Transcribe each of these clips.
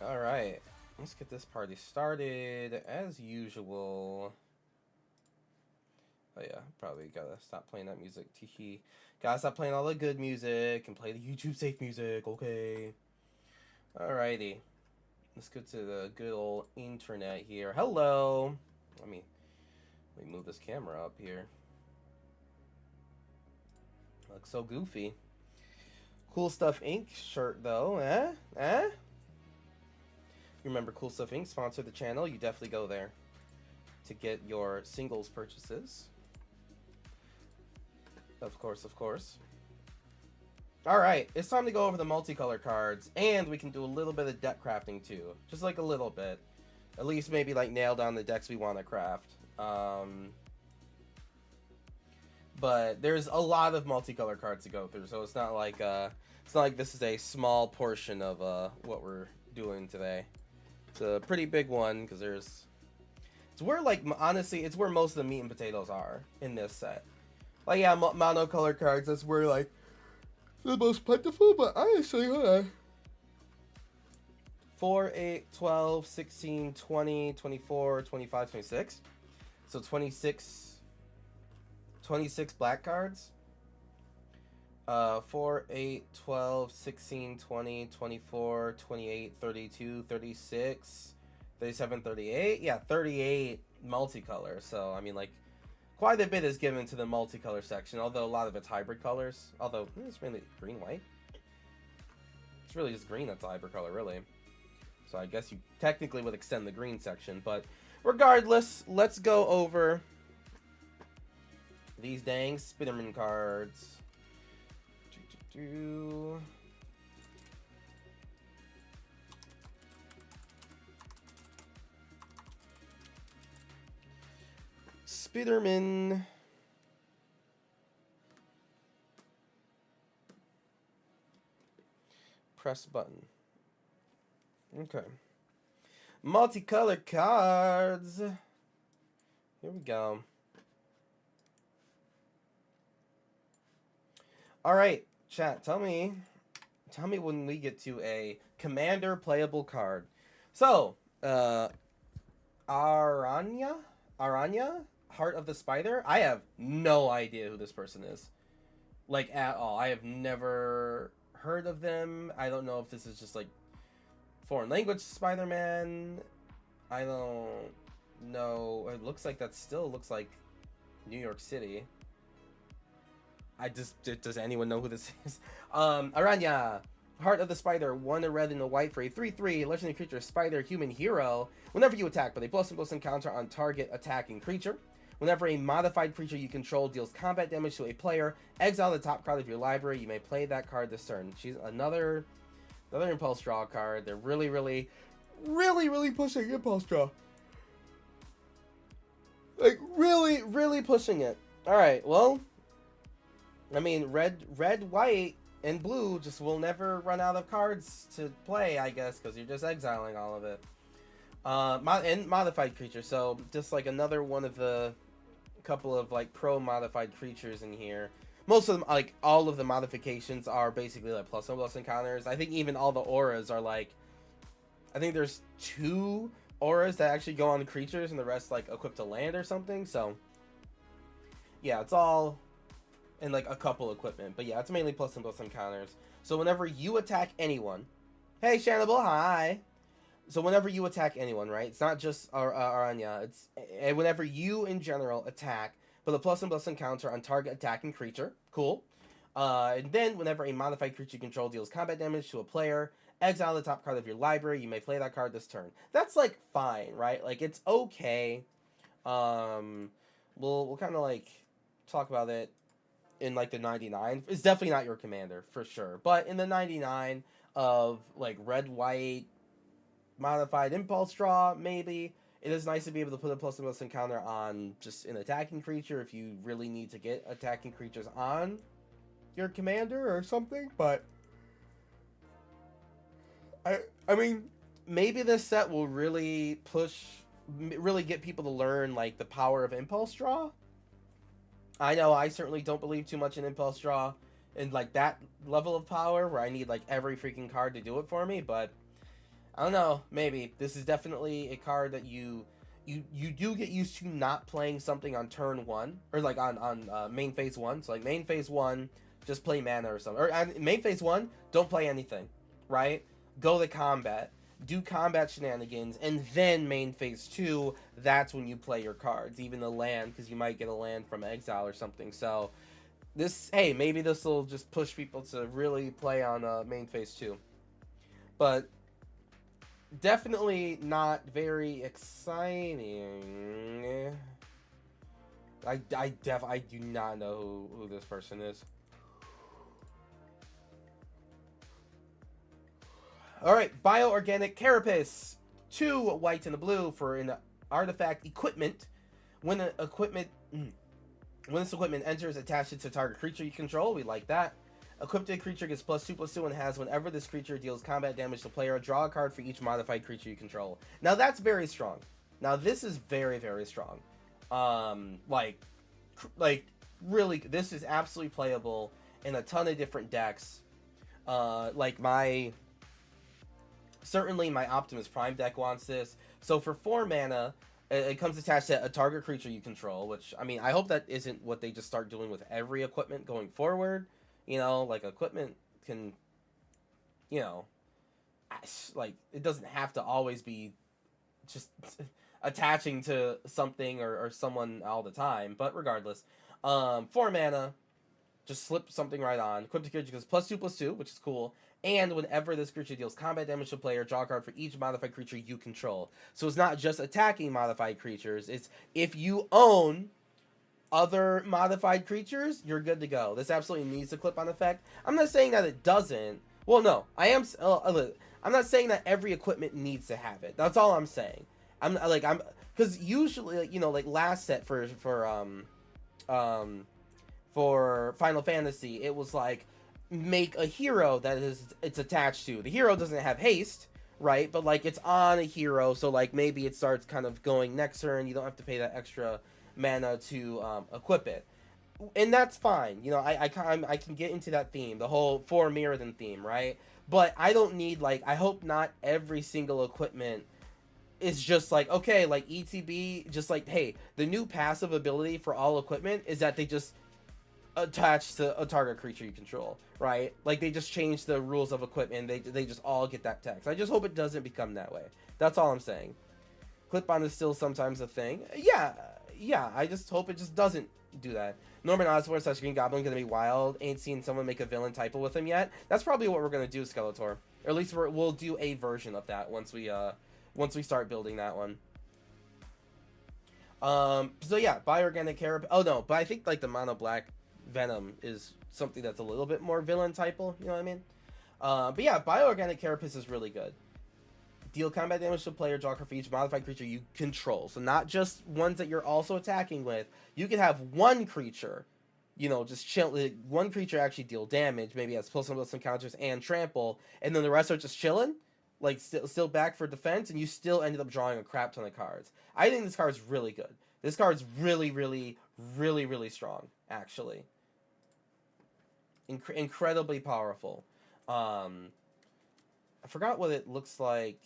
Alright, let's get this party started as usual. Oh yeah, probably gotta stop playing that music. Teehee. Gotta stop playing all the good music and play the YouTube safe music, okay? Alrighty. Let's go to the good old internet here. Hello! Let me move this camera up here. Looks so goofy. Cool Stuff Inc. shirt though, eh? Eh? You remember Cool Stuff Inc. sponsored the channel? You definitely go there to get your singles purchases. Of course, of course. Alright, it's time to go over the multicolor cards, and we can do a little bit of deck crafting too. Just like a little bit. At least maybe like nail down the decks we want to craft. But there's a lot of multicolor cards to go through, so it's not like this is a small portion of what we're doing today. It's a pretty big one because it's where, like, honestly, it's where most of the meat and potatoes are in this set. Like, yeah, monocolor cards, that's where, like, the most plentiful, but honestly, hold on. 4, 8, 12, 16, 20, 24, 25, 26. So 26 black cards. 4, 8, 12, 16, 20, 24, 28, 32, 36, 37, 38. Yeah, 38 multicolor. So, I mean, like, quite a bit is given to the multicolor section, although a lot of it's hybrid colors. Although, it's mainly green, white. It's really just green that's a hybrid color, really. So I guess you technically would extend the green section. But regardless, let's go over these dang Spiderman cards. Spiderman. Press button. Okay. Multicolor cards. Here we go. Alright, chat, tell me when we get to a commander playable card. So, Aranya? Heart of the Spider? I have no idea who this person is. Like, at all. I have never heard of them. I don't know if this is just, like, foreign language Spider-Man. I don't know. It looks like that still looks like New York City. Does anyone know who this is? Aranya, Heart of the Spider, 1 red and a white for a 3/3 legendary creature, Spider Human Hero. Whenever you attack with a +1/+1 counter on target attacking creature. Whenever a modified creature you control deals combat damage to a player, exile the top card of your library. You may play that card this turn. She's another Impulse Draw card. They're really pushing Impulse Draw. Like, really pushing it. Alright, well, I mean, red, white, and blue just will never run out of cards to play, I guess, because you're just exiling all of it. And modified creature, so just like another one of the couple of like pro modified creatures in here. Most of them, like all of the modifications, are basically like +1/+1 encounters. I think even all the auras are like, I think there's 2 auras that actually go on creatures, and the rest like equipped to land or something. So yeah, it's all in like a couple equipment, but yeah, it's mainly +1/+1 encounters. So whenever you attack anyone, hey Shannable, hi. So whenever you attack anyone, right? It's not just Aranya. It's whenever you in general attack, put a +1/+1 counter on target attacking creature. Cool. And then whenever a modified creature you control deals combat damage to a player, exile the top card of your library. You may play that card this turn. That's like fine, right? Like it's okay. We'll kind of like talk about it in like the 99. It's definitely not your commander for sure, but in the 99 of like red, white, modified Impulse Draw, maybe it is nice to be able to put a +1/+1 counter on just an attacking creature if you really need to get attacking creatures on your commander or something. But I mean, maybe this set will really get people to learn like the power of Impulse Draw. I know I certainly don't believe too much in Impulse Draw and like that level of power where I need like every freaking card to do it for me, but I don't know, maybe. This is definitely a card that you do get used to not playing something on turn 1, or like on main phase 1. So like main phase 1, just play mana or something. Or main phase 1, don't play anything, right? Go to combat, do combat shenanigans, and then main phase 2, that's when you play your cards, even the land, because you might get a land from exile or something. So this, hey, maybe this will just push people to really play on main phase 2. But definitely not very exciting. I do not know who this person is. Alright, Bioorganic Carapace. 2 white and a blue for an artifact equipment. When this equipment enters, attach it to target creature you control. We like that. Equipped creature gets +2/+2 and has, whenever this creature deals combat damage to player, draw a card for each modified creature you control. Now that's very strong. Now this is very, very strong. Like really, this is absolutely playable in a ton of different decks. Certainly my Optimus Prime deck wants this. So for 4 mana, it comes attached to a target creature you control, which, I mean, I hope that isn't what they just start doing with every equipment going forward. You know, like, equipment can, you know, like, it doesn't have to always be just attaching to something or someone all the time. But regardless, 4 mana, just slip something right on. Equipped creature goes +2/+2, which is cool. And whenever this creature deals combat damage to player, draw a card for each modified creature you control. So it's not just attacking modified creatures. It's if you own other modified creatures, you're good to go. This absolutely needs a clip-on effect. I'm not saying that it doesn't. Well, no. I'm not saying that every equipment needs to have it. That's all I'm saying. Because usually, like, you know, like last set for Final Fantasy, it was like, make a hero that it's attached to. The hero doesn't have haste, right? But like it's on a hero, so like maybe it starts kind of going next turn. You don't have to pay that extra mana to equip it, and that's fine. You know, I can get into that theme, the whole 4 Mirrodin theme, right? But I don't need, like, I hope not every single equipment is just like, okay, like ETB, just like, hey, the new passive ability for all equipment is that they just attached to a target creature you control, right? Like they just changed the rules of equipment. They just all get that text. I just hope it doesn't become that way. That's all I'm saying. Clip-on is still sometimes a thing. Yeah. I just hope it just doesn't do that. Norman Osborn / Green Goblin gonna be wild. Ain't seen someone make a villain typo with him yet. That's probably what we're gonna do, Skeletor. Or at least we'll do a version of that once we start building that one. So yeah, Bioorganic Carapace. Oh no, but I think like the Mono Black Venom is something that's a little bit more villain type-o, you know what I mean? But yeah, Bioorganic Carapace is really good. Deal combat damage to a player, draw a card for each modified creature you control. So not just ones that you're also attacking with. You can have one creature, you know, just chill. One creature actually deal damage, maybe has some counters and trample, and then the rest are just chilling, like still back for defense, and you still ended up drawing a crap ton of cards. I think this card's really good. This card's really, really, really, really strong, actually. Incredibly powerful. I forgot what it looks like.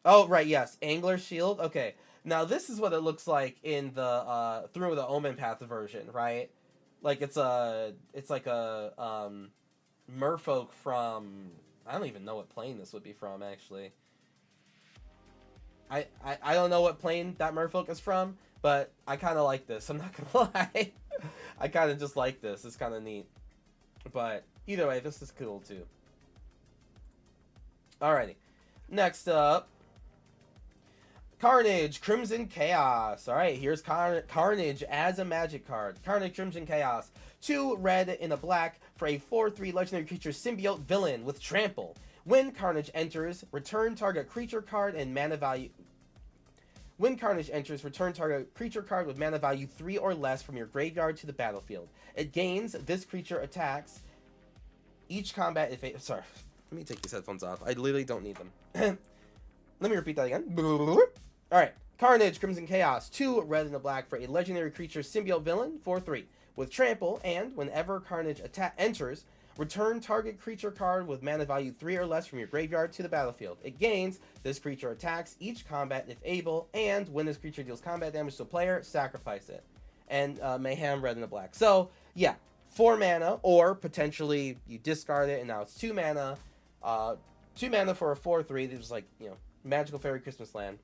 Oh, right, yes. Angler Shield. Okay. Now, this is what it looks like in the Through the Omen Path version, right? Like, it's like a merfolk from... I don't even know what plane this would be from, actually. I don't know what plane that merfolk is from, but I kind of like this. I'm not gonna lie. I kind of just like this. It's kind of neat. But either way, this is cool, too. Alrighty. Next up, Carnage, Crimson Chaos. Alright, here's Carnage as a magic card. Carnage, Crimson Chaos. 2 red and a black for a 4/3 legendary creature symbiote villain with trample. When Carnage enters, return target creature card and mana value. When Carnage enters, return target creature card with mana value 3 or less from your graveyard to the battlefield. It gains, this creature attacks each combat if it... Sorry. Let me take these headphones off. I literally don't need them. Let me repeat that again. Alright. Carnage, Crimson Chaos. 2 red and a black for a legendary creature symbiote villain. 4/3. With trample, and whenever Carnage enters, Return target creature card with mana value 3 or less from your graveyard to the battlefield. It gains, this creature attacks each combat if able, and when this creature deals combat damage to a player, sacrifice it. And Mayhem, red and a black. So, yeah, 4 mana, or potentially you discard it and now it's 2 mana. 2 mana for a 4/3, this is like, you know, Magical Fairy Christmas Land.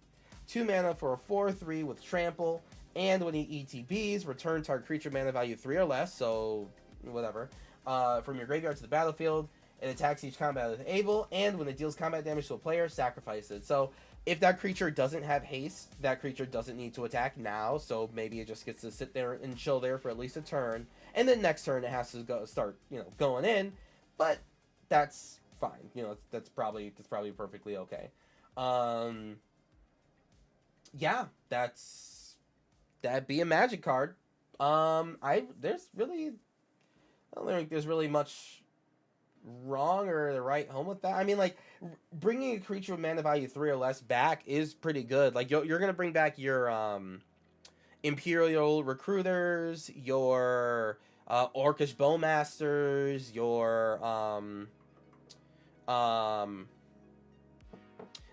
2 mana for a 4/3 with trample, and when he ETBs, return target creature mana value 3 or less, so whatever, from your graveyard to the battlefield. It attacks each combat if able, and when it deals combat damage to a player, sacrifice it. So if that creature doesn't have haste, that creature doesn't need to attack now, so maybe it just gets to sit there and chill there for at least a turn, and then next turn it has to start, you know, going in, but that's fine. You know, that's probably perfectly okay. Yeah, that'd be a Magic card. I don't think there's really much wrong or the right home with that. I mean, like, bringing a creature with mana value 3 or less back is pretty good. Like, you're gonna bring back your Imperial Recruiters, your Orcish Bowmasters, your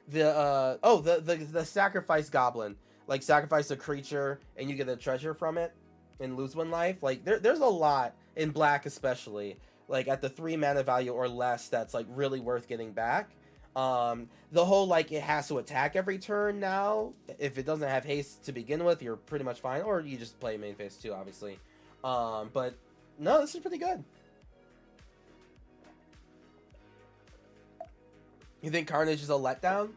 the Sacrifice Goblin. Like, sacrifice a creature and you get a treasure from it and lose 1 life. Like, there's a lot in black, especially like at the 3 mana value or less, that's like really worth getting back. The whole, like, it has to attack every turn now. If it doesn't have haste to begin with, you're pretty much fine, or you just play main phase 2, obviously. But no, this is pretty good. You think Carnage is a letdown?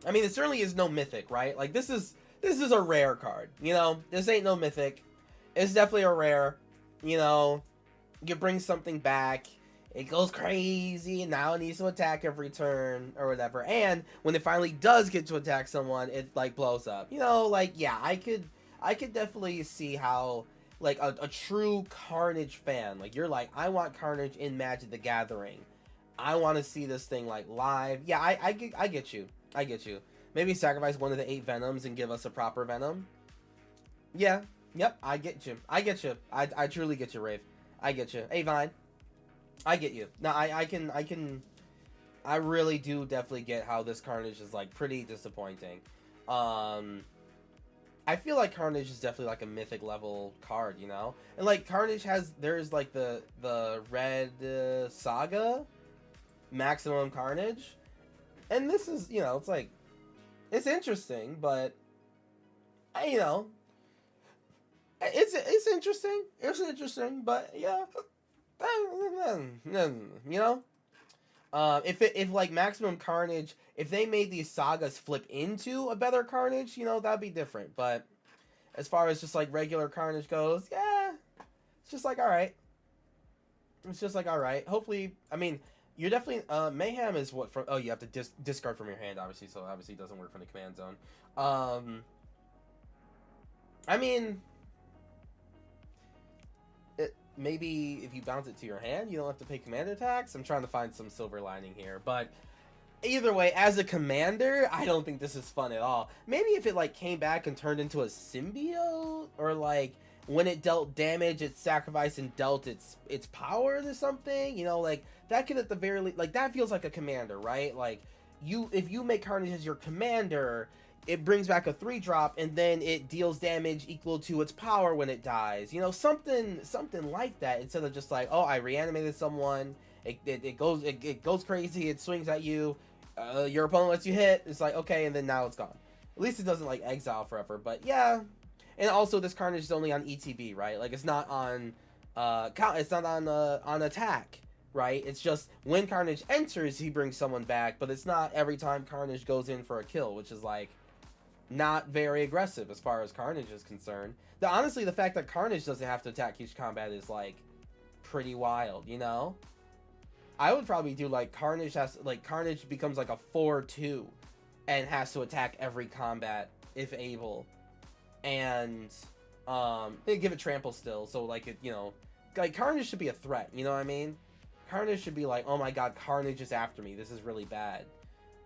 I mean, it certainly is no mythic, right? Like, this is a rare card, you know? This ain't no mythic. It's definitely a rare, you know? You bring something back, it goes crazy, and now it needs to attack every turn, or whatever. And when it finally does get to attack someone, it, like, blows up. You know, like, yeah, I could definitely see how, like, a true Carnage fan, like, you're like, I want Carnage in Magic the Gathering. I want to see this thing, like, live. Yeah, I get you. I get you. Maybe sacrifice 1 of the 8 Venoms and give us a proper Venom. Yeah. Yep, I get you. I get you. I truly get you, Rave. I get you. Hey, Vine. I get you. No, I really do definitely get how this Carnage is, like, pretty disappointing. I feel like Carnage is definitely, like, a mythic level card, you know? And, like, Carnage there's, like, the Red Saga Maximum Carnage. And this is, you know, it's, like, it's interesting, but, you know, it's interesting. It's interesting, but, yeah. You know? If like Maximum Carnage, if they made these sagas flip into a better Carnage, you know, that'd be different. But as far as just like regular Carnage goes, yeah, it's just like alright. It's just like alright. Hopefully, I mean, you're definitely Mayhem is what from. Oh, you have to discard from your hand, obviously. So obviously, it doesn't work from the command zone. I mean, maybe if you bounce it to your hand, you don't have to pay commander tax. I'm trying to find some silver lining here, but either way, as a commander, I don't think this is fun at all. Maybe if it like came back and turned into a symbiote, or like when it dealt damage, it sacrificed and dealt its power or something. You know, like that could at the very least, like that feels like a commander, right? Like if you make Carnage as your commander, it brings back a 3-drop, and then it deals damage equal to its power when it dies. You know, something like that, instead of just like, oh, I reanimated someone, it goes crazy, it swings at you, your opponent lets you hit, it's like, okay, and then now it's gone. At least it doesn't like exile forever, but yeah. And also, this Carnage is only on ETB, right? Like, it's not on on attack, right? It's just when Carnage enters, he brings someone back, but it's not every time Carnage goes in for a kill, which is like not very aggressive as far as Carnage is concerned. Honestly, the fact that Carnage doesn't have to attack each combat is like pretty wild, you know? I would probably do like Carnage becomes like a 4/2 and has to attack every combat if able. And they give it trample still, so like it, you know, like Carnage should be a threat, you know what I mean? Carnage should be like, oh my god, Carnage is after me, this is really bad.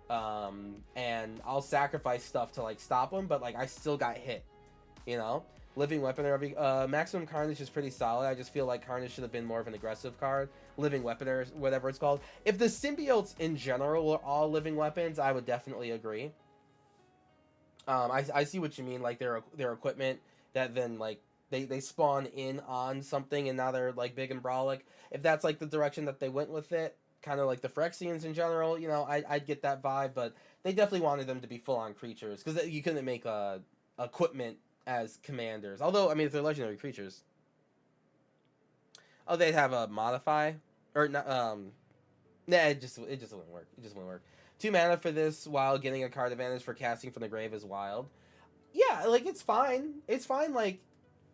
And I'll sacrifice stuff to like stop him, but like I still got hit, you know? Living Weapon or Maximum Carnage is pretty solid. I just feel like Carnage should have been more of an aggressive card. Living Weapon or whatever it's called. If the symbiotes in general were all living weapons, I would definitely agree. I see what you mean. Like their equipment that then like they spawn in on something and now they're like big and brolic. If that's like the direction that they went with it, kind of like the Phyrexians in general, you know, I'd get that vibe. But they definitely wanted them to be full on creatures because you couldn't make equipment as commanders. Although, I mean, if they're legendary creatures. Oh, they'd have a modify? Or, not, nah, it just wouldn't work. It just wouldn't work. 2 mana for this while getting a card advantage for casting from the grave is wild. Yeah, like, it's fine. It's fine, like,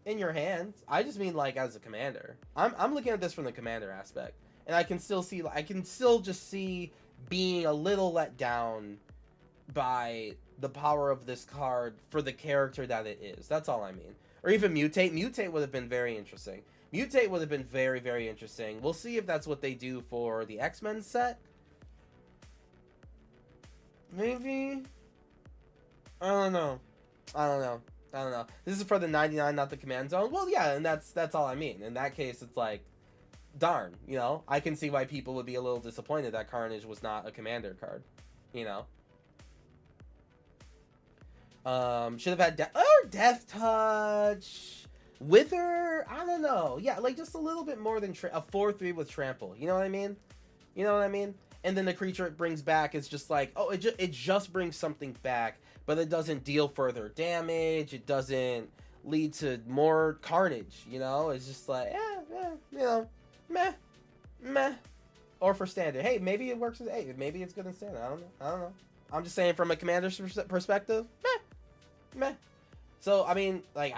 in your hand. I just mean, like, as a commander. I'm looking at this from the commander aspect. And I can still see, I can still just see being a little let down by the power of this card for the character that it is. That's all I mean. Or even Mutate. Mutate would have been very interesting. Mutate would have been very, very interesting. We'll see if that's what they do for the X-Men set. Maybe? I don't know. This is for the 99, not the command zone. Well, yeah, and that's all I mean. In that case, it's like, darn, you know? I can see why people would be a little disappointed that Carnage was not a commander card, you know? Should have had Death Touch, Wither. I don't know. Yeah, like just a little bit more than a 4/3 with Trample. You know what I mean? You know what I mean? And then the creature it brings back is just like, oh, it just brings something back, but it doesn't deal further damage. It doesn't lead to more carnage. You know, it's just like, you know, meh. Or for standard, hey, maybe it works. Hey, maybe it's good in standard. I don't know. I'm just saying from a commander's perspective, meh. So, I mean, like,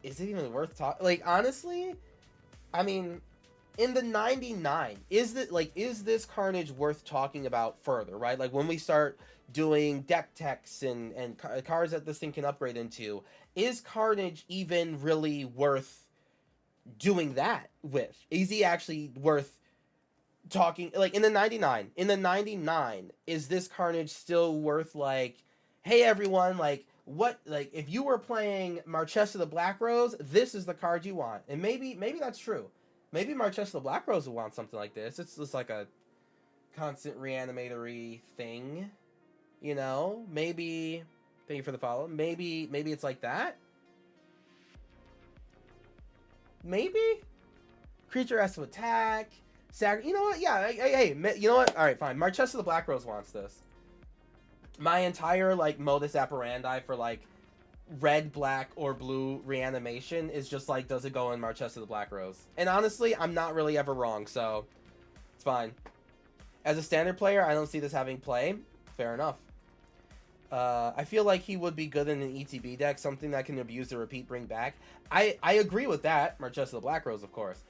is it even worth talking? Like, honestly, I mean, in the 99, is this Carnage worth talking about further, right? Like, when we start doing deck techs and cards that this thing can upgrade into, is Carnage even really worth doing that with? Is he actually worth talking? Like, in the 99, is this Carnage still worth, like, hey, everyone, like, what, like, if you were playing Marchesa the Black Rose, this is the card you want. And maybe that's true. Maybe Marchesa the Black Rose would want something like this. It's just like a constant reanimatory thing, you know? Maybe, thank you for the follow, maybe it's like that? Maybe? Creature has to attack, you know what, yeah, hey, you know what, alright, fine, Marchesa the Black Rose wants this. My entire, like, modus operandi for, like, red, black, or blue reanimation is just, like, does it go in Marchesa the Black Rose? And honestly, I'm not really ever wrong, so it's fine. As a standard player, I don't see this having play. Fair enough. I feel like he would be good in an ETB deck, something that can abuse the repeat, bring back. I agree with that. Marchesa the Black Rose, of course.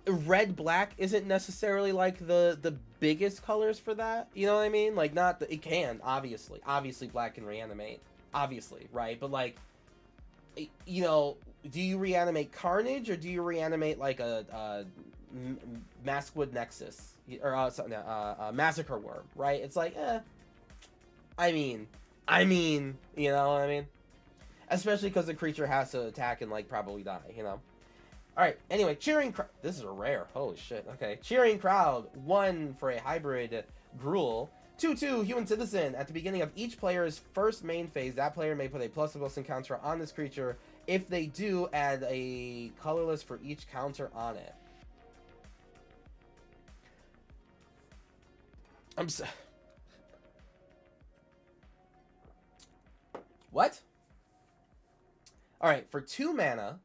Red black isn't necessarily like the biggest colors for that, you know what I mean? Like, not it can obviously black can reanimate, obviously, right? But like, you know, do you reanimate Carnage or do you reanimate like a Maskwood Nexus or Massacre Worm, right? It's like, I mean, you know what I mean? Especially because the creature has to attack and like probably die, you know. Alright, anyway, Cheering Crowd. This is a rare. Holy shit. Okay. Cheering Crowd. 1 for a hybrid Gruul. 2/2 Human Citizen. At the beginning of each player's first main phase, that player may put a +1 counter on this creature. If they do, add a colorless for each counter on it. What? Alright, for 2 mana,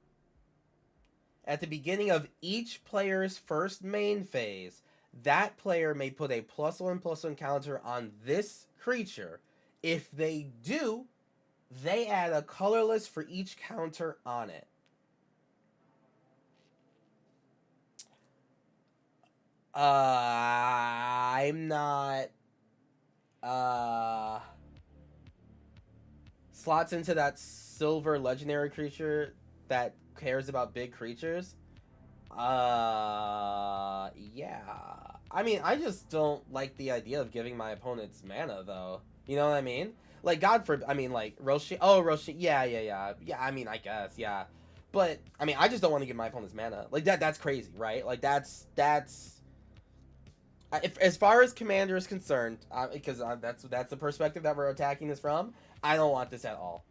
at the beginning of each player's first main phase, that player may put a +1/+1 counter on this creature. If they do, they add a colorless for each counter on it. I'm not... slots into that silver legendary creature that cares about big creatures. Yeah. I mean, I just don't like the idea of giving my opponents mana, though. You know what I mean? Like, God forbid, I mean, like, Roshi, oh, Roshi, yeah, I mean, I guess, yeah. But, I mean, I just don't want to give my opponents mana. Like, that's crazy, right? Like, that's, as far as Commander is concerned, because that's the perspective that we're attacking this from, I don't want this at all.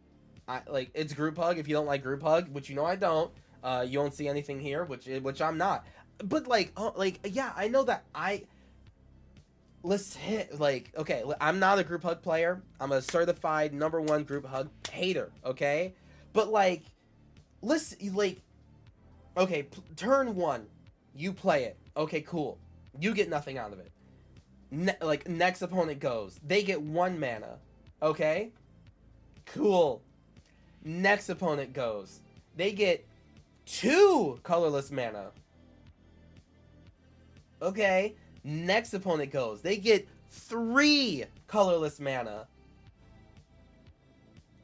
Like, it's group hug. If you don't like group hug, which you know I don't, you won't see anything here, which I'm not. But yeah, I know that let's hit, like, okay, I'm not a group hug player. I'm a certified #1 group hug hater, okay? But like, listen, like, okay, turn 1, you play it. Okay, cool. You get nothing out of it. Like, next opponent goes. They get 1 mana. Okay? Cool. Next opponent goes. They get 2 colorless mana. Okay? Next opponent goes. They get 3 colorless mana.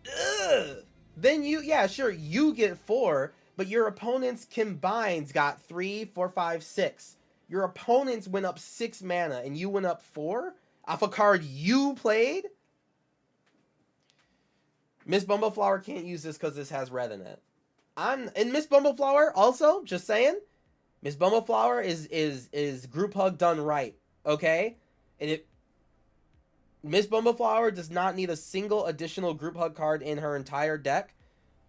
Ugh. Then yeah, sure, you get 4, but your opponent's combined got 3, 4, 5, 6. Your opponents went up 6 mana, and you went up 4? Off a card you played? Miss Bumbleflower can't use this because this has red in it. And Miss Bumbleflower, also, just saying, Miss Bumbleflower is group hug done right, okay? And Miss Bumbleflower does not need a single additional group hug card in her entire deck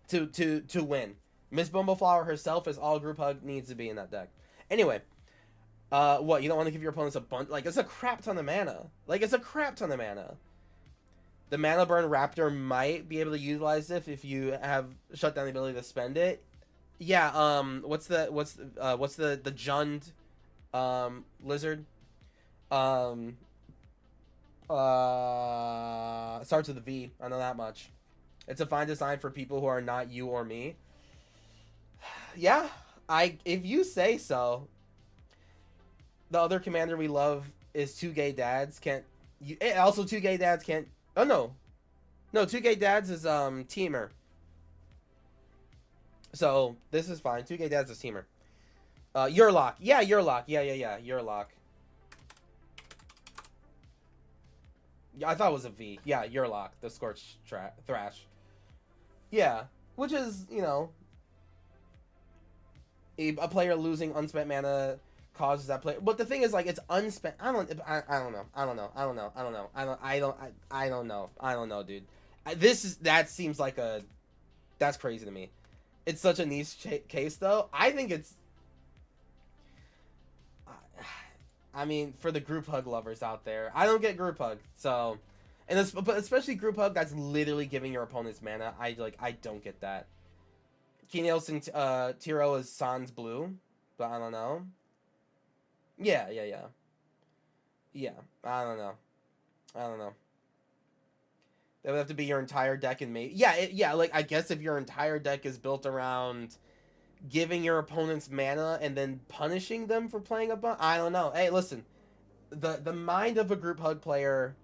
to win. Miss Bumbleflower herself is all group hug needs to be in that deck. Anyway, what, you don't want to give your opponents a bunch? Like, it's a crap ton of mana. Like, it's a crap ton of mana. The Mana Burn Raptor might be able to utilize this if you have shut down the ability to spend it. Yeah, what's the Jund lizard? Starts with a V. I know that much. It's a fine design for people who are not you or me. Yeah, if you say so. The other commander we love is 2 Gay Dads. Also 2 Gay Dads can't. Oh no, 2 Gay Dads is Teamer. So this is fine. 2 Gay Dads is Teamer. Yurlock. Yeah, Yurlock. Yeah, Yurlock. Yeah, I thought it was a V. Yeah, Yurlock, the Scorched Thrash. Yeah, which is, you know, a player losing unspent mana causes that player. But the thing is, like, it's unspent. I don't know, dude. That seems like that's crazy to me. It's such a niche case, though. I think it's, I mean, for the group hug lovers out there, I don't get group hug, so, but especially group hug that's literally giving your opponent's mana. I don't get that. Kenielson Tiro is Sans Blue, but I don't know. Yeah. I don't know. That would have to be your entire deck and maybe... Yeah, like, I guess if your entire deck is built around giving your opponents mana and then punishing them for playing a bunch... I don't know. Hey, listen. The mind of a group hug player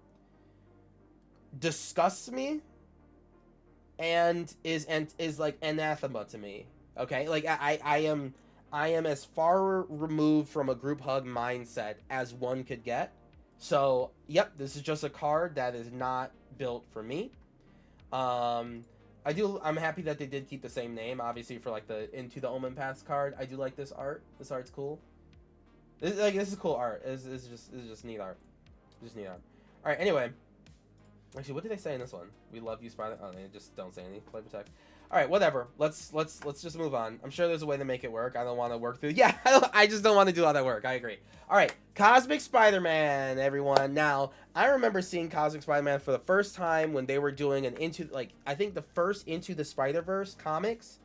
disgusts me and is like anathema to me. Okay? Like, I am as far removed from a group hug mindset as one could get. So, yep, this is just a card that is not built for me. I'm happy that they did keep the same name, obviously, for like the Into the Omen Paths card. I do like this art. This art's cool. This is cool art. This is just neat art. Just neat art. All right. Anyway, actually, what did they say in this one? We love you, Spider. Oh, they just don't say any. Play protect. All right, whatever. Let's just move on. I'm sure there's a way to make it work. I don't want to work through. Yeah, I just don't want to do all that work. I agree. All right, Cosmic Spider-Man, everyone. Now, I remember seeing Cosmic Spider-Man for the first time when they were doing I think the first Into the Spider-Verse comics,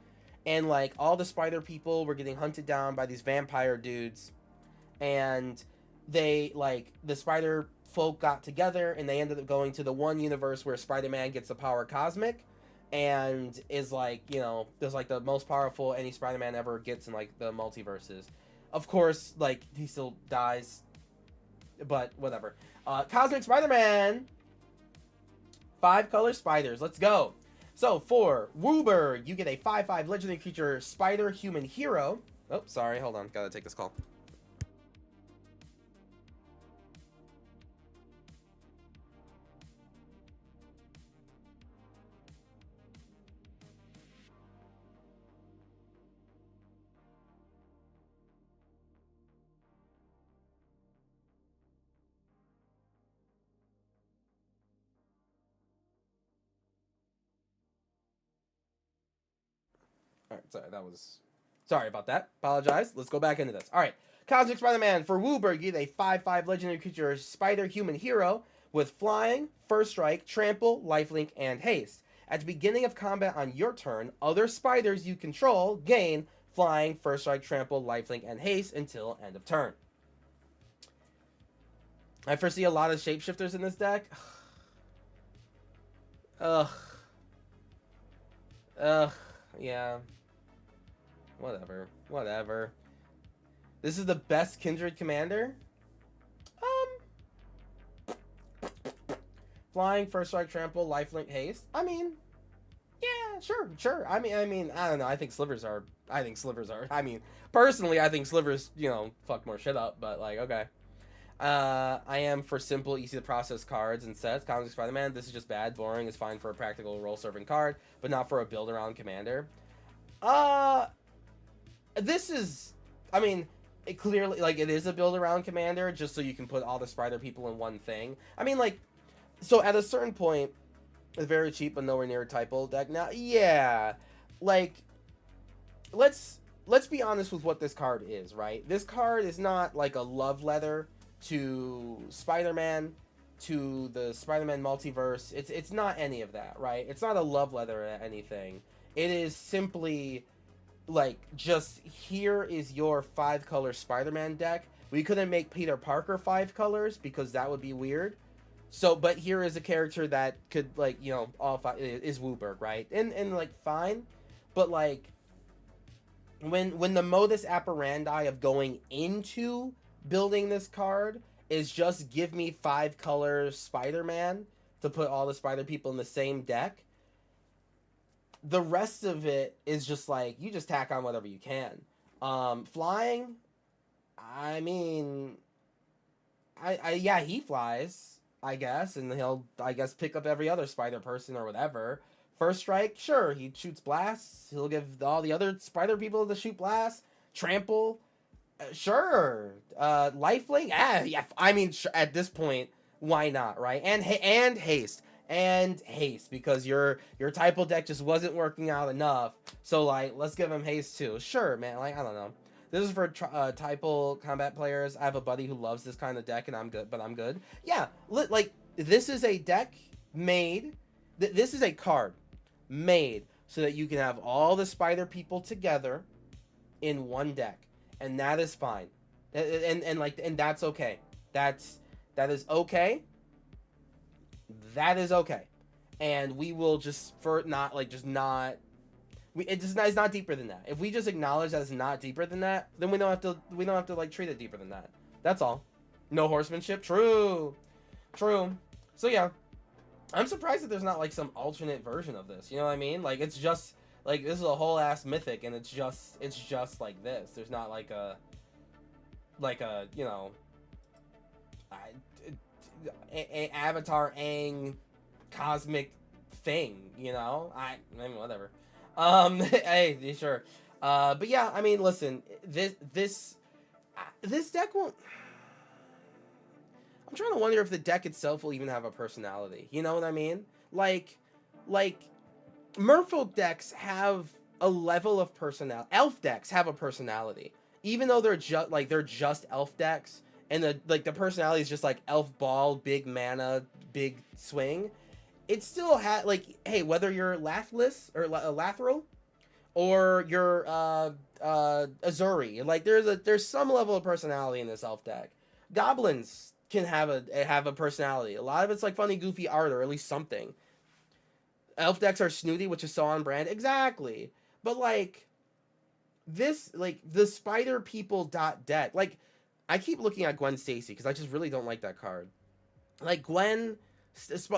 and like all the spider people were getting hunted down by these vampire dudes, and they the spider folk got together and they ended up going to the one universe where Spider-Man gets the power cosmic. And is like, you know, there's like the most powerful any Spider-Man ever gets in like the multiverses. Of course, like he still dies, but whatever. Cosmic Spider-Man, 5 color spiders. Let's go. So for Woober, you get a 5/5 legendary creature, Spider Human Hero. Oh, sorry, hold on, gotta take this call. Sorry about that. Apologize. Let's go back into this. All right. Cosmic Spider-Man for Wooburg, you get a 5/5 legendary creature Spider-Human hero with flying, first strike, trample, lifelink, and haste. At the beginning of combat on your turn, other spiders you control gain flying, first strike, trample, lifelink, and haste until end of turn. I foresee a lot of shapeshifters in this deck. Ugh. Yeah. Whatever. This is the best Kindred commander? Flying, first strike, trample, lifelink, haste. I mean, yeah, sure. I mean, I don't know. I think slivers are. I mean, personally, I think slivers, fuck more shit up. But like, okay. I am for simple, easy to process cards and sets. Cosmic Spider-Man. This is just bad. Boring is fine for a practical role-serving card, but not for a build-around commander. This is. I mean, it clearly it is a build-around commander, just so you can put all the spider people in one thing. I mean, so at a certain point, it's very cheap but nowhere near a typo deck. Now, yeah, let's be honest with what this card is, right? This card is not like a love letter to Spider-Man, to the Spider-Man multiverse. It's not any of that, right? It's not a love letter or anything. It is simply just here is your 5-color Spider-Man deck. We couldn't make Peter Parker 5 colors because that would be weird. So, but here is a character that could, all 5 is Wooburg, right? And fine. But, when the modus operandi of going into building this card is just give me 5-color Spider-Man to put all the spider people in the same deck, the rest of it is just, you just tack on whatever you can. Flying, I mean, yeah, he flies, I guess, and he'll, pick up every other spider person or whatever. First strike, sure, he shoots blasts. He'll give all the other spider people to shoot blasts. Trample, sure. Lifelink, yeah. I mean, at this point, why not, right? And haste, because your typo deck just wasn't working out enough. So let's give him haste too. Sure, man. I don't know. This is for typo combat players. I have a buddy who loves this kind of deck, and I'm good. Yeah, this is a deck made. This is a card made so that you can have all the spider people together in one deck, and that is fine. And that's okay. That is okay. That is okay. And we will it's not deeper than that. If we just acknowledge that it's not deeper than that, then we don't have to treat it deeper than that. That's all. No horsemanship. True. So yeah, I'm surprised that there's not some alternate version of this. You know what I mean? It's just this is a whole ass mythic, and it's just like this. There's not a Avatar Aang cosmic thing. I mean, whatever. Hey, sure. But yeah, I mean, listen, this deck won't. I'm trying to wonder if the deck itself will even have a personality. You know what I mean? Merfolk decks have a level of personality. Elf decks have a personality, even though they're just elf decks, and the personality is just elf ball, big mana, big swing. It still had hey, whether you're Lathless or Lathril, or you're Azuri, there's some level of personality in this elf deck. Goblins can have a personality. A lot of it's funny, goofy art, or at least something. Elf decks are snooty, which is so on brand. Exactly. But this, the spider people deck, I keep looking at Gwen Stacy because I just really don't like that card. Gwen,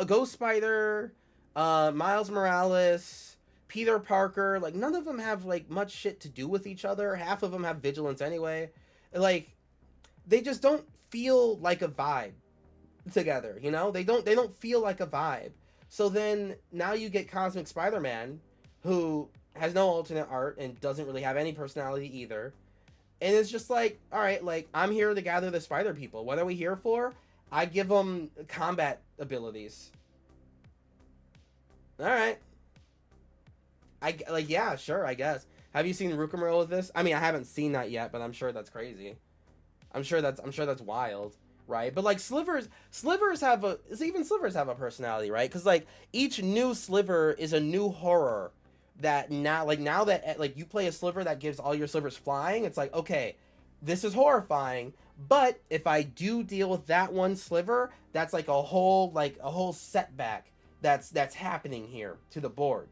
Ghost Spider, Miles Morales, Peter Parker, none of them have much shit to do with each other. Half of them have vigilance anyway. They just don't feel like a vibe together, they don't feel like a vibe. So then now you get Cosmic Spider-Man, who has no alternate art and doesn't really have any personality either. And it's just all right, I'm here to gather the spider people. What are we here for? I give them combat abilities. All right. Yeah, sure, I guess. Have you seen Rukamura with this? I mean, I haven't seen that yet, but I'm sure that's crazy. I'm sure that's wild, right? But like slivers have a even slivers have a personality, right? Because like each new sliver is a new horror that now that like you play a sliver that gives all your slivers flying, it's like, okay, this is horrifying, but if I do deal with that one sliver, that's like a whole setback that's happening here to the board.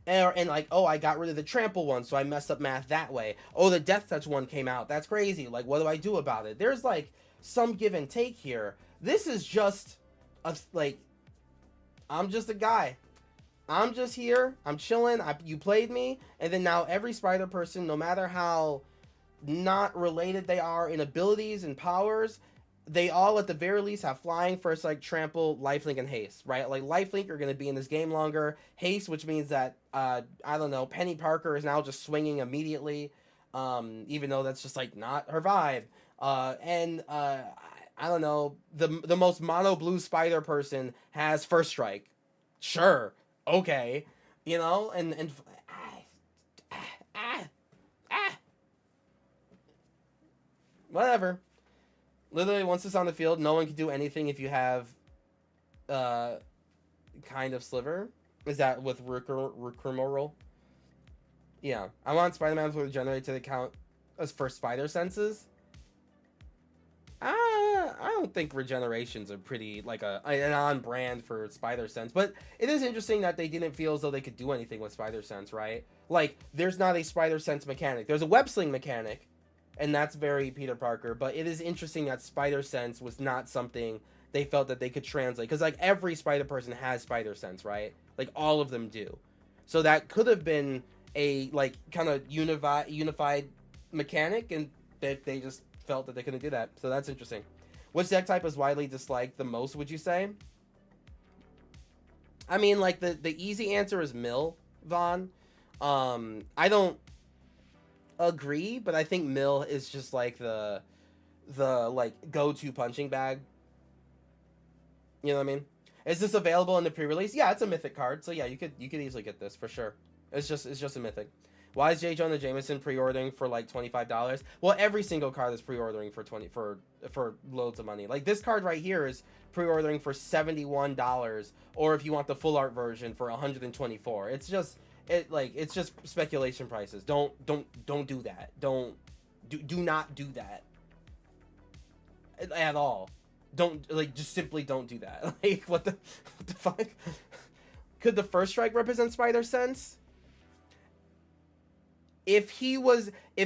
And like, oh, I got rid of the trample one, so I messed up math that way. Oh, the death touch one came out. That's crazy. Like, what do I do about it? There's like some give and take here. This is just I'm just a guy. I'm just here. I'm chilling. You played me, and then now every spider person, no matter how not related they are in abilities and powers, they all at the very least have flying, first like trample, lifelink, and haste, right? Like lifelink are going to be in this game longer. Haste, which means that I don't know, Penny Parker is now just swinging immediately, even though that's just like not her vibe. I don't know, the most mono blue spider person has first strike. Sure, okay, you know, and whatever. Literally, once it's on the field, no one can do anything if you have kind of sliver. Is that with Rukamura? Yeah. I want Spider-Man to regenerate to the count as for spider senses. I don't think regenerations are pretty like an on brand for spider sense, but it is interesting that they didn't feel as though they could do anything with spider sense, right? Like there's not a spider sense mechanic. There's a web sling mechanic, and that's very Peter Parker, but it is interesting that spider sense was not something they felt that they could translate, because like every spider person has spider sense, right? Like all of them do. So that could have been a like kind of unified mechanic, and that they just felt that they couldn't do that. So that's interesting. Which deck type is widely disliked the most, would you say? I mean, like the easy answer is Mill, Vaughn. I don't agree, but I think Mill is just like the like go-to punching bag. You know what I mean? Is this available in the pre-release? Yeah, it's a mythic card, so yeah, you could easily get this for sure. It's just a mythic. Why is J. Jonah Jameson pre-ordering for like $25? Well, every single card is pre-ordering for for loads of money. Like this card right here is pre-ordering for $71, or if you want the full art version for $124. It's just speculation prices. Don't do that. Do not do that at all. Just simply don't do that. Like what the fuck? Could the first strike represent spider sense? If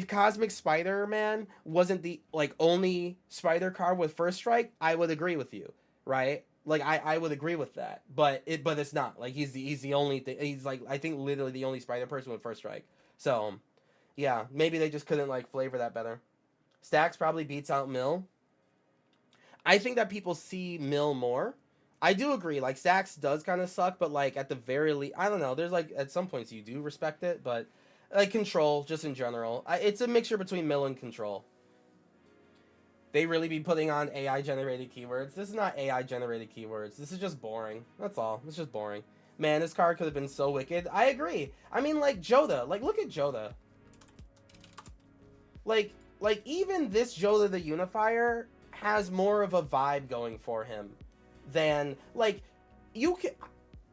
Cosmic Spider-Man wasn't the like only spider card with first strike, I would agree with you, right? Like I would agree with that, but it's not. Like he's the only thing. He's like, I think literally the only spider person with first strike. So yeah, maybe they just couldn't like flavor that better. Stacks probably beats out Mill. I think that people see Mill more. I do agree. Like Stacks does kind of suck, but like at the very least, I don't know. There's like at some points you do respect it, but like Control, just in general, it's a mixture between Mill and Control. They really be putting on AI generated keywords. This is not AI generated keywords. This is just boring. That's all. It's just boring. Man, this card could have been so wicked. I agree. I mean, like Joda. Like look at Joda. Like even this Joda the Unifier has more of a vibe going for him than like you can.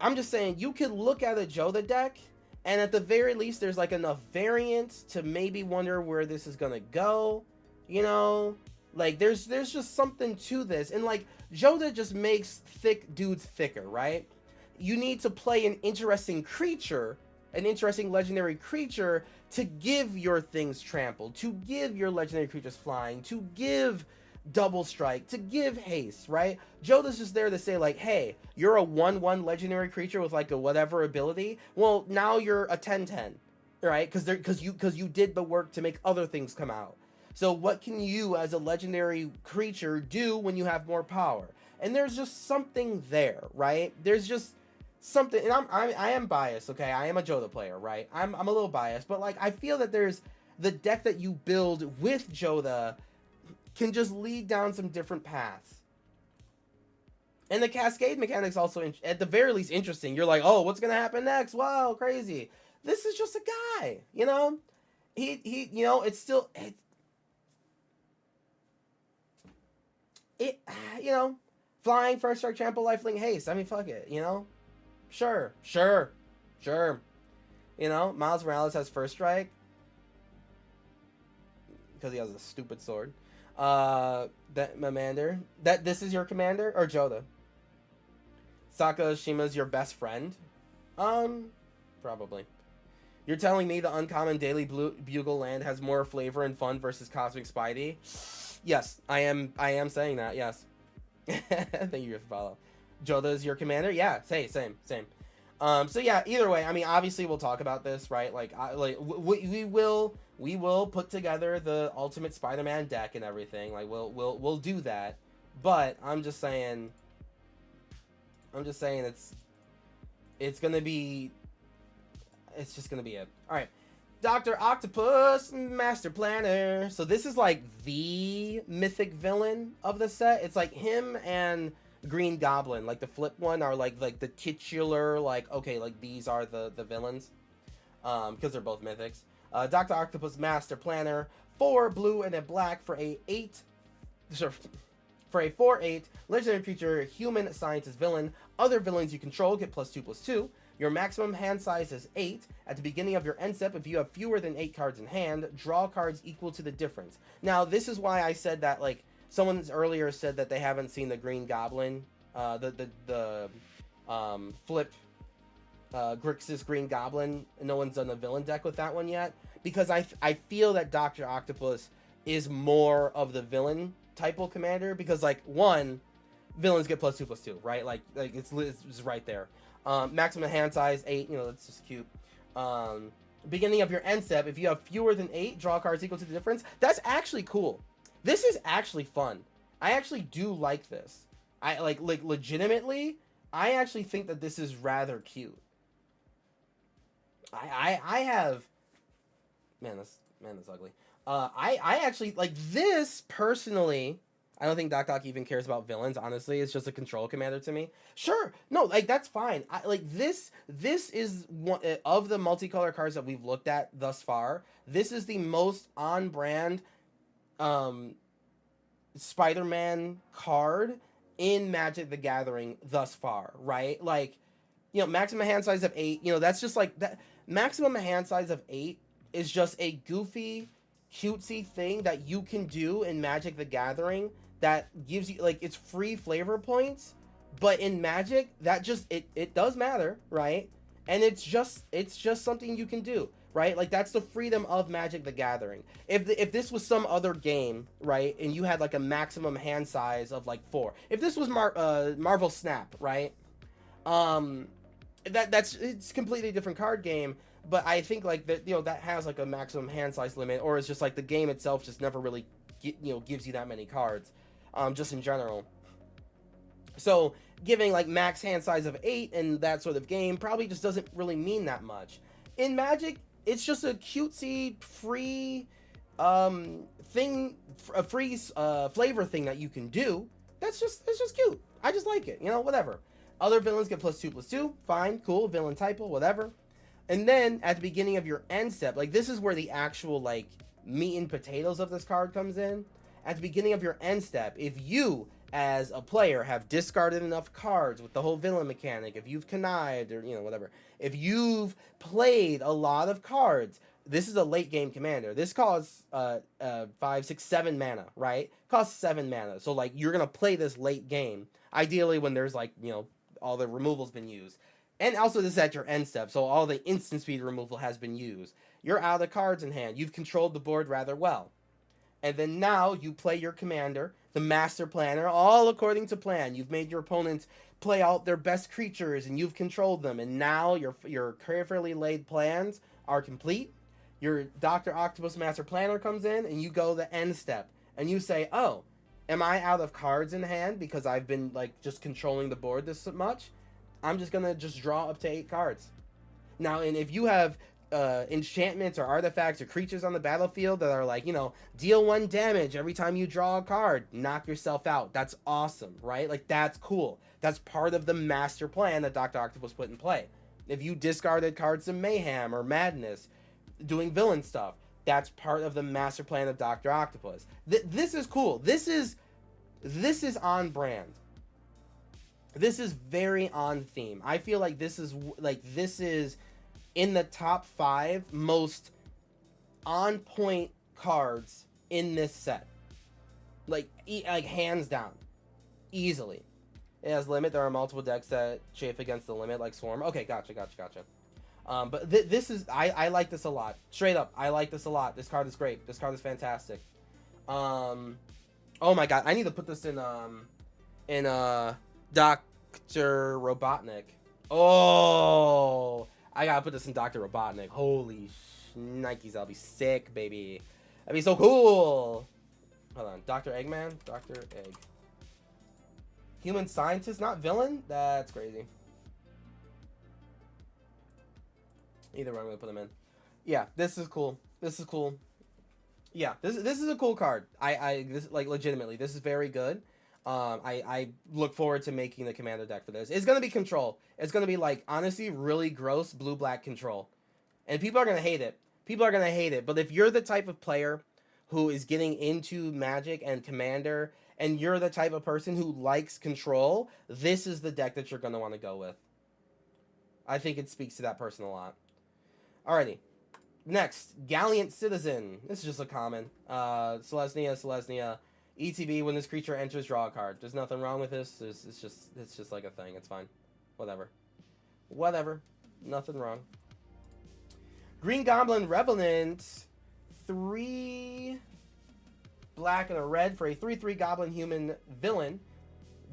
I'm just saying you could look at a Joda deck, and at the very least there's like enough variance to maybe wonder where this is gonna go, you know? Like there's just something to this, and like Joda just makes thick dudes thicker, right? You need to play an interesting creature, an interesting legendary creature to give your things trampled, to give your legendary creatures flying, to give double strike, to give haste, right? Joda's just there to say like, hey, you're a 1/1 legendary creature with like a whatever ability. Well, now you're a 10/10, right? Because you did the work to make other things come out. So what can you as a legendary creature do when you have more power? And there's just something there, right? There's just something, and I am biased, okay? I am a Joda player, right? I'm a little biased, but like I feel that there's the deck that you build with Joda can just lead down some different paths. And the cascade mechanics also, at the very least, interesting. You're like, oh, what's going to happen next? Wow, crazy. This is just a guy, you know. You know, it's still it you know, flying, first strike, trample, lifelink, haste. I mean, fuck it, you know. Sure. You know, Miles Morales has first strike because he has a stupid sword. That Mamander. This is your commander or Joda? Sakashima's your best friend? Probably. You're telling me the uncommon Daily Bugle land has more flavor and fun versus Cosmic Spidey? Yes, I am saying that. Yes. Thank you for the follow. Joda is your commander? Yeah, same. So yeah, either way, I mean, obviously we'll talk about this, right? Like, we will put together the Ultimate Spider-Man deck and everything. Like, we'll do that. But I'm just saying it's gonna be, it's just gonna be it. All right, Dr. Octopus Master Planner. So this is like the mythic villain of the set. It's like him and Green Goblin, like the flip one, are like the titular, like, okay, like these are the villains, because they're both mythics. Dr. Octopus Master Planner, 4 blue and a black for a 4/8 legendary creature, human scientist villain. Other villains you control get +2/+2. Your maximum hand size is 8. At the beginning of your end step, if you have fewer than 8 cards in hand, draw cards equal to the difference. Now, this is why I said that, like, someone earlier said that they haven't seen the Green Goblin, flip Grixis Green Goblin. No one's done a villain deck with that one yet, because I feel that Dr. Octopus is more of the villain type of commander, because, like, one, villains get +2/+2, right? Like it's right there. Maximum hand size 8. You know, that's just cute. Beginning of your end step, if you have fewer than 8, draw cards equal to the difference. That's actually cool. This is actually fun. I actually do like this. I like legitimately, I actually think that this is rather cute. I have, man, that's ugly. I actually like this personally. I don't think Doc even cares about villains. Honestly, it's just a control commander to me. Sure, no, like that's fine. I like this. This is one of the multicolor cards that we've looked at thus far. This is the most on brand Spider-Man card in Magic the Gathering thus far, right? Like, you know, maximum hand size of 8, you know, that's just like that. Maximum hand size of 8 is just a goofy, cutesy thing that you can do in Magic the Gathering that gives you, like, it's free flavor points, but in Magic that just it does matter, right? And it's just something you can do, right? Like, that's the freedom of Magic the Gathering. If this was some other game, right, and you had like a maximum hand size of like 4, if this was Marvel Snap, right, it's completely different card game. But I think like that, you know, that has like a maximum hand size limit, or it's just like the game itself just never really gives you that many cards, just in general. So giving like max hand size of 8 in that sort of game probably just doesn't really mean that much. In Magic, it's just a cutesy free thing, a free flavor thing that you can do. It's just cute. I just like it, you know, whatever. Other villains get +2/+2. Fine, cool, villain typo, whatever. And then at the beginning of your end step, like this is where the actual like meat and potatoes of this card comes in. At the beginning of your end step, if you as a player have discarded enough cards with the whole villain mechanic, if you've connived or, you know, whatever, if you've played a lot of cards, this is a late game commander. This costs 5, 6, 7 mana, right? Costs 7 mana. So like you're gonna play this late game, ideally when there's like, you know, all the removal's been used. And also this is at your end step, so all the instant speed removal has been used. You're out of cards in hand. You've controlled the board rather well. And then now you play your commander, the Master Planner, all according to plan. You've made your opponents play out their best creatures, and you've controlled them. And now your carefully laid plans are complete. Your Dr. Octopus Master Planner comes in, and you go the end step. And you say, oh, am I out of cards in hand because I've been like just controlling the board this much? I'm just gonna draw up to 8 cards. Now, and if you have enchantments or artifacts or creatures on the battlefield that are like, you know, deal 1 damage every time you draw a card, knock yourself out. That's awesome, right? Like, that's cool. That's part of the master plan that Dr. Octopus put in play. If you discarded cards to Mayhem or Madness, doing villain stuff, that's part of the master plan of Dr. Octopus. This is cool. This is on brand. This is very on theme. I feel like this is in the top 5 most on point cards in this set. Like hands down, easily. It has limit. There are multiple decks that chafe against the limit, like Swarm. Okay, gotcha. But this is I like this a lot. Straight up, I like this a lot. This card is great. This card is fantastic. Oh my god, I need to put this in Dr. Robotnik. Oh, I gotta put this in Dr. Robotnik. Holy Nikes, that'll be sick, baby. That'd be so cool. Hold on, Dr. Eggman, Dr. Egg. Human scientist, not villain? That's crazy. Either way, I'm gonna put him in. Yeah, this is cool. This is cool. Yeah, this is a cool card. This like legitimately, this is very good. I look forward to making the commander deck for this. It's gonna be control. It's gonna be like honestly really gross blue-black control, and people are gonna hate it. People are gonna hate it. But if you're the type of player who is getting into Magic and Commander, and you're the type of person who likes control, this is the deck that you're going to want to go with. I think it speaks to that person a lot. Alrighty. Next, Gallant Citizen. This is just a common. Selesnya. ETB, when this creature enters, draw a card. There's nothing wrong with this. It's just like a thing. It's fine. Whatever. Nothing wrong. Green Goblin Revenant. 3 black and a red for a 3/3 goblin human villain.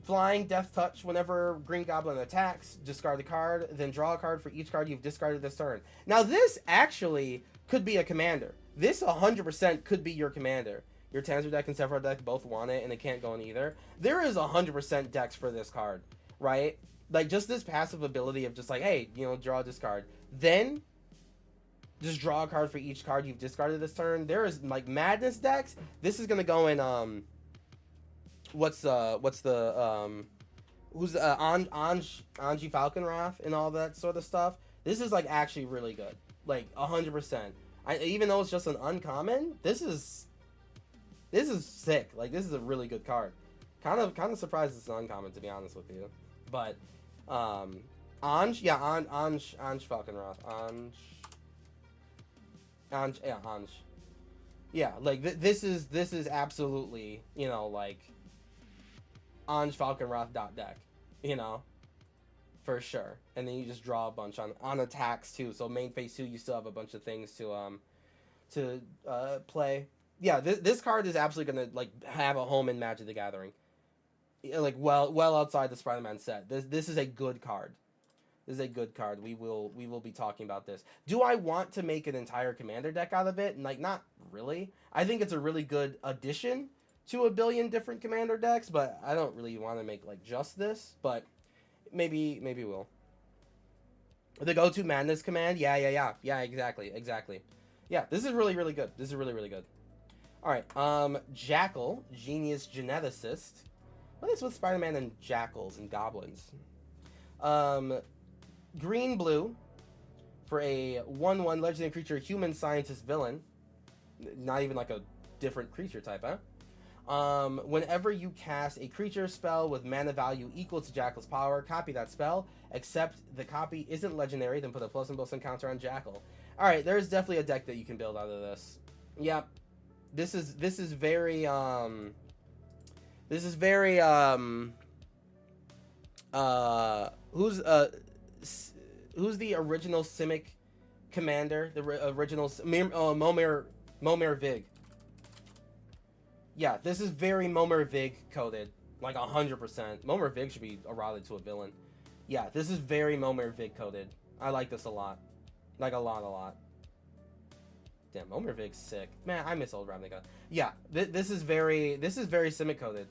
Flying, death touch. Whenever Green Goblin attacks, discard the card, then draw a card for each card you've discarded this turn. Now this actually could be a commander. This 100% could be your commander. Your Tanzer deck and Sephiroth deck both want it, and it can't go in either. There is 100% decks for this card, right? Like just this passive ability of just like, hey, you know, draw a discard. Then just draw a card for each card you've discarded this turn. There is like Madness decks. This is gonna go in who's Anji Falconwrath and all that sort of stuff. This is like actually really good. Like 100%. Even though it's just an uncommon, this is sick. Like this is a really good card. Kind of surprised it's an uncommon, to be honest with you. But Anj Falconwrath. Anj. Yeah, like this is absolutely, you know, like Anj Falconwrath deck, you know, for sure. And then you just draw a bunch on attacks too. So main phase 2, you still have a bunch of things to play. Yeah, this card is absolutely gonna like have a home in Magic the Gathering, like well outside the Spiderman set. This is a good card. This is a good card. We will be talking about this. Do I want to make an entire commander deck out of it? Like, not really. I think it's a really good addition to a billion different commander decks, but I don't really want to make like just this. But maybe we'll. The go-to Madness command. Yeah. Exactly. Yeah, this is really good. This is really good. All right. Jackal, Genius Geneticist. What is with Spider-Man and jackals and goblins? Green blue for a 1/1 legendary creature human scientist villain. Not even like a different creature type, huh? Whenever you cast a creature spell with mana value equal to Jackal's power, copy that spell, except the copy isn't legendary, then put a +1/+1 counter on Jackal. Alright, there's definitely a deck that you can build out of this. Yep. This is very who's the original Simic commander? The original Momir Vig. Yeah, this is very Momir Vig coded, like 100%. Momir Vig should be eroded to a villain. Yeah, this is very Momir Vig coded. I like this a lot, like a lot. Damn, Momir Vig's sick. Man, I miss old Ravnica. Yeah, this is very Simic coded.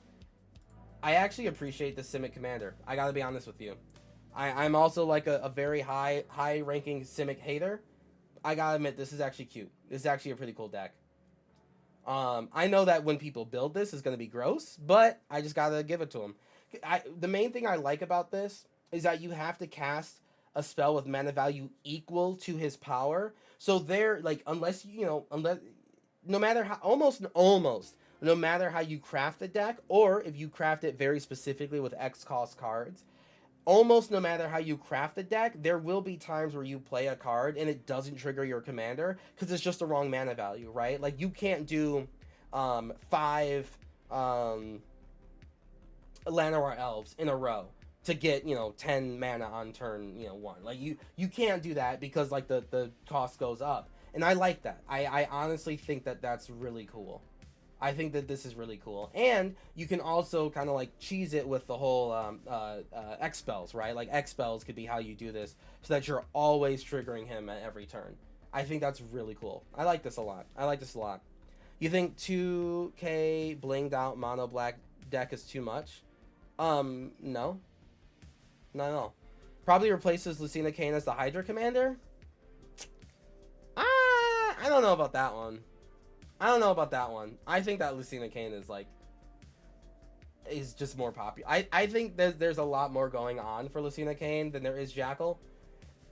I actually appreciate the Simic commander. I gotta be honest with you. I'm also like a very high ranking Simic hater. I gotta admit, this is actually cute. This is actually a pretty cool deck. I know that when people build this, it's gonna be gross, but I just gotta give it to them. The main thing I like about this is that you have to cast a spell with mana value equal to his power. So they're like, unless no matter how, almost no matter how you craft the deck, or if you craft it very specifically with X cost cards, almost no matter how you craft the deck, there will be times where you play a card and it doesn't trigger your commander because it's just the wrong mana value, right? Like you can't do 5 Llanowar Elves in a row to get 10 mana on turn 1. Like you can't do that because like the cost goes up, and I like that. I honestly think that that's really cool. I think that this is really cool, and you can also kind of like cheese it with the whole X spells, right? Like X spells could be how you do this so that you're always triggering him at every turn. I think that's really cool. I like this a lot. You think 2K blinged out mono black deck is too much? No, not at all. Probably replaces Lucina Kane as the Hydra commander. I don't know about that one. I think that Lucina Kane is just more popular. I think there's a lot more going on for Lucina Kane than there is Jackal.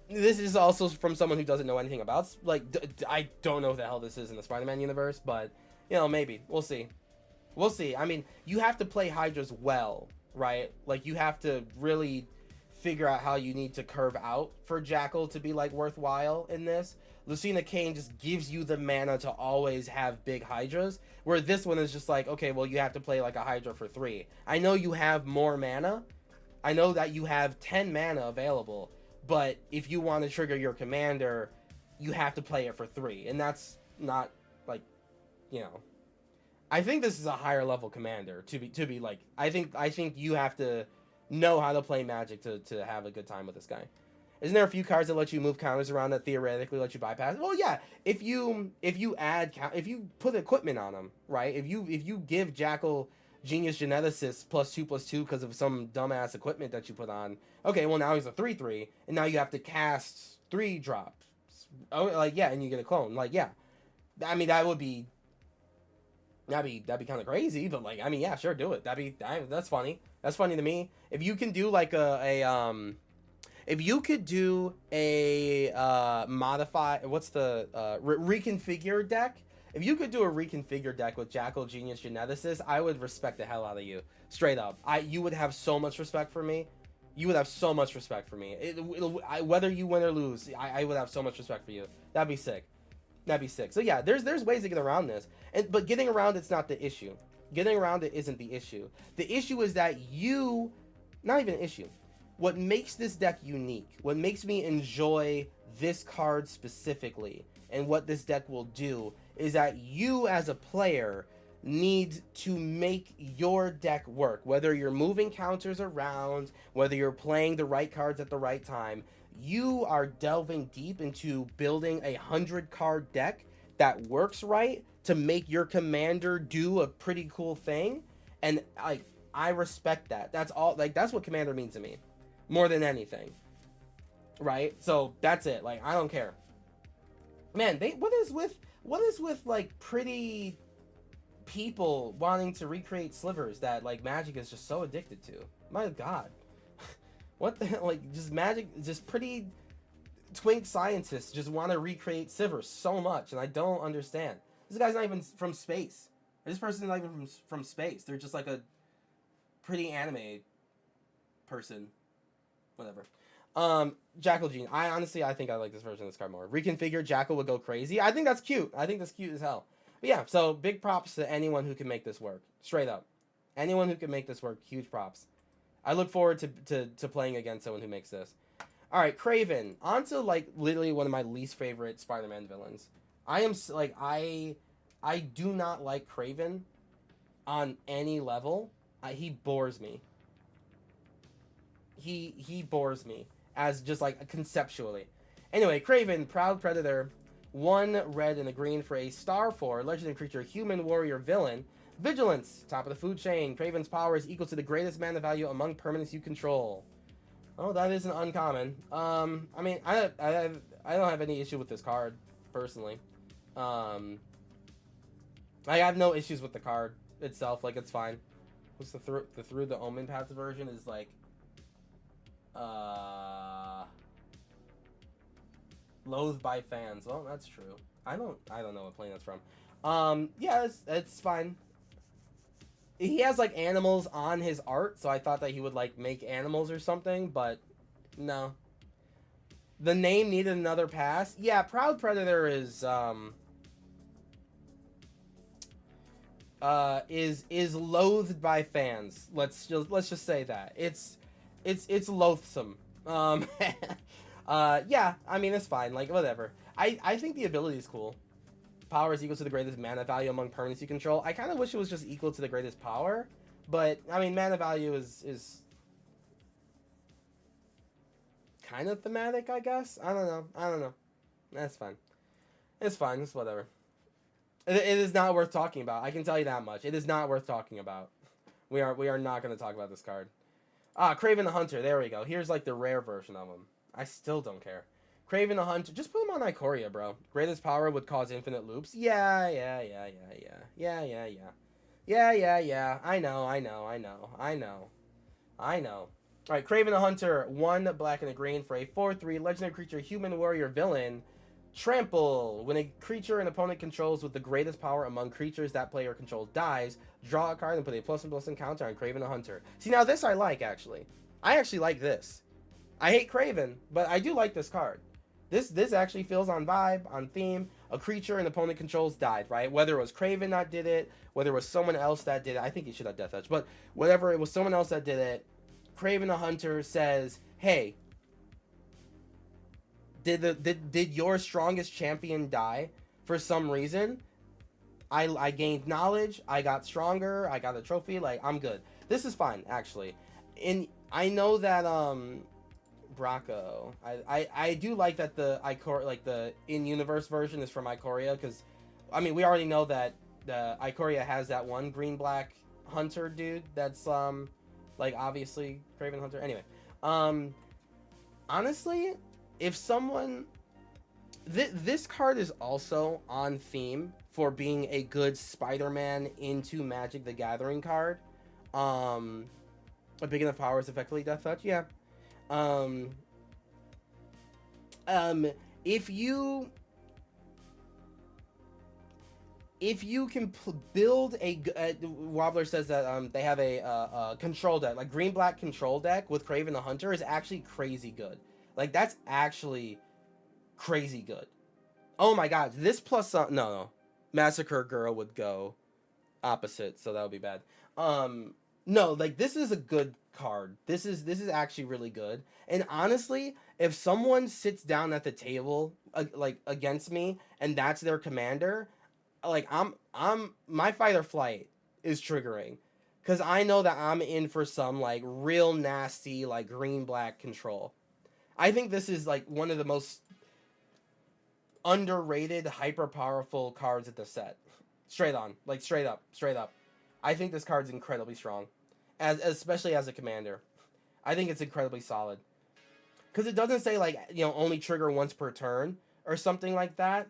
This is also from someone who doesn't know anything about, like, I don't know what the hell this is in the Spider-Man universe, but maybe we'll see. I mean, you have to play Hydras well, right? Like, you have to really figure out how you need to curve out for Jackal to be like worthwhile in this. Lucina Kane just gives you the mana to always have big Hydras, where this one is just like, okay, well, you have to play like a Hydra for 3. I know you have more mana. I know that you have 10 mana available, but if you want to trigger your commander, you have to play it for 3, and that's not like, I think this is a higher level commander to be like, I think you have to know how to play Magic to have a good time with this guy. Isn't there a few cards that let you move counters around that theoretically let you bypass? Well, yeah. If you put equipment on them, right? If you give Jackal Genius Geneticist +2/+2 because of some dumbass equipment that you put on, okay, well now he's a 3/3, and now you have to cast 3 drops. Oh, like yeah, and you get a clone. Like yeah, I mean that'd be kind of crazy, but like I mean yeah, sure, do it. That's funny. That's funny to me. If you can do like if you could do a reconfigured deck, if you could do a reconfigured deck with Jackal Genius Geneticist, I would respect the hell out of you. Straight up. You would have so much respect for me. Whether you win or lose, I would have so much respect for you. That'd be sick. So yeah, there's ways to get around this. But getting around it's not the issue. Getting around it isn't the issue. The issue is that not even an issue. What makes this deck unique, what makes me enjoy this card specifically, and what this deck will do, is that you as a player need to make your deck work. Whether you're moving counters around, whether you're playing the right cards at the right time, you are delving deep into building a 100-card deck that works right to make your commander do a pretty cool thing. And I respect that. That's all. Like, that's what commander means to me, more than anything, right? So that's it. Like, I don't care, man. What is with like pretty people wanting to recreate slivers that like Magic is just so addicted to? My god. What the hell? Like, just Magic, just pretty twink scientists just want to recreate slivers so much, and I don't understand. This guy's not even from space. This person's not even from space. They're just like a pretty anime person. Whatever. Jackal Gene. I think I like this version of this card more. Reconfigured Jackal would go crazy. I think that's cute. I think that's cute as hell. But yeah, so big props to anyone who can make this work. Straight up. Anyone who can make this work, huge props. I look forward to playing against someone who makes this. Alright, Kraven. On to, like, literally one of my least favorite Spider-Man villains. I do not like Kraven on any level. He bores me. He bores me as just like conceptually. Anyway, Kraven, Proud Predator, 1 red and a green for a star 4 legendary creature, human warrior villain. Vigilance, top of the food chain. Kraven's power is equal to the greatest mana value among permanents you control. Oh, that is an uncommon. I mean, I don't have any issue with this card personally. I have no issues with the card itself. Like, it's fine. What's the Through the Omen Path version is like, Loathed by fans. Well, that's true. I don't know what plane that's from. Yeah, it's fine. He has like animals on his art, so I thought that he would like make animals or something, but no. The name needed another pass. Yeah, Proud Predator is loathed by fans. Let's just say that. It's loathsome. Yeah, I mean it's fine, like whatever. I think the ability is cool. Power is equal to the greatest mana value among permanents you control. I kind of wish it was just equal to the greatest power, but I mean mana value is kind of thematic, I guess. I don't know. That's fine. It's fine. It's whatever. It is not worth talking about. I can tell you that much. It is not worth talking about. We are not going to talk about this card. Craven the Hunter. There we go. Here's like the rare version of him. I still don't care. Craven the Hunter. Just put him on Ikoria, bro. Greatest power would cause infinite loops. Yeah. I know. Alright, Craven the Hunter. 1 black and a green for a 4/3 legendary creature, human warrior villain. Trample. When a creature an opponent controls with the greatest power among creatures that player controls dies, draw a card and put a +1/+1 counter on Craven the Hunter. See, now this I like, actually. I actually like this. I hate Craven, but I do like this card. This actually feels on vibe, on theme. A creature an opponent controls died, right? Whether it was Craven that did it, whether it was someone else that did it. I think he should have Death Touch, but whatever, it was someone else that did it. Craven the Hunter says, hey, did your strongest champion die for some reason? I gained knowledge, I got stronger, I got a trophy, like I'm good. This is fine, actually. And I know that Braco, I do like that the the in-universe version is from Ikoria, because I mean we already know that the Ikoria has that one green black hunter dude that's like obviously Craven Hunter. Anyway, honestly, if someone this card is also on theme for being a good Spider-Man into Magic the Gathering card. A big enough power is effectively Death Touch. Yeah. If you can build a Wobbler says that they have a control deck, like green black control deck with Craven the Hunter is actually crazy good. Like that's actually crazy good. Oh my god, this plus no. Massacre Girl would go opposite, so that would be bad. No, like this is a good card. This is actually really good. And honestly, if someone sits down at the table like against me and that's their commander, like I'm my fight or flight is triggering, because I know that I'm in for some like real nasty like green black control. I think this is like one of the most underrated hyper powerful cards at the set. Straight on, like straight up. I think this card's incredibly strong, especially as a commander. I think it's incredibly solid, because it doesn't say like, you know, only trigger once per turn or something like that.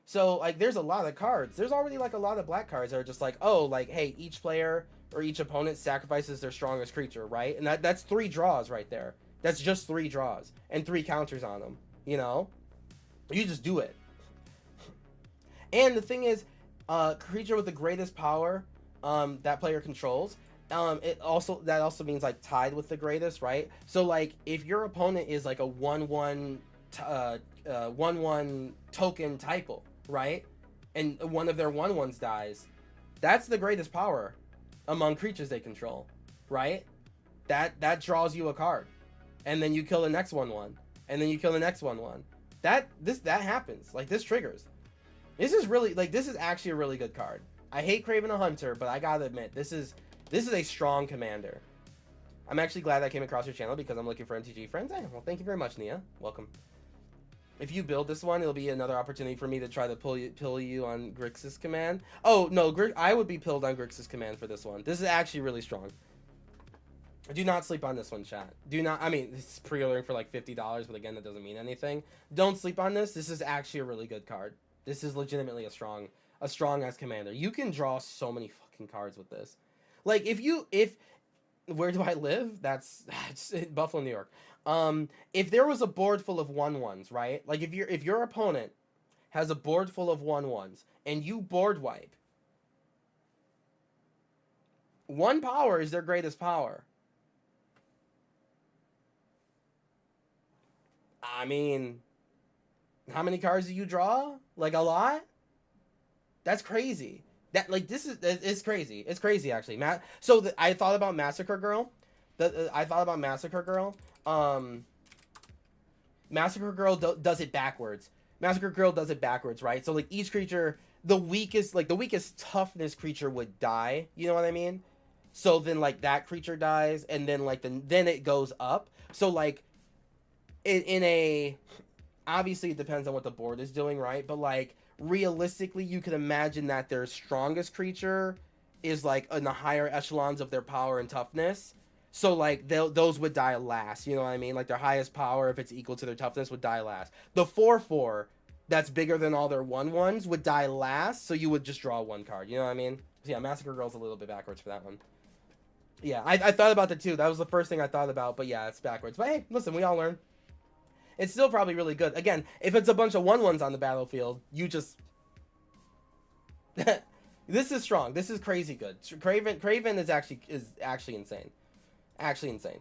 So like there's a lot of cards. There's already like a lot of black cards that are just like, oh, like, hey, each player or each opponent sacrifices their strongest creature, right? And that's 3 draws right there. That's just 3 draws and 3 counters on them, you know? You just do it. And the thing is, creature with the greatest power that player controls, that also means like tied with the greatest, right? So like if your opponent is like a 1/1 1/1 token typo, right? And one of their 1/1s dies, that's the greatest power among creatures they control, right? That draws you a card. And then you kill the next 1/1. And then you kill the next 1/1. That happens. Like this triggers. This is really like this is actually a really good card. I hate Craven the Hunter, but I gotta admit, this is a strong commander. I'm actually glad I came across your channel because I'm looking for MTG friends. Hey, well, thank you very much, Nia. Welcome. If you build this one, it'll be another opportunity for me to try to pill you on Grixis command. Oh, no, I would be pilled on Grixis command for this one. This is actually really strong. Do not sleep on this one, chat. Do not, I mean, it's pre-ordering for like $50, but again, that doesn't mean anything. Don't sleep on this. This is actually a really good card. This is legitimately a strong as commander. You can draw so many fucking cards with this. Like, where do I live? That's Buffalo, New York. If there was a board full of 1/1s, right? Like if your opponent has a board full of 1/1s and you board wipe, 1 power is their greatest power. I mean, how many cards do you draw? Like a lot? That's crazy. That like this is it's crazy. It's crazy actually. I thought about Massacre Girl. I thought about Massacre Girl. Massacre Girl does it backwards. Massacre Girl does it backwards, right? So like each creature, the weakest toughness creature would die. You know what I mean? So then like that creature dies, and then like then it goes up. So like in a obviously it depends on what the board is doing, right? But like realistically, you could imagine that their strongest creature is like in the higher echelons of their power and toughness. So like those would die last, you know what I mean? Like their highest power, if it's equal to their toughness, would die last. The 4/4 that's bigger than all their 1/1s would die last, so you would just draw 1 card. You know what I mean? So yeah, Massacre Girl's a little bit backwards for that one. Yeah, I thought about that too. That was the first thing I thought about, but yeah, it's backwards. But hey, listen, we all learn. It's still probably really good. Again, if it's a bunch of 1/1s on the battlefield, you just this is strong. This is crazy good. Craven is actually insane. Actually insane.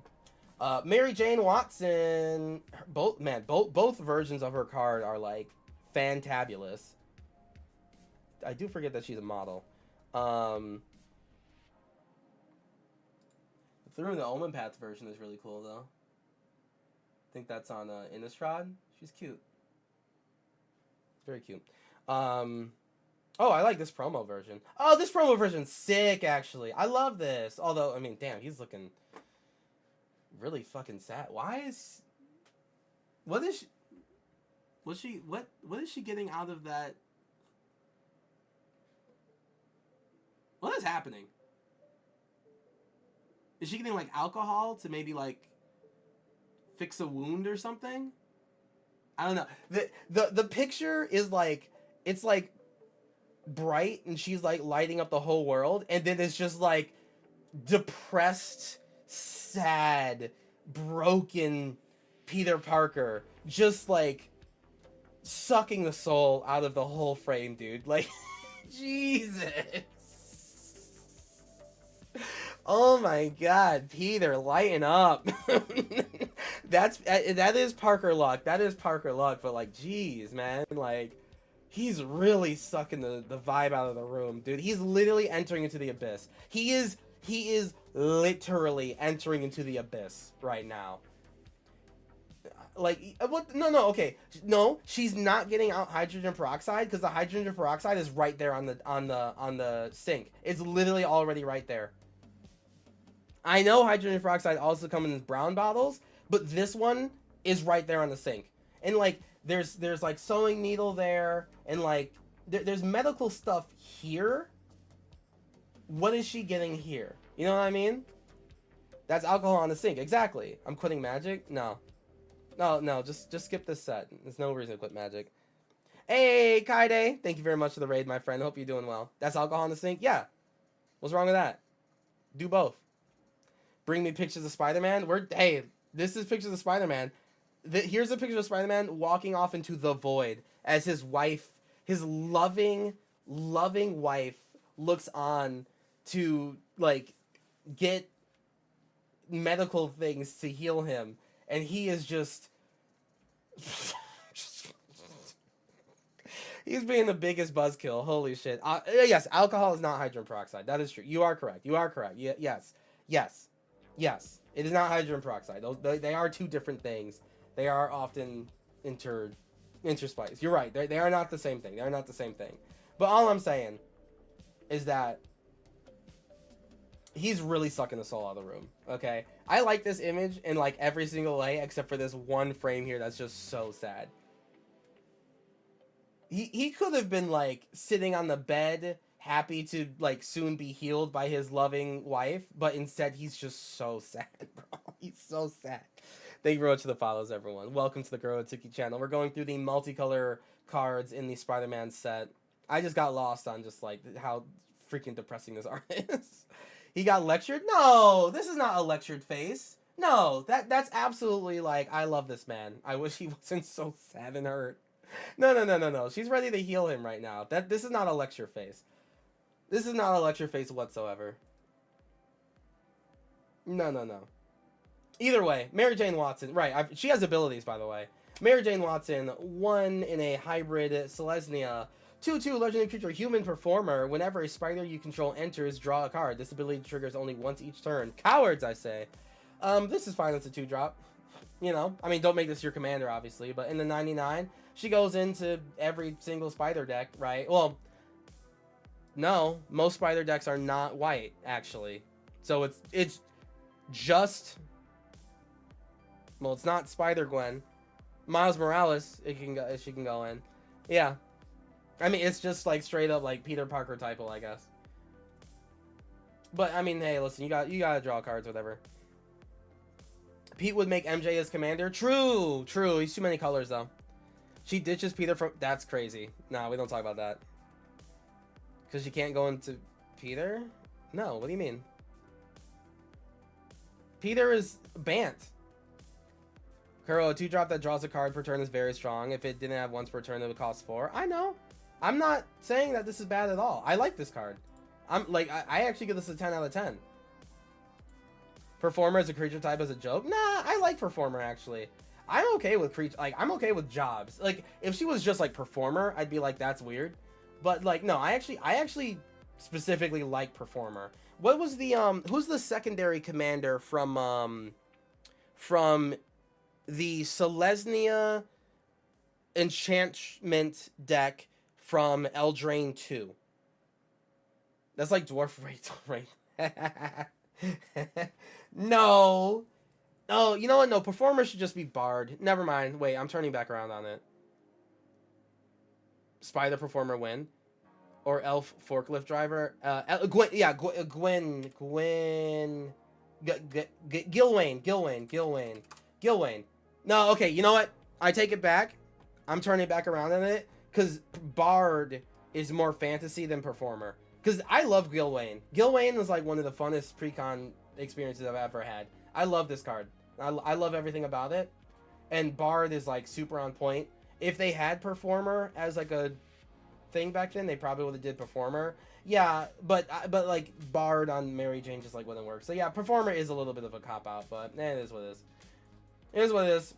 Mary Jane Watson, both versions of her card are like fantabulous. I do forget that she's a model. Through the Omen Path version is really cool though. I think that's on Innistrad. She's cute. Very cute. Oh, I like this promo version. Oh, this promo version's sick, actually. I love this. Although, I mean, damn, he's looking really fucking sad. Why is... What is she... What is she getting out of that? What is happening? Is she getting, like, alcohol to maybe, like, fix a wound or something? I don't know. The picture is, like... It's, like, bright, and she's, like, lighting up the whole world, and then it's just, like, depressed, sad, broken Peter Parker, just, like, sucking the soul out of the whole frame, dude. Like, Jesus. Oh my god, Peter, lighten up. That is Parker luck. That is Parker luck, but, like, jeez, man, like... He's really sucking the vibe out of the room, dude. He's literally entering into the abyss. He is literally entering into the abyss right now. Like, what? No, okay. No, she's not getting out hydrogen peroxide because the hydrogen peroxide is right there on the sink. It's literally already right there. I know hydrogen peroxide also comes in brown bottles, but this one is right there on the sink. And, like, there's like sewing needle there, and like there's medical stuff here. What is she getting here? You know what I mean? That's alcohol on the sink. Exactly. I'm quitting Magic? No, just skip this set. There's no reason to quit Magic. Hey, Kaide, thank you very much for the raid, my friend. Hope you're doing well. That's alcohol on the sink? Yeah. What's wrong with that? Do both. Bring me pictures of Spider-Man. Hey, this is pictures of Spider-Man. Here's a picture of Spider-Man walking off into the void as his wife, his loving wife, looks on to, like, get medical things to heal him. And he is just... He's being the biggest buzzkill. Holy shit. Yes, alcohol is not hydrogen peroxide. That is true. You are correct. Yes. It is not hydrogen peroxide. They are two different things. They are often interspliced. You're right. They are not the same thing. They are not the same thing. But all I'm saying is that he's really sucking the soul out of the room. Okay? I like this image in, like, every single way except for this one frame here that's just so sad. He could have been, like, sitting on the bed, happy to, like, soon be healed by his loving wife, but instead he's just so sad, bro. He's so sad. Thank you very much for the follows, everyone. Welcome to the Gorotiki channel. We're going through the multicolor cards in the Spider-Man set. I just got lost on just, like, how freaking depressing this art is. He got lectured? No! This is not a lectured face. No, that's absolutely like, I love this man. I wish he wasn't so sad and hurt. No, no, no, no, no. She's ready to heal him right now. This is not a lecture phase. This is not a lecture phase whatsoever. No, no, no. Either way, Mary Jane Watson, right, she has abilities, by the way. Mary Jane Watson, 1 in a hybrid Selesnya, 2/2 legendary creature, human performer. Whenever a spider you control enters, draw a card. This ability triggers only once each turn. Cowards, I say. This is fine as a 2-drop. You know, I mean, don't make this your commander, obviously, but in the 99, she goes into every single spider deck, right? Well, no, most spider decks are not white, actually. So it's just, well, it's not Spider-Gwen. Miles Morales, she can go in. Yeah. I mean, it's just like straight up like Peter Parker typo, I guess. But I mean, hey, listen, you gotta draw cards, whatever. Pete would make MJ his commander. True, true. He's too many colors though. She ditches Peter from. That's crazy. Nah, we don't talk about that. Because she can't go into Peter. No, what do you mean? Peter is Bant. Kuro, a 2-drop that draws a card per turn is very strong. If it didn't have once per turn, it would cost 4. I know. I'm not saying that this is bad at all. I like this card. I actually give this a 10 out of 10. Performer as a creature type as a joke? Nah, I like Performer actually. I'm okay with I'm okay with jobs. Like, if she was just like Performer, I'd be like, that's weird. But like, no, I actually specifically like Performer. What was the who's the secondary commander from the Selesnya enchantment deck from Eldraine 2? That's like Dwarf Rate, right? No. Oh, you know what? No, Performer should just be Bard. Never mind. Wait, I'm turning back around on it. Spider Performer win. Or Elf Forklift Driver. Gwen, yeah, Gwen. Gilwain. No, okay, you know what? I take it back. I'm turning back around on it. Because Bard is more fantasy than Performer. Because I love Gilwain. Gilwain is like one of the funnest pre-con experiences I've ever had. I love this card. I love everything about it. And Bard is like super on point. If they had Performer as like a thing back then, they probably would have did Performer. Yeah, but like Bard on Mary Jane just like wouldn't work. So yeah, Performer is a little bit of a cop-out, but it is what it is. It is what it is.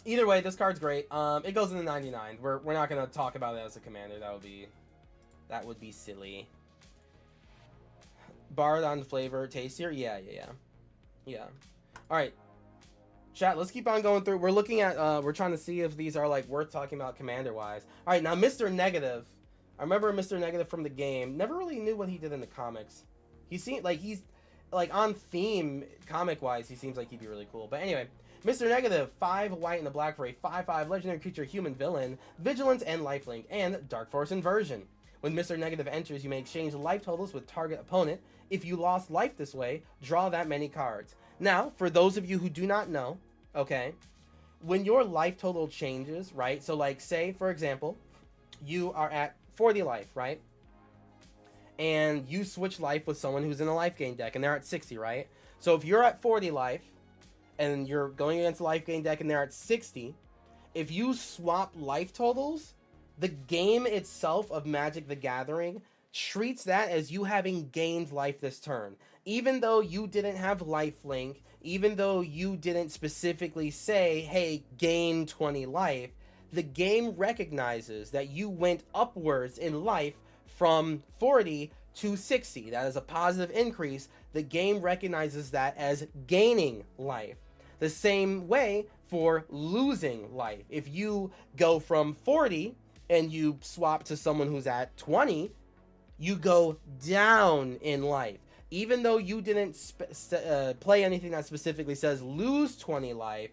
Either way, this card's great. It goes in the 99. We're not gonna talk about it as a commander. That would be silly. Bard on flavor, tastier. Yeah. All right, chat. Let's keep on going through. We're looking at. We're trying to see if these are like worth talking about commander wise. All right, now Mr. Negative. I remember Mr. Negative from the game. Never really knew what he did in the comics. He seemed like he's like on theme comic wise. He seems like he'd be really cool. But anyway. Mr. Negative, 5 white and a black for a 5/5 legendary creature human villain, vigilance and lifelink, and dark force inversion. When Mr. Negative enters, you may exchange life totals with target opponent. If you lost life this way, draw that many cards. Now, for those of you who do not know, okay, when your life total changes, right? So like say, for example, you are at 40 life, right? And you switch life with someone who's in a life gain deck and they're at 60, right? So if you're at 40 life, and you're going against a life gain deck and they're at 60, if you swap life totals, the game itself of Magic the Gathering treats that as you having gained life this turn. Even though you didn't have lifelink, even though you didn't specifically say, hey, gain 20 life, the game recognizes that you went upwards in life from 40 to 60. That is a positive increase. The game recognizes that as gaining life. The same way for losing life. If you go from 40 and you swap to someone who's at 20, you go down in life. Even though you didn't play anything that specifically says lose 20 life,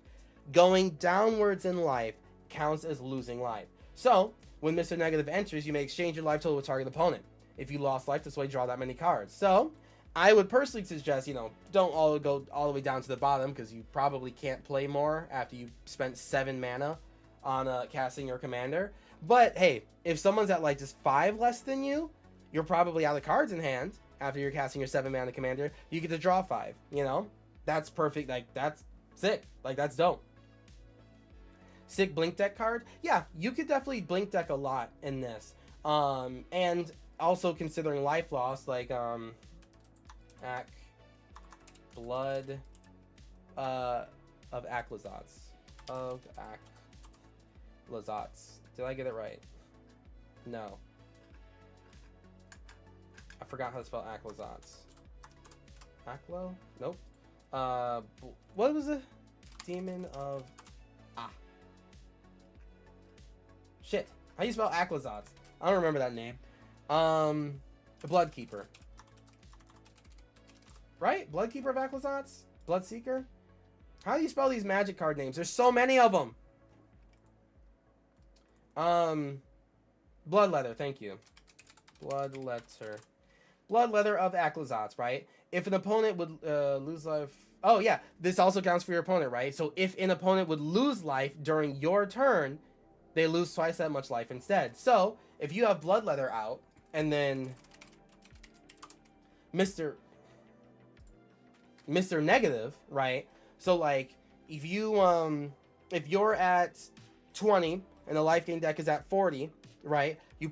going downwards in life counts as losing life. So, when Mr. Negative enters, you may exchange your life total with target opponent. If you lost life this way, draw that many cards. So, I would personally suggest, don't all go all the way down to the bottom because you probably can't play more after you spent 7 mana on casting your commander. But hey, if someone's at like just 5 less than you, you're probably out of cards in hand after you're casting your 7 mana commander. You get to draw 5, That's perfect. Like, that's sick. Like, that's dope. Sick blink deck card. Yeah, you could definitely blink deck a lot in this. And also considering life loss, like, blood, of Aclazotz. Of Aclazotz. Did I get it right? No. I forgot how to spell Aclazotz. Aclo? Nope. What was it? Demon of... Shit. How do you spell Aclazotz? I don't remember that name. Bloodkeeper. Right? Bloodkeeper of Aclazotz? Bloodseeker? How do you spell these magic card names? There's so many of them. Bloodleather, thank you. Bloodletter of Aclazotz, right? If an opponent would lose life... Oh, yeah. This also counts for your opponent, right? So if an opponent would lose life during your turn, they lose twice that much life instead. So, if you have Bloodleather out, and then Mr. Negative, right? So, like, if you, if you're at 20, and the life gain deck is at 40, right? You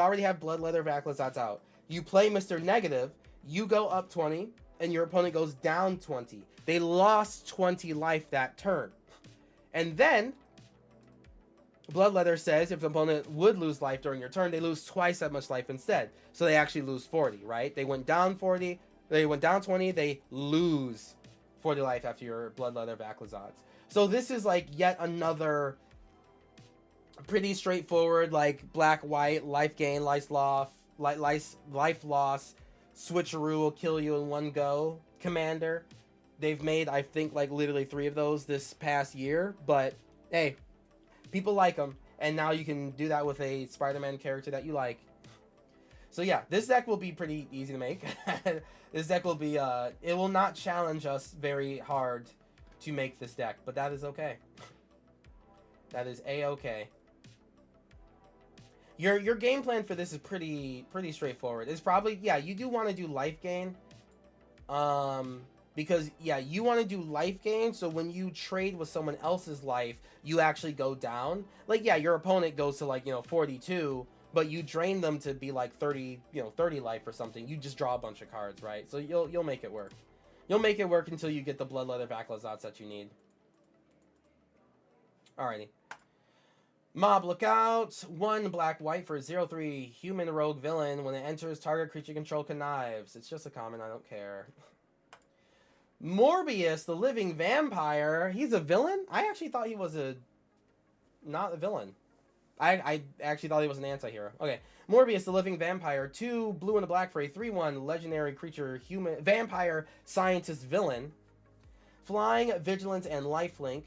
already have Bloodleather of Aclazotz out. You play Mr. Negative, you go up 20, and your opponent goes down 20. They lost 20 life that turn. And then, Bloodleather says if the opponent would lose life during your turn, they lose twice that much life instead. So they actually lose 40, right? They went down 40, they went down 20, they lose 40 life after your Bloodleather of Aclazotz. So this is like yet another pretty straightforward, like black-white, life gain, life loss, switcheroo will kill you in one go commander. They've made, I think, like literally 3 of those this past year, but hey, people like them, and now you can do that with a Spider-Man character that you like. So yeah, this deck will be pretty easy to make. This deck will be, it will not challenge us very hard to make this deck, but that is okay. That is A-okay. Your game plan for this is pretty straightforward. It's probably, yeah, you do want to do life gain. Because, yeah, you want to do life gain, so when you trade with someone else's life, you actually go down. Like, yeah, your opponent goes to, like, 42, but you drain them to be, like, 30 life or something. You just draw a bunch of cards, right? So you'll make it work. You'll make it work until you get the Bloodleather of Aclazotz that you need. Alrighty. Mob Lookout. 1 black-white for 0/3 human rogue villain. When it enters, target creature control connives. It's just a common, I don't care. Morbius, the living vampire. He's a villain? I actually thought he was not a villain. I actually thought he was an anti-hero. Okay. Morbius, the living vampire. 2 blue and a black for a 3/1 legendary creature, human vampire scientist villain. Flying, vigilance, and lifelink.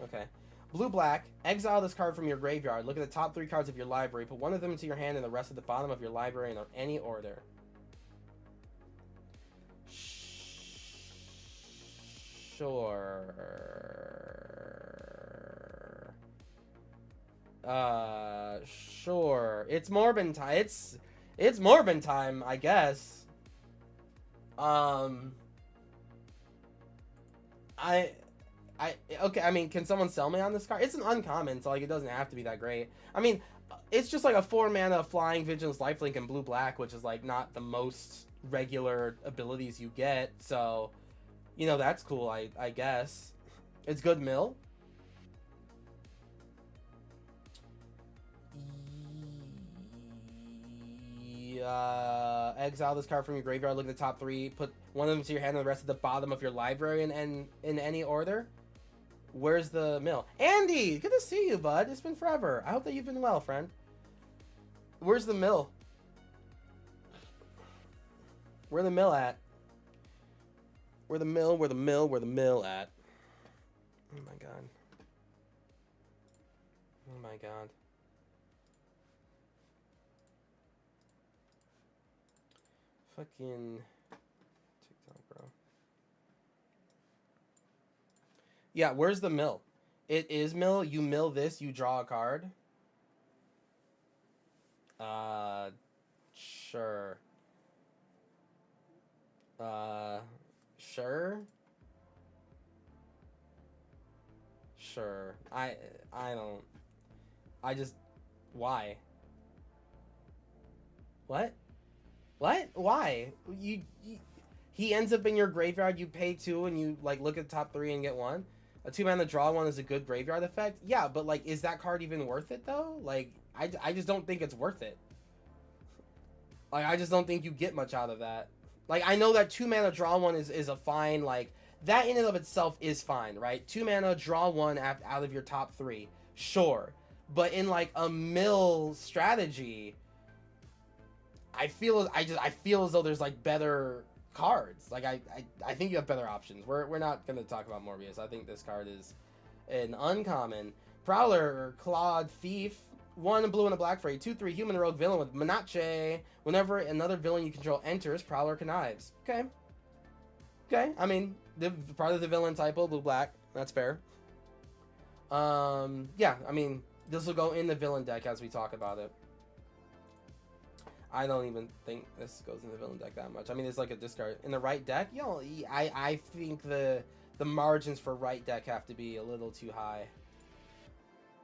Okay. Blue-black. Exile this card from your graveyard. Look at the top 3 cards of your library. Put one of them into your hand and the rest at the bottom of your library in any order. Sure. Sure. It's Morbin time. It's Morbin time, I guess. Okay, I mean, can someone sell me on this card? It's an uncommon, so like it doesn't have to be that great. I mean, it's just like a 4-mana flying vigilance lifelink and blue-black, which is like not the most regular abilities you get, so that's cool, I guess. It's good mill. Exile this card from your graveyard, look at the top 3, put one of them to your hand and the rest at the bottom of your library and in any order. Where's the mill? Andy! Good to see you, bud. It's been forever. I hope that you've been well, friend. Where's the mill? Where the mill at? Where the mill at? Oh my god. Oh my god. Fucking TikTok, bro. Yeah, where's the mill? It is mill. You mill this, you draw a card. Sure. Sure. Sure. I don't. I just. Why? What? What? Why? He ends up in your graveyard. You pay 2 and you like look at the top 3 and get 1. A 2-mana draw 1 is a good graveyard effect. Yeah, but like, is that card even worth it though? Like, I just don't think it's worth it. Like, I just don't think you get much out of that. Like, I know that 2-mana draw 1 is a fine, like, that in and of itself is fine, right? 2-mana draw 1 out of your top 3. Sure. But in, like, a mill strategy, I feel as though there's, like, better cards. Like, I think you have better options. We're not going to talk about Morbius. I think this card is an uncommon. Prowler, Clawed Thief. 1 blue and a black for a 2/3 human rogue villain with Menace. Whenever another villain you control enters, Prowler connives. Okay. Okay. I mean, part of the villain typo, blue black. That's fair. Yeah. I mean, this will go in the villain deck as we talk about it. I don't even think this goes in the villain deck that much. I mean, it's like a discard in the right deck. You know, I think the margins for right deck have to be a little too high.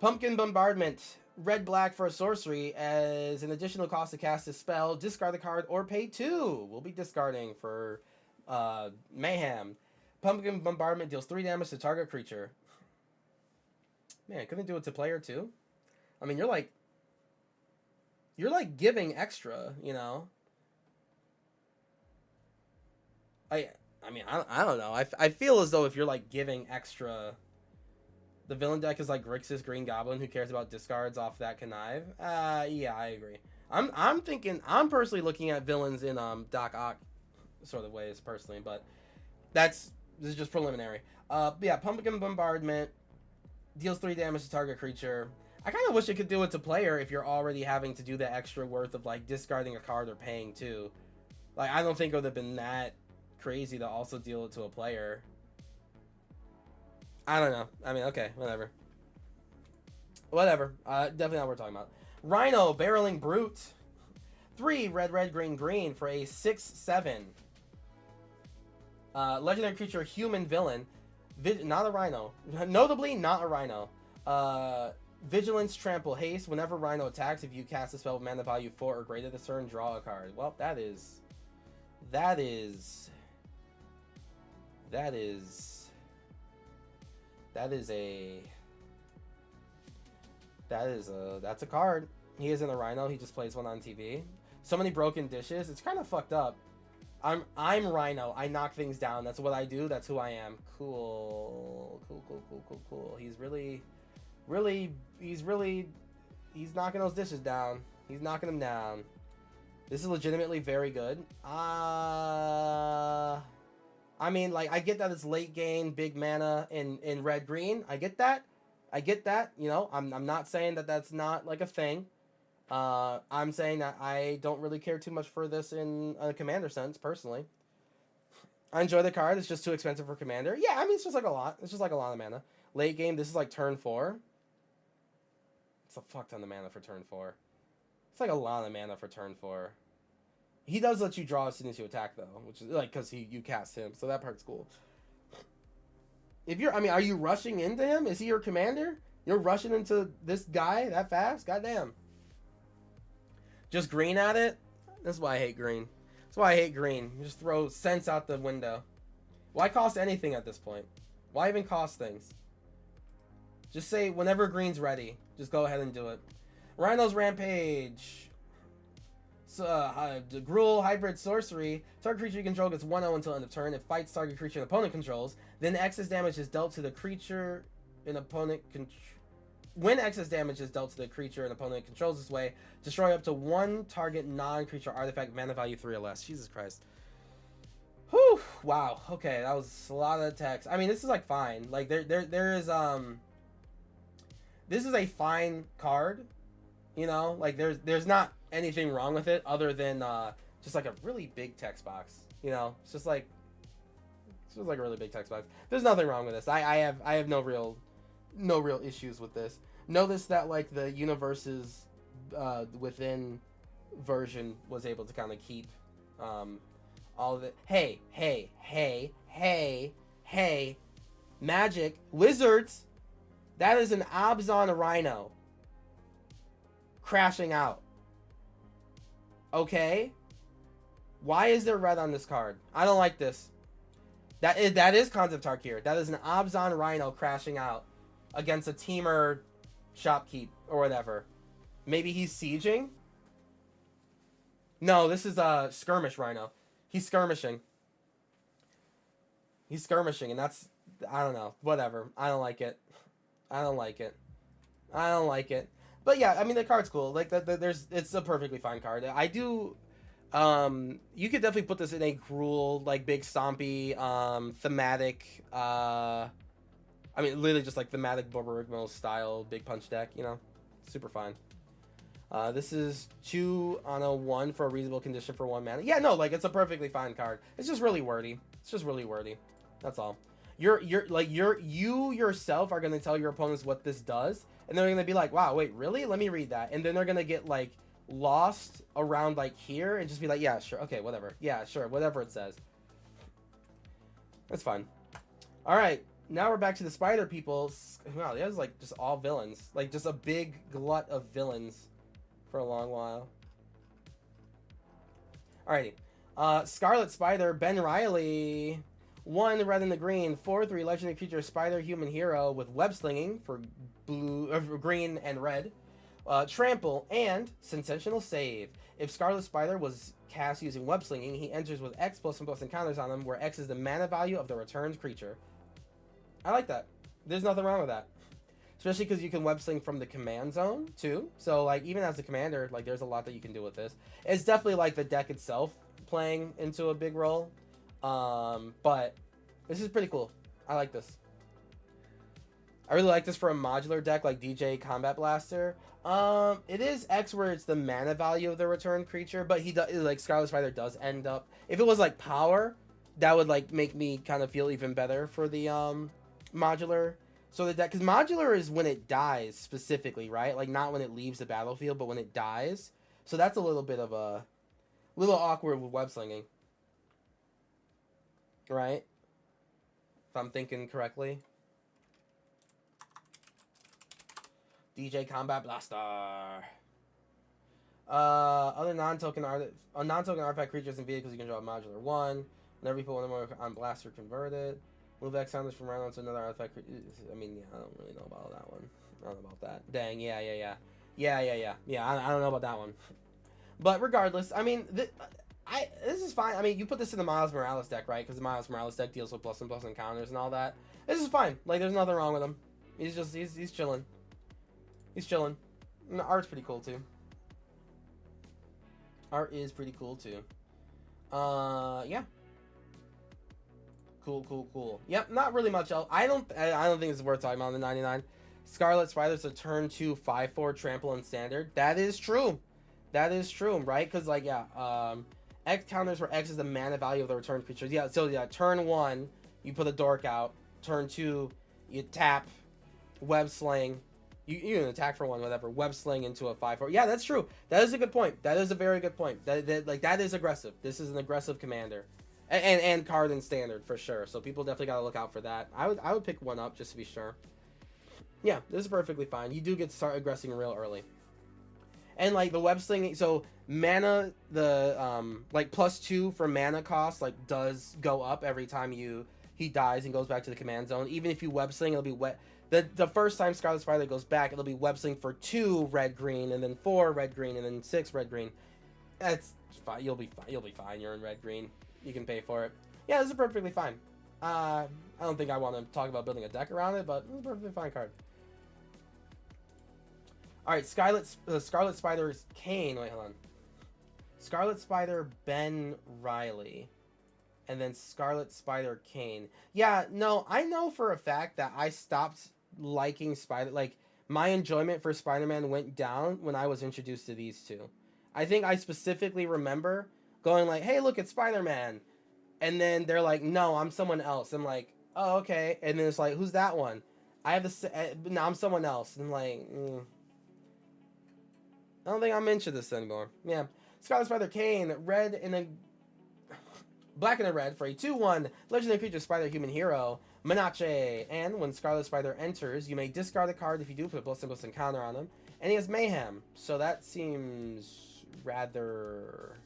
Pumpkin Bombardment. Red black for a sorcery. As an additional cost to cast a spell, discard the card or pay 2. We'll be discarding for Mayhem. Pumpkin Bombardment deals 3 damage to target creature. Man, couldn't do it to player too? I mean, you're like giving extra, you know? I mean, I don't know. I feel as though if you're like giving extra, the villain deck is like Grixis Green Goblin who cares about discards off that connive. Yeah, I agree. I'm personally looking at villains in Doc Ock sort of ways personally, but this is just preliminary. Yeah, Pumpkin Bombardment deals 3 damage to target creature. I kind of wish it could do it to player if you're already having to do the extra worth of like discarding a card or paying 2. Like, I don't think it would have been that crazy to also deal it to a player. I don't know. I mean, okay, whatever. Whatever. Definitely not what we're talking about. Rhino, Barreling Brute. 3 red, green for a 6/7. Legendary creature, human villain. Not a rhino. Notably, not a rhino. Vigilance, Trample, Haste. Whenever Rhino attacks, if you cast a spell with mana value 4 or greater this turn, draw a card. Well, that is a card. He isn't a Rhino. He just plays one on TV. So many broken dishes. It's kind of fucked up. I'm Rhino. I knock things down. That's what I do. That's who I am. Cool. He's knocking those dishes down. He's knocking them down. This is legitimately very good. I mean, like, I get that it's late game, big mana in red green. I get that. You know, I'm not saying that that's not like a thing. I'm saying that I don't really care too much for this in a commander sense, personally. I enjoy the card. It's just too expensive for commander. Yeah, I mean, it's just like a lot. It's just like a lot of mana. Late game, this is like turn 4. It's a fuck ton of mana for turn 4. It's like a lot of mana for turn 4. He does let you draw as soon as you attack, though, which is like because you cast him, so that part's cool. Are you rushing into him? Is he your commander? You're rushing into this guy that fast? Goddamn. Just green at it? That's why I hate green. You just throw sense out the window. Why cost anything at this point? Why even cost things? Just say whenever green's ready. Just go ahead and do it. Rhino's Rampage. Gruul Hybrid Sorcery. Target creature you control gets 1/0 until end of turn. It fights target creature an opponent controls. Then excess damage is dealt to the creature an opponent controls. When excess damage is dealt to the creature an opponent controls this way, destroy up to 1 target non-creature artifact, mana value 3 or less. Jesus Christ. Whew. Wow. Okay, that was a lot of text. I mean, this is like fine. Like there is this is a fine card. You know, like there's not anything wrong with it other than just like a really big text box. You know, it's just like a really big text box. There's nothing wrong with this. I have no real issues with this. Notice that like the universes within version was able to kind of keep all of it. Hey, hey, Magic, Wizards, that is an Abzan Rhino crashing out. Okay? Why is there red on this card? I don't like this. That is Concept Tarkir. That is an Abzan Rhino crashing out against a Teamer Shopkeep or whatever. Maybe he's sieging? No, this is a Skirmish Rhino. He's skirmishing. He's skirmishing, and that's... I don't know. Whatever. I don't like it. I don't like it. I don't like it. But yeah, I mean, the card's cool. Like, it's a perfectly fine card. I do... you could definitely put this in a Gruul, like, big stompy, thematic, I mean, literally just, like, thematic Borborygmo style big punch deck, you know? Super fine. This is 2 on a 1 for a reasonable condition for 1 mana. Yeah, no, like, it's a perfectly fine card. It's just really wordy. It's just really wordy. That's all. You yourself are gonna tell your opponents what this does, and they're gonna be like, wow, wait, really? Let me read that. And then they're gonna get, like, lost around, like, here, and just be like, yeah, sure, okay, whatever. Yeah, sure, whatever it says. That's fine. Alright, now we're back to the spider people. Wow, that was, like, just all villains. Like, just a big glut of villains for a long while. Alrighty. Scarlet Spider, Ben Riley. 1 red and the green, 4/3 legendary creature, spider human hero with web slinging for green and red, trample, and sensational save. If Scarlet Spider was cast using web slinging, he enters with X plus and plus encounters on him, where X is the mana value of the returned creature. I like that. There's nothing wrong with that. Especially because you can web sling from the command zone too. So like even as a commander, like there's a lot that you can do with this. It's definitely like the deck itself playing into a big role. But this is pretty cool. I like this. I really like this for a modular deck like DJ Combat Blaster. It is X where it's the mana value of the returned creature, but he does, like, Scarlet Spider does end up, if it was like power, that would like make me kind of feel even better for the modular. So the deck, because modular is when it dies specifically, right? Like not when it leaves the battlefield, but when it dies. So that's a little bit of a little awkward with web slinging. Right? If I'm thinking correctly. DJ Combat Blaster. Other non-token artifact creatures and vehicles you can draw a modular 1. Whenever you put one more on Blaster, convert it. Move X sounders from round to another artifact. I mean, yeah, I don't really know about that one. I don't know about that. Dang, yeah. Yeah, I don't know about that one. But regardless, I mean, this is fine. I mean, you put this in the Miles Morales deck, right? Because the Miles Morales deck deals with plus and plus encounters and all that. This is fine. Like, there's nothing wrong with him. He's just, he's chilling. He's chilling. And the art's pretty cool, too. Art is pretty cool, too. Yeah. Cool. Yep, not really much else. I don't think it's worth talking about in the 99. Scarlet Spider's a turn 2 5/4 trample and standard. That is true. That is true, right? Because, like, yeah, X counters where X is the mana value of the returned creatures. Yeah, so yeah, turn 1, you put a dork out. Turn 2, you tap, web sling. You can attack for 1, whatever. Web sling into a 5/4. Yeah, that's true. That is a good point. That is a very good point. That is aggressive. This is an aggressive commander. And card in standard for sure. So people definitely gotta look out for that. I would pick 1 up just to be sure. Yeah, this is perfectly fine. You do get to start aggressing real early. And like the web slinging, so mana, the like +2 for mana cost like does go up every time he dies and goes back to the command zone. Even if you web sling, it'll be wet. The first time Scarlet Spider goes back, it'll be web sling for 2 red green, and then 4 red green, and then 6 red green. That's fine. You'll be fine. You'll be fine. You're in red green. You can pay for it. Yeah, this is perfectly fine. I don't think I want to talk about building a deck around it, but it's a perfectly fine card. Alright, Scarlet Spider's Kane. Wait, hold on. Scarlet Spider Ben Riley. And then Scarlet Spider Kane. Yeah, no, I know for a fact that I stopped liking Spider... Like, my enjoyment for Spider-Man went down when I was introduced to these two. I think I specifically remember going like, hey, look, it's Spider-Man. And then they're like, no, I'm someone else. I'm like, oh, okay. And then it's like, who's that one? I have this... No, I'm someone else. And I'm like... I don't think I'm into this anymore. Yeah. Scarlet Spider Kane, red and a... black and a red for a 2/1 legendary creature spider human hero, Menache. And when Scarlet Spider enters, you may discard a card. If you do, put a +1/+1 counter on him. And he has Mayhem, so that seems rather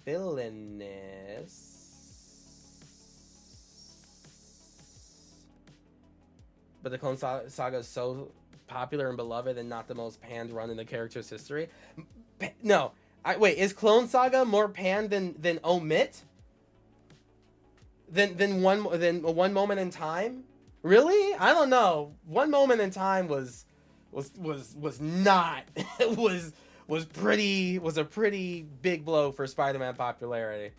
villainous. But the Clone Saga is so popular and beloved and not the most panned run in the character's history. No, wait, is Clone Saga more panned than Omit? Than one moment in time? Really? I don't know. One moment in time was not was a pretty big blow for Spider-Man popularity.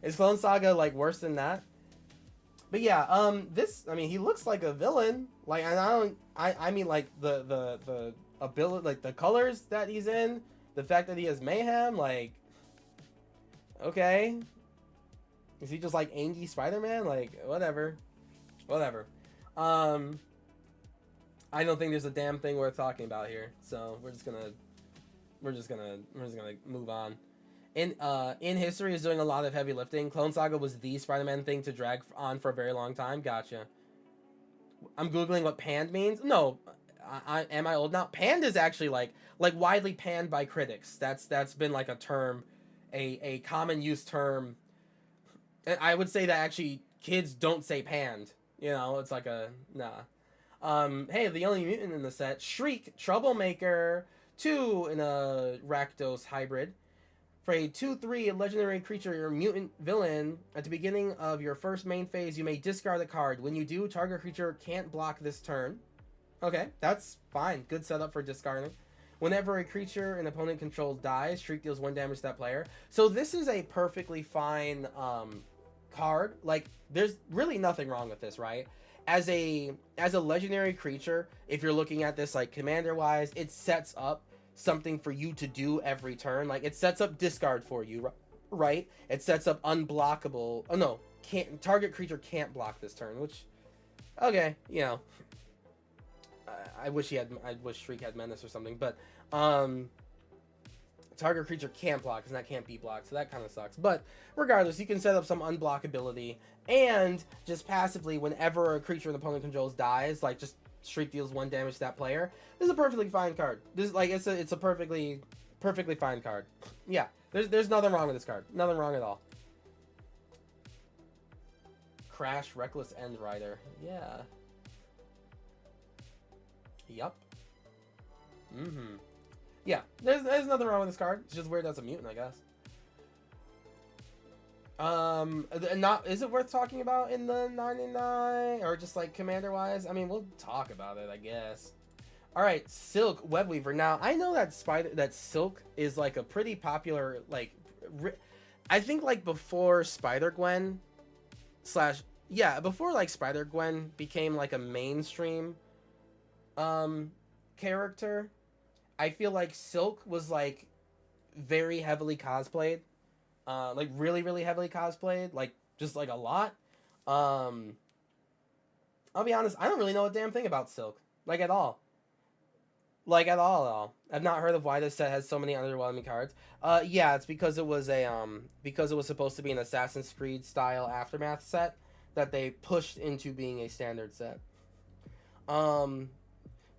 Is Clone Saga like worse than that? But yeah, I mean, he looks like a villain. Like, I mean, like the ability, like the colors that he's in, the fact that he has Mayhem, like, okay, is he just like Angie Spider-Man? Like, whatever. I don't think there's a damn thing worth talking about here, so we're just gonna move on. In history is doing a lot of heavy lifting. Clone Saga was the Spider-Man thing to drag on for a very long time. Gotcha. I'm googling what panned means. No, am I old now? Panned is actually like widely panned by critics. That's been like a term, a common use term. And I would say that actually kids don't say panned. You know, it's like a nah. Hey, the only mutant in the set, Shriek, Troublemaker, 2 in a Rakdos hybrid. For a 2/3 legendary creature, your mutant villain, at the beginning of your first main phase, you may discard a card. When you do, target creature can't block this turn. Okay, that's fine. Good setup for discarding. Whenever a creature an opponent controls dies, Shriek deals 1 damage to that player. So this is a perfectly fine card. Like, there's really nothing wrong with this, right? As a legendary creature, if you're looking at this like commander-wise, it sets up something for you to do every turn. Like, it sets up discard for you, right? It sets up unblockable. Oh no, target creature can't block this turn, which, okay, you know, I wish Shriek had Menace or something, but target creature can't block, and that can't be blocked, so that kind of sucks. But regardless, you can set up some unblockability, and just passively, whenever a creature an opponent controls dies, like, just Shriek deals 1 damage to that player. This is a perfectly fine card. This, like, it's a perfectly fine card. Yeah, there's nothing wrong with this card. Nothing wrong at all. Crash, Reckless End Rider. Yeah. Yup. Yeah, there's nothing wrong with this card. It's just weird as a mutant, I guess. Is it worth talking about in the 99 or just like commander wise? I mean, we'll talk about it, I guess. All right, Silk Webweaver. Now I know that Silk is like a pretty popular, like, I think like before Spider-Gwen before like Spider-Gwen became like a mainstream character, I feel like Silk was like very heavily cosplayed. Like really heavily cosplayed, like just like a lot. I'll be honest, I don't really know a damn thing about Silk, like at all. Like at all. I've not heard of why this set has so many underwhelming cards. Yeah, it's because it was supposed to be an Assassin's Creed style Aftermath set that they pushed into being a standard set. But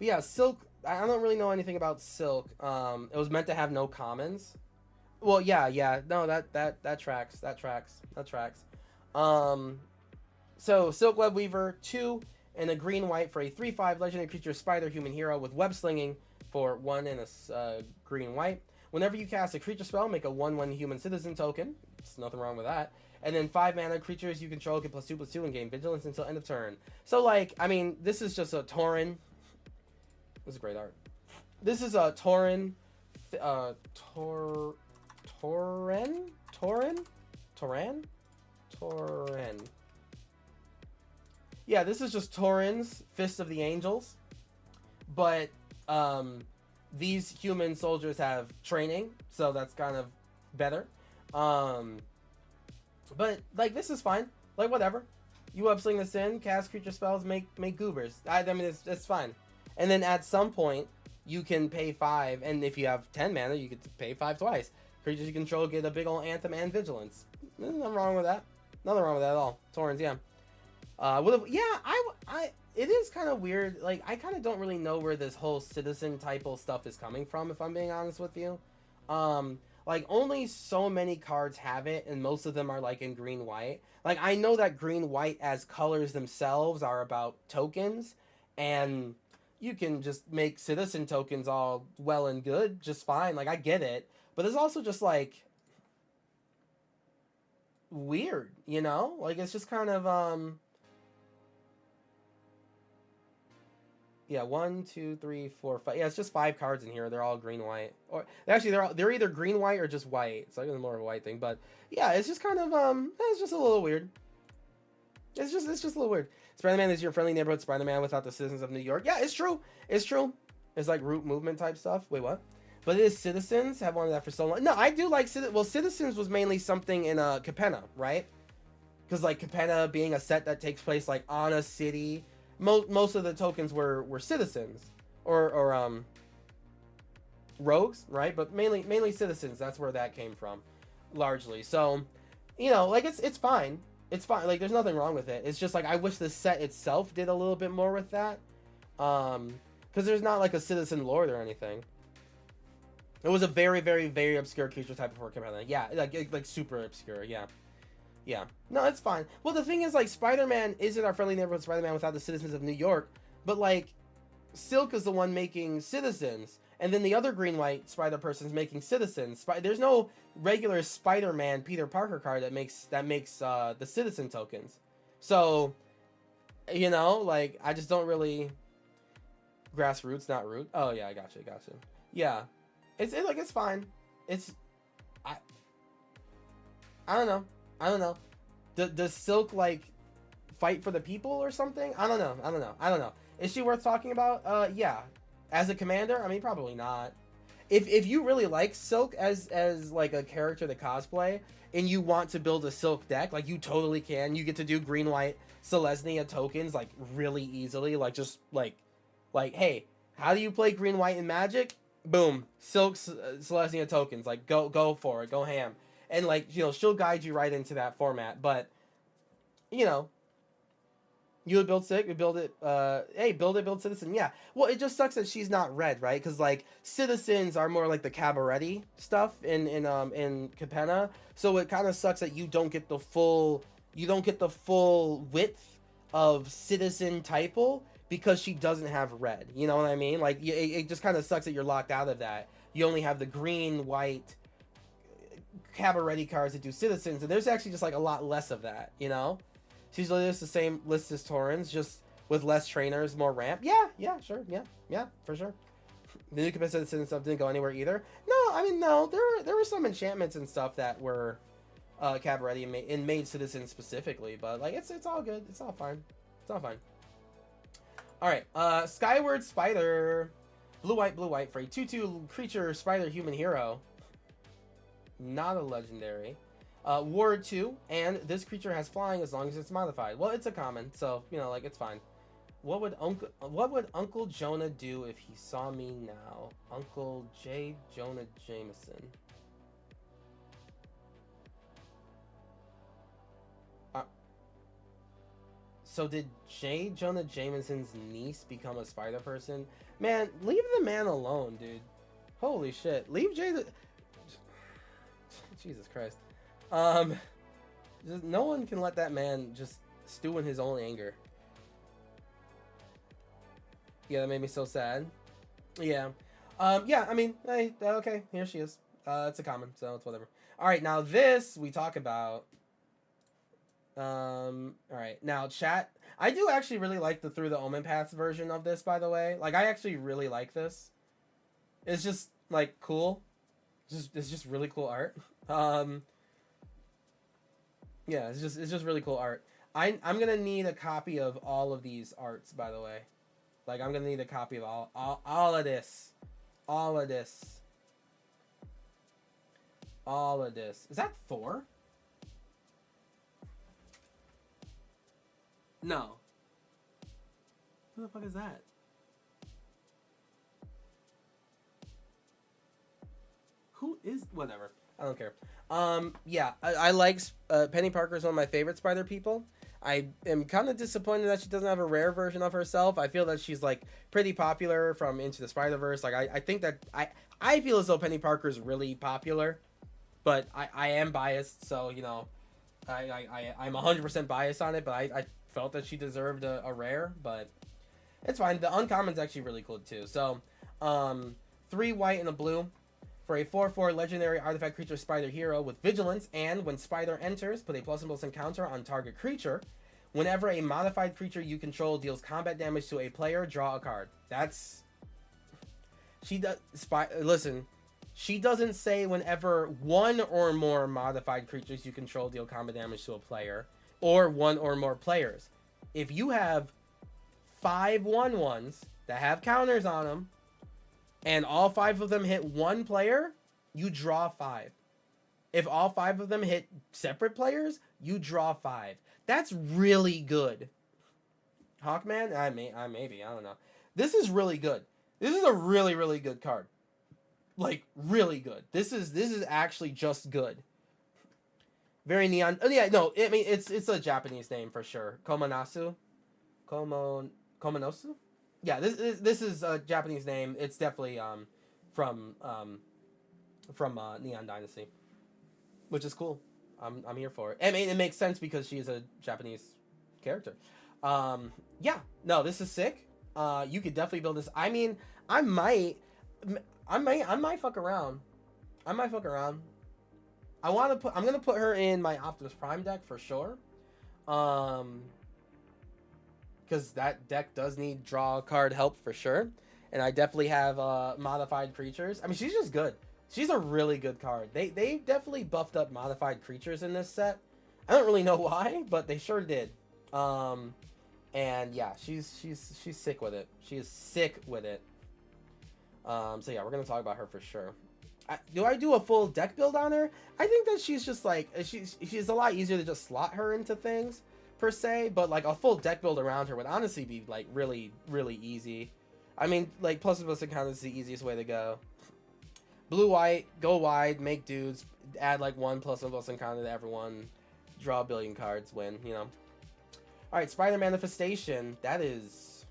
yeah, Silk, I don't really know anything about Silk. It was meant to have no commons. Well, yeah, no, that tracks. So Silk Webweaver 2 and a green-white for a 3/5 legendary creature spider human hero with web slinging for 1 and a green-white. Whenever you cast a creature spell, make a 1/1 human citizen token. There's nothing wrong with that. And then 5 mana creatures you control get +2/+2 and gain vigilance until end of turn. So, like, I mean, this is just a Tauren. This is great art. This is a Tauren. Tauren. Yeah, this is just Tauren's Fist of the Angels, but these human soldiers have training, so that's kind of better. But like, this is fine. Like, whatever. You upsling this in, cast creature spells, make goobers. I mean, it's fine. And then at some point, you can pay 5, and if you have 10 mana, you could pay 5 twice. Creatures you control get a big old Anthem and Vigilance. Nothing wrong with that. Nothing wrong with that at all. Torrens, yeah. It is kind of weird. Like, I kind of don't really know where this whole citizen type-o stuff is coming from, if I'm being honest with you. Like, only so many cards have it, and most of them are, like, in green-white. Like, I know that green-white as colors themselves are about tokens, and you can just make citizen tokens all well and good, just fine. Like, I get it. But it's also just, like, weird, you know? Like, it's just kind of, yeah, 1, 2, 3, 4, 5. Yeah, it's just 5 cards in here. They're all green white, or actually they're either green white or just white. So it's more of a white thing. But yeah, it's just kind of it's just a little weird. It's just a little weird. Spider-Man is your friendly neighborhood Spider-Man without the citizens of New York. Yeah, it's true. It's true. It's like root movement type stuff. Wait, what? But it is Citizens. Have wanted that for so long. No, I do like Citizens. Well, Citizens was mainly something in Capenna, right? Because like Capenna being a set that takes place like on a city. Most of the tokens were citizens or rogues, right? But mainly citizens. That's where that came from, largely. So, you know, like it's fine. It's fine. Like there's nothing wrong with it. It's just like I wish the set itself did a little bit more with that, because there's not like a citizen lord or anything. It was a very, very, very obscure creature type before Capenna. Yeah, like super obscure. Yeah. Yeah. No, it's fine. Well, the thing is, like, Spider-Man isn't our friendly neighborhood Spider-Man without the citizens of New York, but, like, Silk is the one making citizens, and then the other green-white Spider-Person's making citizens. There's no regular Spider-Man Peter Parker card that makes the citizen tokens. So, you know, like, I just don't really... Grassroots, not root. Oh, yeah, I gotcha. Yeah. It's fine. I don't know. Does Silk like fight for the people or something? I don't know. Is she worth talking about? Yeah. As a commander, I mean, probably not. If you really like Silk as like a character to cosplay and you want to build a Silk deck, like you totally can. You get to do green white Selesnya tokens like really easily. Like just like hey, how do you play green white in Magic? Boom, Silk Selesnya tokens. Like go for it, go ham. And, like, you know, she'll guide you right into that format. But, you know, you would build Sick, you build it, hey, build Citizen. Yeah. Well, it just sucks that she's not red, right? Because, like, Citizens are more like the Cabaretti stuff in Capenna. So it kind of sucks that you don't get the full width of Citizen typo because she doesn't have red. You know what I mean? Like, it just kind of sucks that you're locked out of that. You only have the green, white... Cabaretti cards that do citizens, and there's actually just like a lot less of that, you know. She's just the same list as Torrens, just with less trainers, more ramp. Yeah, sure, yeah, for sure. The new Capenna citizen stuff didn't go anywhere either. No, I mean no, there were some enchantments and stuff that were Cabaretti and made citizens specifically, but like it's all good, it's all fine. All right, Skyward Spider, blue white for a 2/2 creature spider human hero. Not a legendary. Ward 2, and this creature has flying as long as it's modified. Well, it's a common, so you know, like it's fine. What would Uncle Jonah do if he saw me now? Uncle J. Jonah Jameson. So did J. Jonah Jameson's niece become a spider person? Man, leave the man alone, dude. Holy shit. Leave J. Jesus Christ. Just, no one can let that man just stew in his own anger. Yeah, that made me so sad. Yeah. Yeah, I mean, hey, okay, here she is. It's a common, so it's whatever. Alright, now this we talk about. Alright, now chat. I do actually really like the Through the Omen Paths version of this, by the way. Like, I actually really like this. It's just, like, cool. It's just really cool art. Yeah, it's just really cool art. I'm gonna need a copy of all of these arts, by the way. Like, I'm gonna need a copy of all of this. All of this. Is that Thor? No. Who the fuck is that? Who is... Whatever. I don't care. Yeah, I like Penny Parker's one of my favorite Spider people. I am kind of disappointed that she doesn't have a rare version of herself. I feel that she's like pretty popular from Into the Spider-Verse. Like I think that I feel as though Penny Parker's really popular, but I am biased, so you know, I'm 100% biased on it. But I felt that she deserved a rare, but it's fine. The uncommon's actually really cool too. So, 3 white and a blue. For a 4/4 legendary artifact creature Spider hero with vigilance, and when Spider enters, put a +1/+1 counter on target creature. Whenever a modified creature you control deals combat damage to a player, draw a card. That's she does. Listen, she doesn't say whenever one or more modified creatures you control deal combat damage to a player, or one or more players. If you have 5 1/1s that have counters on them, and all 5 of them hit one player, you draw 5. If all 5 of them hit separate players, you draw 5. That's really good. Hawkman? Maybe, I don't know. This is really good. This is a really, really good card. Like, really good. This is actually just good. Very neon. Oh, yeah, no, I mean, it's a Japanese name for sure. Komanosu? Komanosu? Yeah, this is a Japanese name. It's definitely from Neon Dynasty, which is cool. I'm here for it. I mean, it makes sense because she's a Japanese character. Yeah, no, this is sick. You could definitely build this. I mean, I might fuck around. I'm gonna put her in my Optimus Prime deck for sure. Because that deck does need draw card help for sure. And I definitely have modified creatures. I mean, she's just good. She's a really good card. They definitely buffed up modified creatures in this set. I don't really know why, but they sure did. And yeah, she's sick with it. She is sick with it. So yeah, we're gonna talk about her for sure. Do I do a full deck build on her? I think that she's just like she's a lot easier to just slot her into things, per se, but like a full deck build around her would honestly be like really, really easy. I mean, like +1/+1 count is the easiest way to go. Blue white, go wide, make dudes, add like 1 +1/+1 counter to everyone, draw a billion cards, win. You know. All right, Spider Manifestation. That is.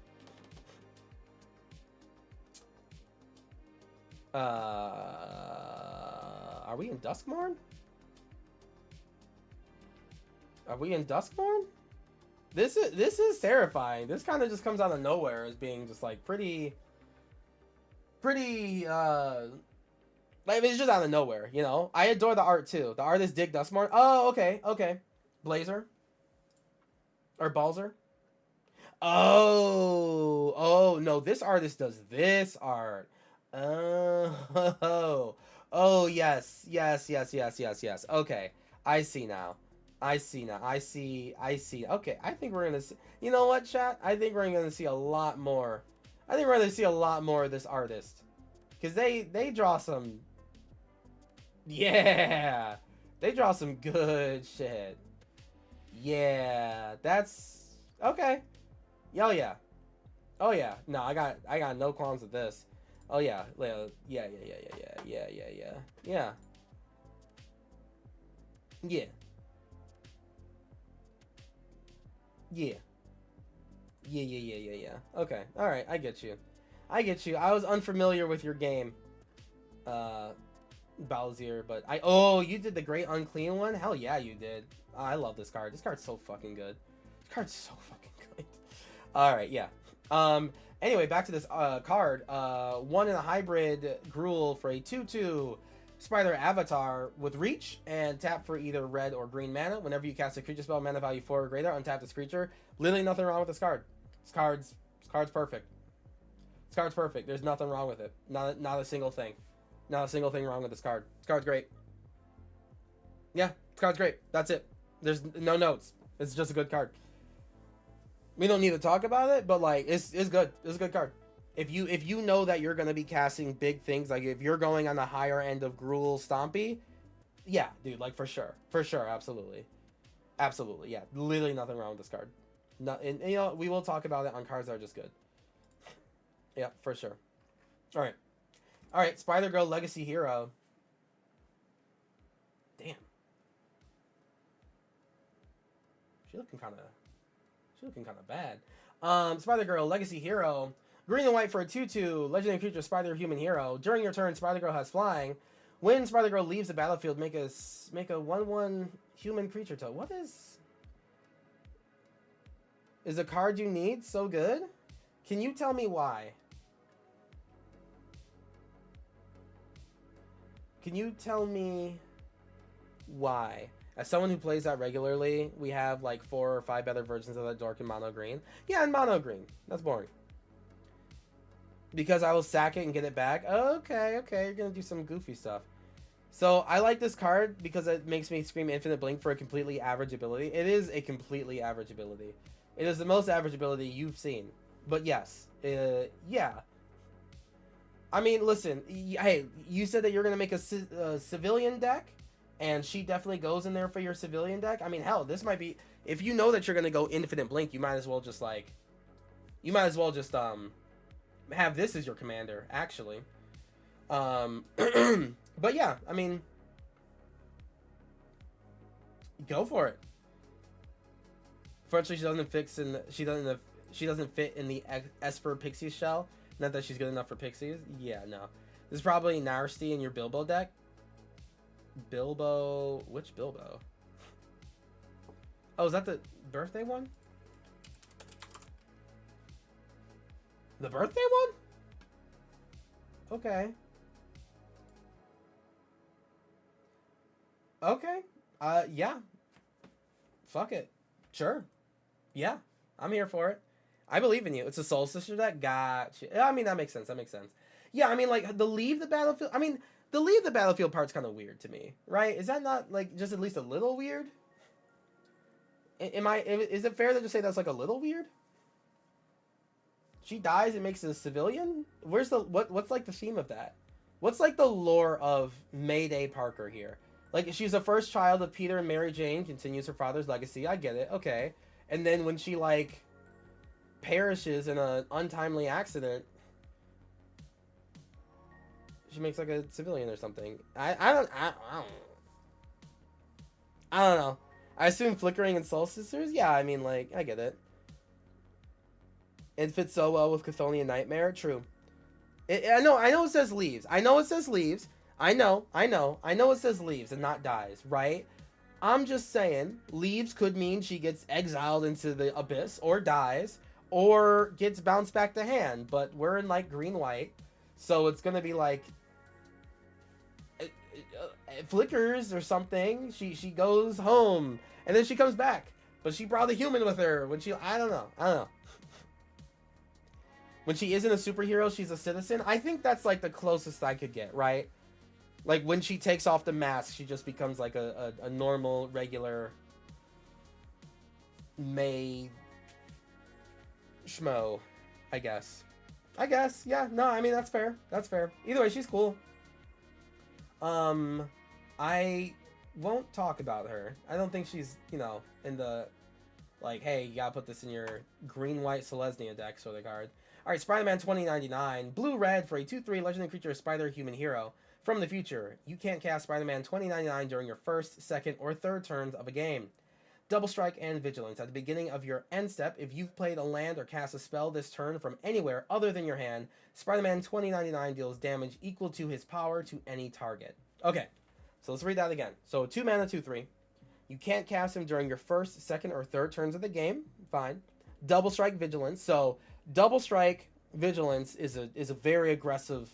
Are we in Duskmorn? Are we in Duskmorn? This is terrifying. This kind of just comes out of nowhere as being just like pretty like it's just out of nowhere, you know. I adore the art too. The artist dig Duskmorn. Oh, okay. Blazer or Balzer. Oh no, this artist does this art. Oh yes. Okay, I see now. I see. Okay, I think we're gonna see. You know what, chat? I think we're gonna see a lot more. I think we're gonna see a lot more of this artist, because they draw some. Yeah, they draw some good shit. Yeah, that's okay. Oh yeah. No, I got no qualms with this. Oh yeah. Yeah. Okay. All right. I get you. I was unfamiliar with your game, Bowser, but you did the Great Unclean one? Hell yeah, you did. Oh, I love this card. This card's so fucking good. All right. Yeah. Anyway, back to this card. 1 in a hybrid Gruul for a 2/2 Spider Avatar with reach, and tap for either red or green mana. Whenever you cast a creature spell, mana value 4 or greater, untap this creature. Literally nothing wrong with this card. This card's perfect. This card's perfect. There's nothing wrong with it. Not a single thing. Not a single thing wrong with this card. This card's great. Yeah, this card's great. That's it. There's no notes. It's just a good card. We don't need to talk about it, but like it's good. It's a good card. If you know that you're gonna be casting big things, like if you're going on the higher end of Gruul Stompy, yeah, dude, like for sure, absolutely, yeah, literally nothing wrong with this card. No, and you know, we will talk about it on cards that are just good. Yeah, for sure. All right, Spider Girl Legacy Hero. Damn. She looking kind of bad. Spider-Girl, Legacy Hero. Green and white for a 2/2. Legendary creature, Spider-Human Hero. During your turn, Spider-Girl has flying. When Spider-Girl leaves the battlefield, make a 1/1 human creature token. What is a card you need so good? Can you tell me why? Can you tell me why? As someone who plays that regularly, we have like 4 or 5 better versions of that dork in mono green. Yeah, in mono green. That's boring. Because I will sack it and get it back. Okay, you're gonna do some goofy stuff. So I like this card because it makes me scream Infinite Blink for a completely average ability. It is a completely average ability. It is the most average ability you've seen. But yes, yeah. I mean, listen, hey, you said that you're gonna make a civilian deck, and she definitely goes in there for your civilian deck. I mean, hell, this might be, if you know that you're gonna go Infinite Blink, you might as well just have this as your commander, actually. But yeah, I mean, go for it. Fortunately, she doesn't fit in the Esper Pixie shell. Not that she's good enough for Pixies. Yeah, no. This is probably Nasty in your Bilbo deck. Bilbo, which Bilbo? Oh, is that the birthday one? The birthday one? Okay. Okay. Yeah. Fuck it. Sure. Yeah. I'm here for it. I believe in you. It's a Soul Sister deck. Gotcha. I mean, that makes sense. Yeah, I mean, like, the leave the battlefield... I mean, the leave the battlefield part's kind of weird to me, right? Is that not, like, just at least a little weird? Is it fair to just say that's, like, a little weird? She dies and makes it a civilian? What's like the theme of that? What's like the lore of Mayday Parker here? Like, she's the first child of Peter and Mary Jane, continues her father's legacy. I get it, okay. And then when she like perishes in an untimely accident, she makes like a civilian or something. I don't know. I assume Flickering and Soul Sisters? Yeah, I mean, like, I get it. It fits so well with Chthonian Nightmare. True. I know it says leaves. I know it says leaves and not dies, right? I'm just saying, leaves could mean she gets exiled into the abyss, or dies, or gets bounced back to hand, but we're in, like, green-white, so it's gonna be, like, it flickers or something, she goes home, and then she comes back, but she brought the human with her when she, I don't know. When she isn't a superhero, she's a citizen. I think that's, like, the closest I could get, right? Like, when she takes off the mask, she just becomes, like, a normal, regular May schmo, I guess. Yeah, no, I mean, that's fair. Either way, she's cool. I won't talk about her. I don't think she's, you know, in the, like, hey, you gotta put this in your green-white Selesnya deck sort of card. Alright, Spiderman 2099. Blue-red for a 2/3 legendary creature, Spider-Human Hero. From the future, you can't cast Spider-Man 2099 during your first, second, or third turns of a game. Double Strike and Vigilance. At the beginning of your end step, if you've played a land or cast a spell this turn from anywhere other than your hand, Spider-Man 2099 deals damage equal to his power to any target. Okay, so let's read that again. So 2 mana, 2/3. You can't cast him during your first, second, or third turns of the game. Fine. Double Strike, Vigilance. So Double Strike, Vigilance is a very aggressive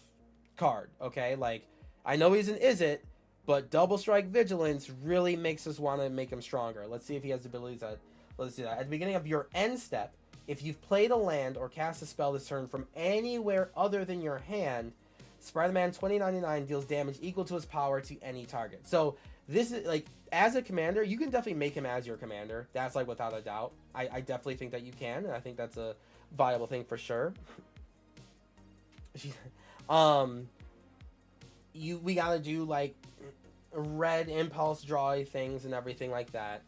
card, okay? Like, I know he's an Izzet, but Double Strike Vigilance really makes us want to make him stronger. Let's see if he has abilities that... Let's do that. At the beginning of your end step, if you've played a land or cast a spell this turn from anywhere other than your hand, Spider-Man 2099 deals damage equal to his power to any target. So this is, like, as a commander, you can definitely make him as your commander. That's, like, without a doubt. I definitely think that you can, and I think that's a viable thing for sure. We gotta do, like, red impulse draw things and everything like that.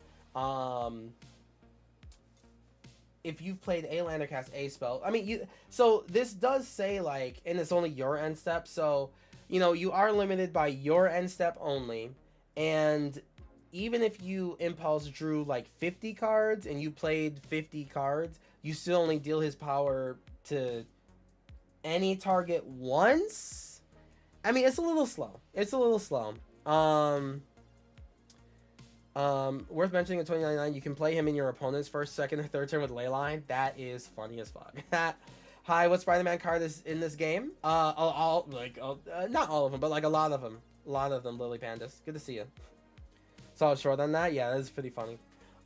If you've played a land or cast a spell, I mean, so this does say, like, and it's only your end step, so, you know, you are limited by your end step only, And even if you impulse drew like 50 cards and you played 50 cards, you still only deal his power to any target once. I mean, it's a little slow. It's a little slow. Worth mentioning in 2099, you can play him in your opponent's first, second, or third turn with Leyline. That is funny as fuck. Hi, what Spider-Man card is in this game? Not all of them, but like a lot of them. A lot of them, Lily Pandas. Good to see you. Solid short on that. Yeah, that is pretty funny.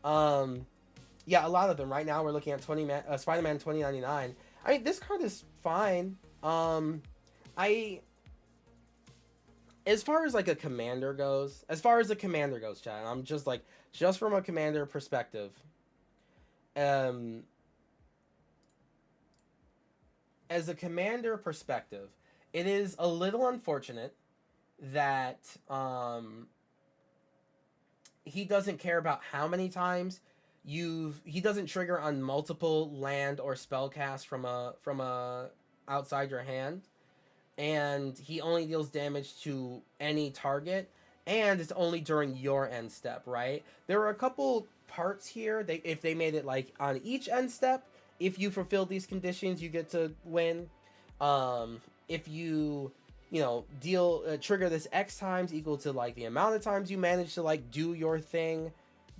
Yeah, a lot of them. Right now, we're looking at Spider-Man 2099. I mean, this card is fine. As far as like a commander goes, chat, I'm just like, just from a commander perspective, as a commander perspective, it is a little unfortunate that he doesn't care about how many times he doesn't trigger on multiple land or spell casts from a outside your hand, and he only deals damage to any target, and it's only during your end step, right? There are a couple parts here. If they made it like on each end step, if you fulfill these conditions, you get to win. If you trigger this X times equal to like the amount of times you manage to like do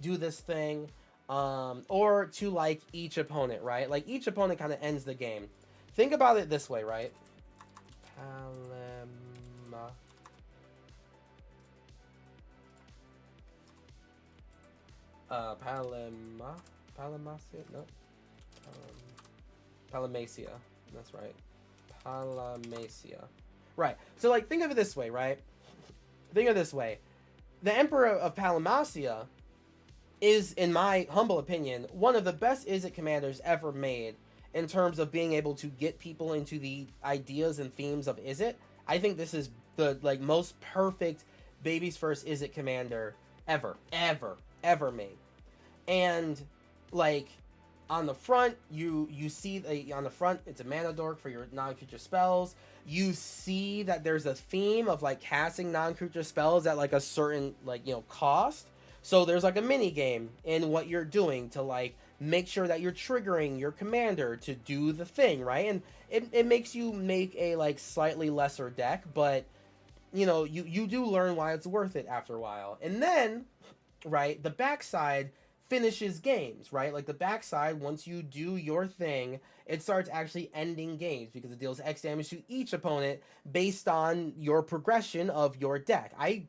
this thing, or to like each opponent, right? Like each opponent kind of ends the game. Think about it this way, right? Palamacia? No. Palamacia. That's right. Palamacia. Right. So, like, think of it this way, right? Think of it this way. The Emperor of Palamacia is, in my humble opinion, one of the best Izzet commanders ever made in terms of being able to get people into the ideas and themes of Izzet. I think this is the like most perfect baby's first Izzet commander ever made. And like on the front, you see on the front it's a mana dork for your non-creature spells. You see that there's a theme of like casting non-creature spells at like a certain cost. So there's like a mini game in what you're doing to like make sure that you're triggering your commander to do the thing, right? And it makes you make a like slightly lesser deck, but you do learn why it's worth it after a while. And then, right, the backside finishes games, right? Like the backside, once you do your thing, it starts actually ending games because it deals X damage to each opponent based on your progression of your deck. I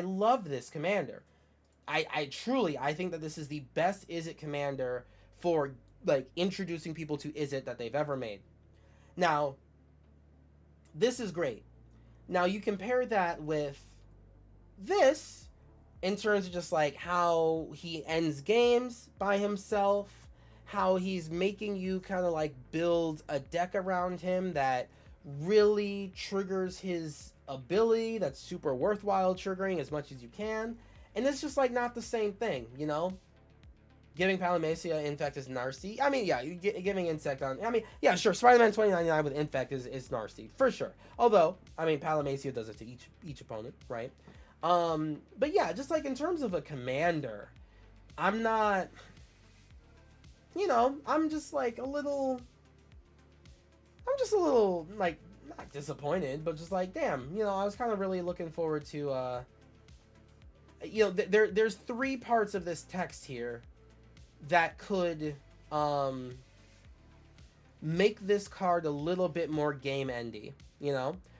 love this commander. I truly think that this is the best Izzet commander for like introducing people to Izzet that they've ever made. Now, this is great. Now you compare that with this in terms of just like how he ends games by himself, how he's making you kind of like build a deck around him that really triggers his ability, that's super worthwhile triggering as much as you can. And it's just like not the same thing, Giving Palamacia Infect is nasty. I mean, yeah, giving Insect on... I mean, yeah, sure, Spider-Man 2099 with Infect is nasty, for sure. Although, I mean, Palamacia does it to each opponent, right? But yeah, just like in terms of a commander, I'm not... I'm just like a little... I'm just a little, like, not disappointed, but just like, damn, I was kind of really looking forward to... there's three parts of this text here that could make this card a little bit more game endy.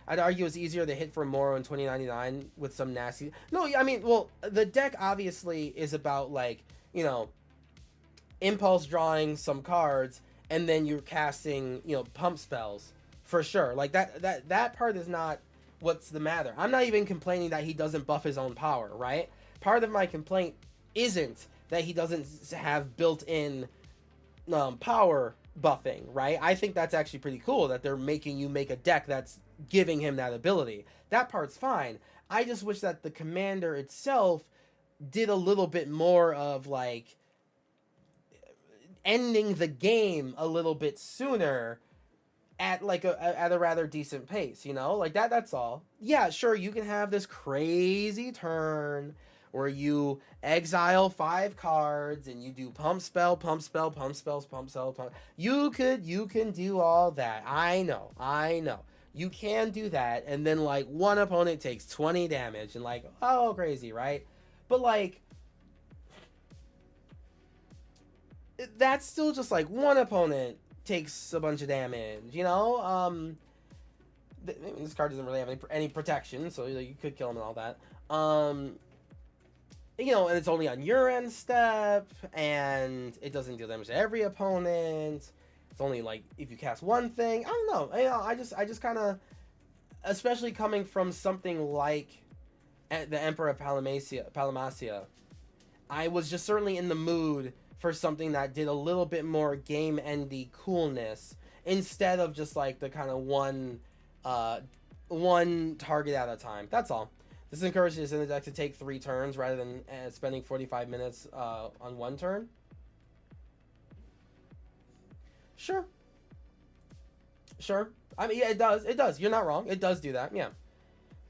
I'd argue it's easier to hit for Moro in 2099 with some nasty. No, I mean, well, the deck obviously is about like impulse drawing some cards and then you're casting pump spells for sure. Like that part is not what's the matter. I'm not even complaining that he doesn't buff his own power, right? Part of my complaint isn't that he doesn't have built-in power buffing, right? I think that's actually pretty cool that they're making you make a deck that's giving him that ability. That part's fine. I just wish that the commander itself did a little bit more of like ending the game a little bit sooner at like at a rather decent pace, you know, like that's all. Yeah, sure, you can have this crazy turn where you exile 5 cards and you do pump spell, pump spell, pump spells, pump spell, pump. You can do all that. I know. You can do that, and then like one opponent takes 20 damage and like, oh, crazy, right? But like that's still just like one opponent takes a bunch of damage, you know. This card doesn't really have any protection, so you could kill him and all that. You know, and it's only on your end step, and it doesn't deal damage to every opponent. It's only like if you cast one thing. I don't know. You know, I just kind of, especially coming from something like the Emperor of Palamacia, I was just certainly in the mood for something that did a little bit more game-endy coolness instead of just like the kind of one target at a time. That's all. This encourages in the deck to take 3 turns rather than spending 45 minutes on one turn. Sure. I mean, yeah, it does. You're not wrong. It does do that, yeah.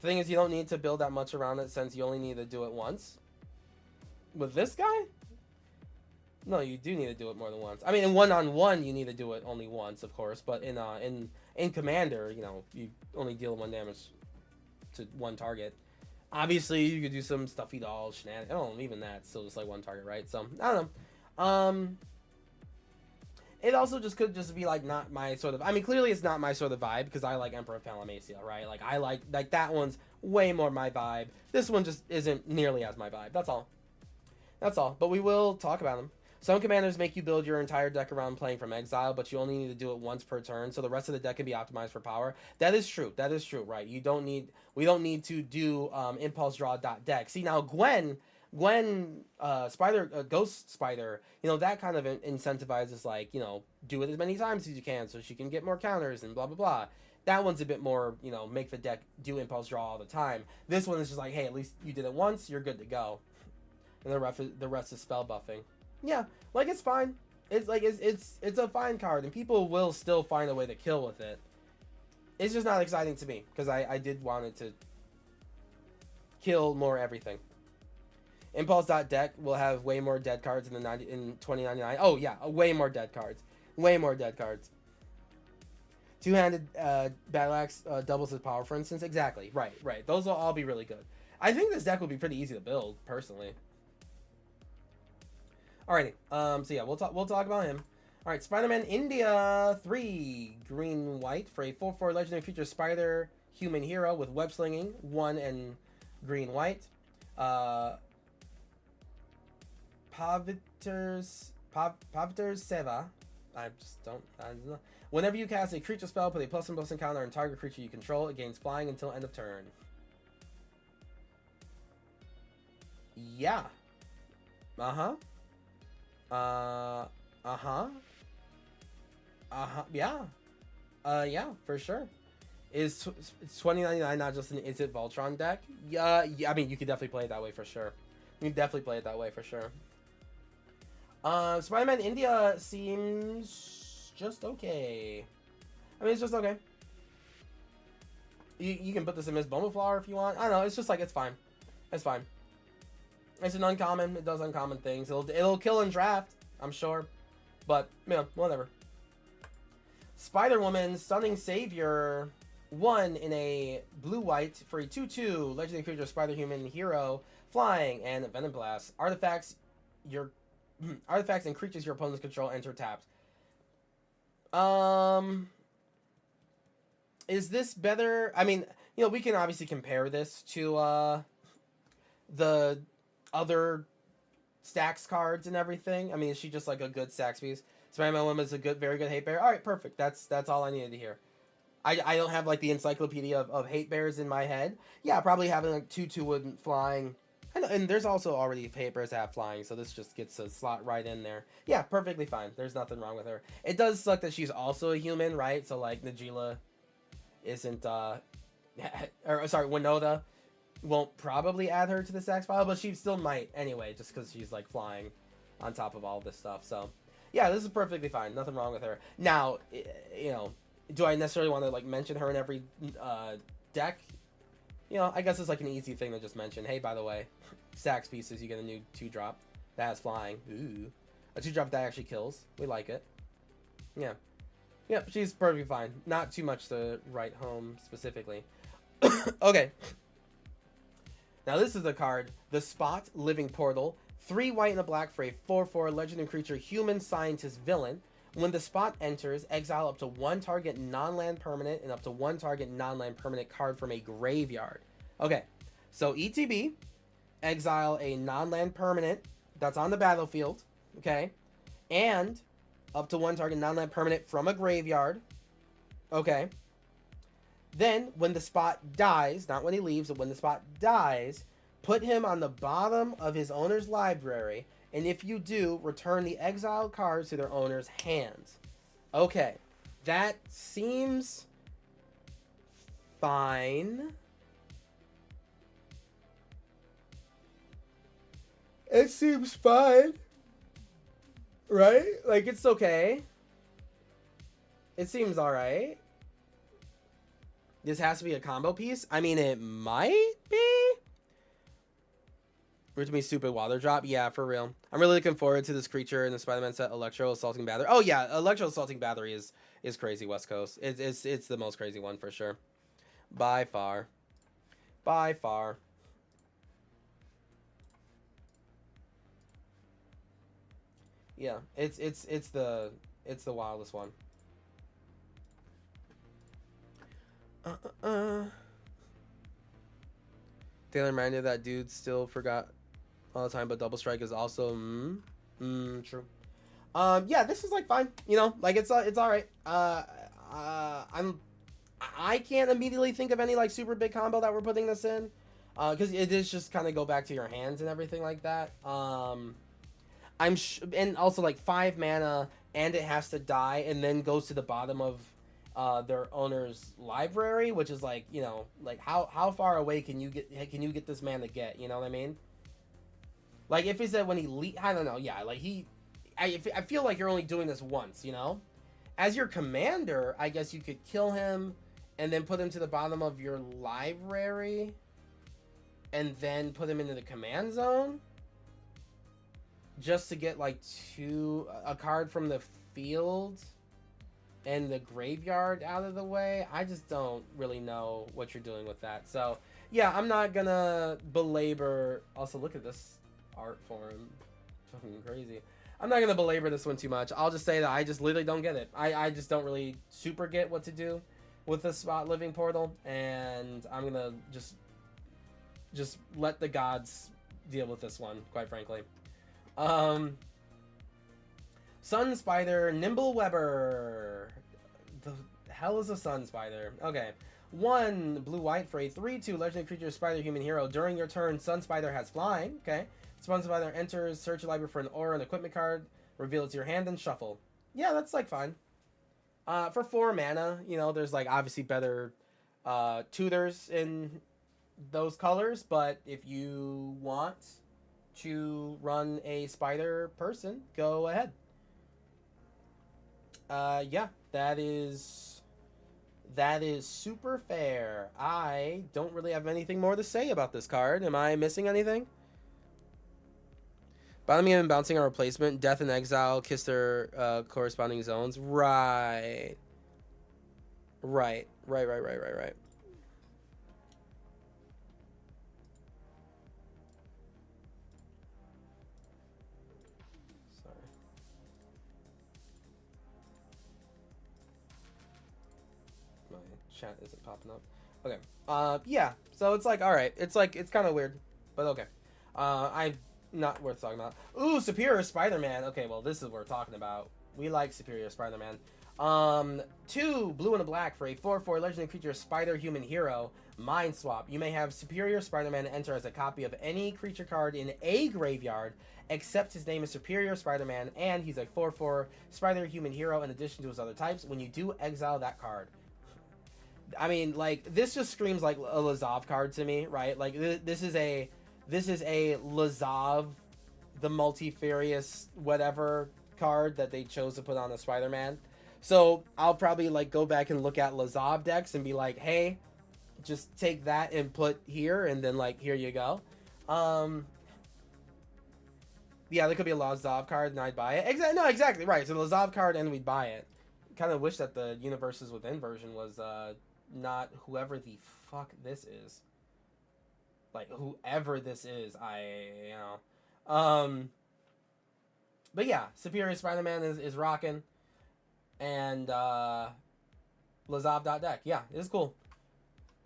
The thing is, you don't need to build that much around it since you only need to do it once. With this guy? No, you do need to do it more than once. I mean, in one-on-one, you need to do it only once, of course. But in Commander, you know, you only deal 1 damage to one target. Obviously, you could do some stuffy doll shenanigans. Oh, even that's still just like 1 target, right? So I don't know. It also just could just be like not my sort of. I mean, clearly it's not my sort of vibe because I like Emperor of Palamacia, right? Like I like that one's way more my vibe. This one just isn't nearly as my vibe. That's all. But we will talk about them. Some commanders make you build your entire deck around playing from exile, but you only need to do it once per turn, so the rest of the deck can be optimized for power. That is true, right? We don't need to do impulse draw deck. See, now Gwen Ghost Spider, you know, that kind of incentivizes, like, you know, do it as many times as you can so she can get more counters and blah blah blah. That one's a bit more, you know, make the deck do impulse draw all the time. This one is just like, hey, at least you did it once, you're good to go. And the rest is spell buffing. Yeah, like it's fine. It's like it's a fine card, and people will still find a way to kill with it. It's just not exciting to me because I did want it to kill more everything. Impulse.deck will have way more dead cards in 2099. Oh yeah, way more dead cards. Two-handed battle axe doubles its power, for instance. Exactly. Right. Those will all be really good. I think this deck will be pretty easy to build, personally. Alrighty. So yeah, we'll talk about him. Alright, Spiderman India 3 green white for a 4/4 legendary creature spider human hero with web slinging 1 and green white. Paviter's Seva. I don't know. Whenever you cast a creature spell, put a +1/+1 encounter on target creature you control. It gains flying until end of turn. Yeah. Yeah. Yeah, for sure. Is 2099 not just an Is It Voltron deck? Yeah, I mean, you could definitely play it that way for sure. Spider-Man India seems just okay. I mean, it's just okay. You can put this in Miss Bumbleflower if you want. I don't know. It's just like, it's fine. It's an uncommon. It does uncommon things. It'll kill in draft, I'm sure. But, you know, whatever. Spider-Woman, Stunning Savior, 1 in a blue-white for a 2/2 legendary creature Spider-Human hero, flying, and Venom Blast. Artifacts and creatures your opponents control enter tapped. Is this better? I mean, you know, we can obviously compare this to the other stacks cards and everything. I mean, is she just like a good stacks piece? Spider-Man Woman is a very good hate bear. All right, perfect. That's all I needed to hear. I don't have like the encyclopedia of hate bears in my head. Yeah, probably having like 2/2 wood flying. And there's also already hate bears that have flying, so this just gets a slot right in there. Yeah, perfectly fine. There's nothing wrong with her. It does suck that she's also a human, right? So like Najila isn't Winota won't probably add her to the stacks file, but she still might anyway, just because she's like flying on top of all this stuff. So yeah, this is perfectly fine. Nothing wrong with her. Now, you know, Do I necessarily want to like mention her in every deck? You know, I guess it's like an easy thing to just mention. Hey, by the way, stacks pieces, you get a new 2-drop that has flying. Ooh, a 2-drop that actually kills. We like it. Yeah. Yep, she's perfectly fine. Not too much to write home specifically. Okay. Now this is the card. The Spot Living Portal. 3 white and a black for a 4/4 legendary creature human scientist villain. When the spot enters, exile up to 1 target non-land permanent and up to 1 target non-land permanent card from a graveyard. Okay, so ETB, exile a non-land permanent that's on the battlefield, okay? And up to 1 target non-land permanent from a graveyard, okay? Then, when the spot dies, not when he leaves, but when the spot dies, put him on the bottom of his owner's library, and if you do, return the exiled cards to their owner's hands. Okay, that seems fine. It seems fine. Right? Like, it's okay. It seems alright. This has to be a combo piece? I mean, it might be. We're to be stupid water drop. Yeah, for real. I'm really looking forward to this creature in the Spiderman set, Electro Assaulting Battery. Oh yeah, Electro Assaulting Battery is crazy West Coast. It's the most crazy one for sure. By far. By far. Yeah, it's the wildest one. Taylor reminded that dude still forgot all the time, but double strike is also true. Yeah, this is like fine, you know, like it's all right. I can't immediately think of any like super big combo that we're putting this in, because it is just kind of go back to your hands and everything like that. And also like 5 mana, and it has to die and then goes to the bottom of their owner's library, which is like, you know, like how far away can you get this man to get, you know what I mean? Like if he said when he I don't know, yeah, like I feel like you're only doing this once, you know? As your commander, I guess you could kill him and then put him to the bottom of your library and then put him into the command zone just to get like a card from the field and the graveyard out of the way. I just don't really know what you're doing with that. So yeah, I'm not gonna belabor. Also, look at this art form, fucking crazy. I'm not gonna belabor this one too much. I'll just say that I just literally don't get it. I just don't really super get what to do with the Spot Living Portal, and I'm gonna just let the gods deal with this one, quite frankly. Sun Spider, Nimble Weber. The hell is a Sun Spider? Okay. 1 blue-white for a 3/2 legendary creature spider human hero. During your turn, Sun Spider has flying. Okay. Sun Spider enters, search your library for an aura and equipment card, reveal it to your hand, and shuffle. Yeah, that's like fine. For 4 mana, you know, there's like obviously better tutors in those colors, but if you want to run a spider person, go ahead. Yeah, that is super fair. I don't really have anything more to say about this card. Am I missing anything? Bottoming and bouncing a replacement, Death and Exile, kiss their corresponding zones. Right. Right. Chat isn't popping up. Okay. Yeah. So it's like, all right. It's like, it's kind of weird, but okay. I'm not worth talking about. Ooh, Superior Spider-Man. Okay, well, this is what we're talking about. We like Superior Spider-Man. 2 blue and a black for a 4/4 legendary creature spider human hero. Mind swap. You may have Superior Spider-Man enter as a copy of any creature card in a graveyard, except his name is Superior Spider-Man, and he's a 4/4 spider human hero in addition to his other types. When you do, exile that card. I mean, like, this just screams like a Lazav card to me, right? Like, this is a Lazav, the multifarious whatever card that they chose to put on the Spider-Man. So I'll probably like go back and look at Lazav decks and be like, hey, just take that and put here, and then like here you go. Yeah, there could be a Lazav card and I'd buy it. No, exactly right. So the Lazav card and we'd buy it. Kind of wish that the Universes Within version was not whoever the fuck this is. Like whoever this is, But yeah, Superior Spider-Man is rocking, and Lazav.deck. Yeah, it's cool.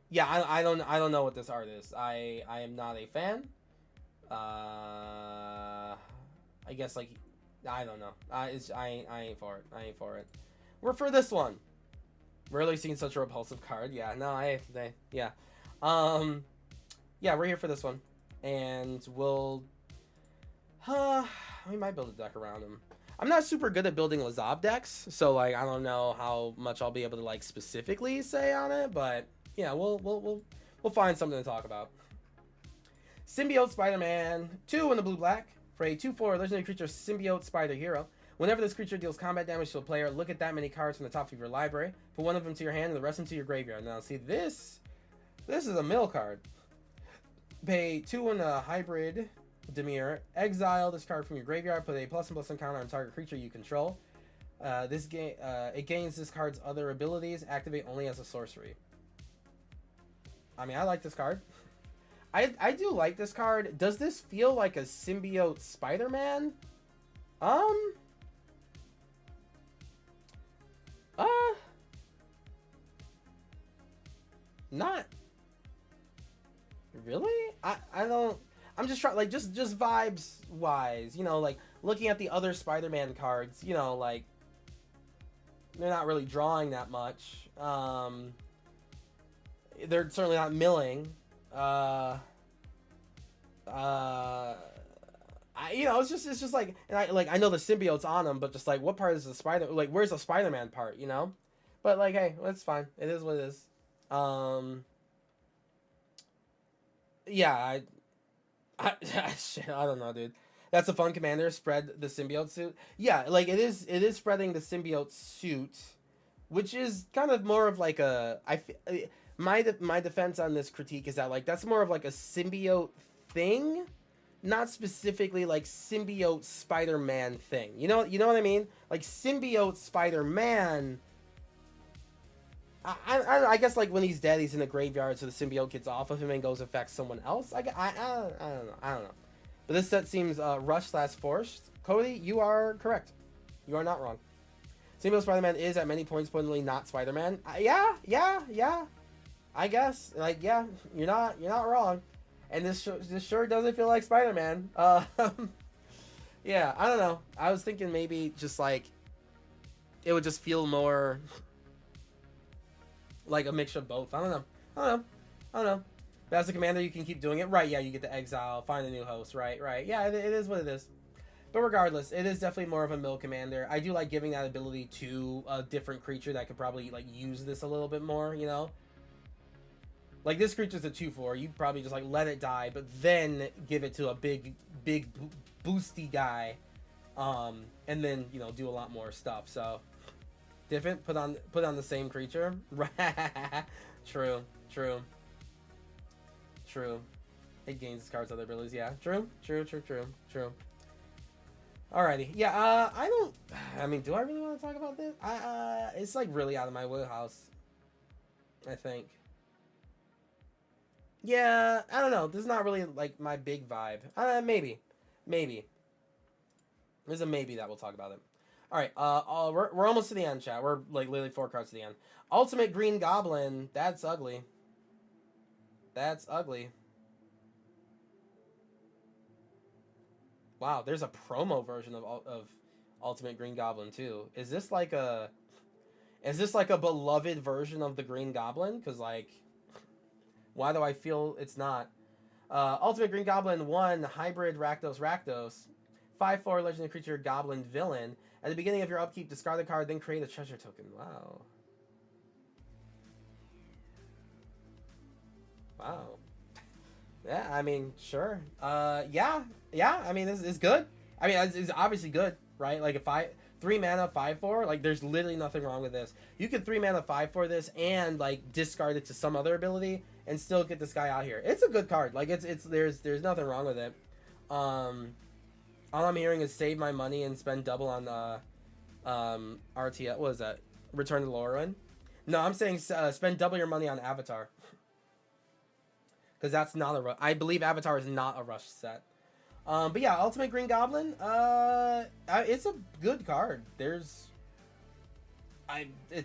Yeah, I don't know what this art is. I am not a fan. I guess like I don't know. I ain't for it. I ain't for it. We're for this one. Rarely seen such a repulsive card. Yeah, no, yeah. Yeah, we're here for this one, and we'll. We might build a deck around him. I'm not super good at building Lazav decks, so like I don't know how much I'll be able to like specifically say on it, but yeah, we'll find something to talk about. Symbiote Spider-Man 2 in the blue-black. For a 2/4 legendary creature Symbiote Spider Hero. Whenever this creature deals combat damage to a player, look at that many cards from the top of your library. Put one of them to your hand and the rest into your graveyard. Now, see, this is a mill card. Pay 2 in a hybrid Demir. Exile this card from your graveyard. Put a +1/+1 counter on target creature you control. It gains this card's other abilities. Activate only as a sorcery. I mean, I like this card. I do like this card. Does this feel like a Symbiote Spider-Man? Not really. I don't. I'm just trying, like, just vibes wise, you know, like looking at the other Spider-Man cards, you know, like they're not really drawing that much. They're certainly not milling. It's just like, and I know the symbiote's on them, but just like, what part is the spider? Like, where's the Spider-Man part? You know, but like, hey, it's fine. It is what it is. Yeah, shit, I don't know, dude. That's a fun commander. Spread the symbiote suit. Yeah, like it is spreading the symbiote suit, which is kind of more of like a my defense on this critique is that like that's more of like a symbiote thing, not specifically like symbiote Spider-Man thing. You know what I mean? Like symbiote Spider-Man. I guess like when he's dead, he's in the graveyard, so the symbiote gets off of him and goes affects someone else. I don't know. But this set seems rushed/forced. Cody, you are correct. You are not wrong. Symbiote Spider-Man is at many points pointedly not Spider-Man. Yeah. I guess like yeah, you're not wrong. And this sure doesn't feel like Spider-Man. Yeah, I don't know. I was thinking maybe just like it would just feel more like a mixture of both. I don't know. But as a commander, you can keep doing it. Right, yeah, you get to exile, find a new host. Right. Yeah, it is what it is. But regardless, it is definitely more of a mill commander. I do like giving that ability to a different creature that could probably like use this a little bit more, you know? Like this creature's a 2/4. You'd probably just like let it die, but then give it to a big boosty guy. And then, you know, do a lot more stuff. So different, put on the same creature. True. It gains its card's other abilities. Yeah, true. Alrighty. Yeah, I mean, do I really want to talk about this? It's like really out of my wheelhouse, I think. Yeah, I don't know. This is not really like my big vibe. Maybe. There's a maybe that we'll talk about it. All right. We're almost to the end, chat. We're like literally 4 cards to the end. Ultimate Green Goblin. That's ugly. Wow, there's a promo version of Ultimate Green Goblin too. Is this like a beloved version of the Green Goblin? Because like, why do I feel it's not? Ultimate Green Goblin 1 hybrid Rakdos. 5/4 legendary creature Goblin villain. At the beginning of your upkeep, discard a card, then create a treasure token. Wow. Yeah, I mean, sure. Yeah. I mean, this is good. I mean, it's obviously good, right? Like, 3 mana 5/4. Like, there's literally nothing wrong with this. You could 3 mana 5/4 this and like discard it to some other ability and still get this guy out here. It's a good card. Like, there's nothing wrong with it. All I'm hearing is save my money and spend double on RTL. What is that? Return to Lorwyn. No, I'm saying spend double your money on Avatar. Because that's not a rush. I believe Avatar is not a rush set. But yeah, Ultimate Green Goblin. It's a good card. It's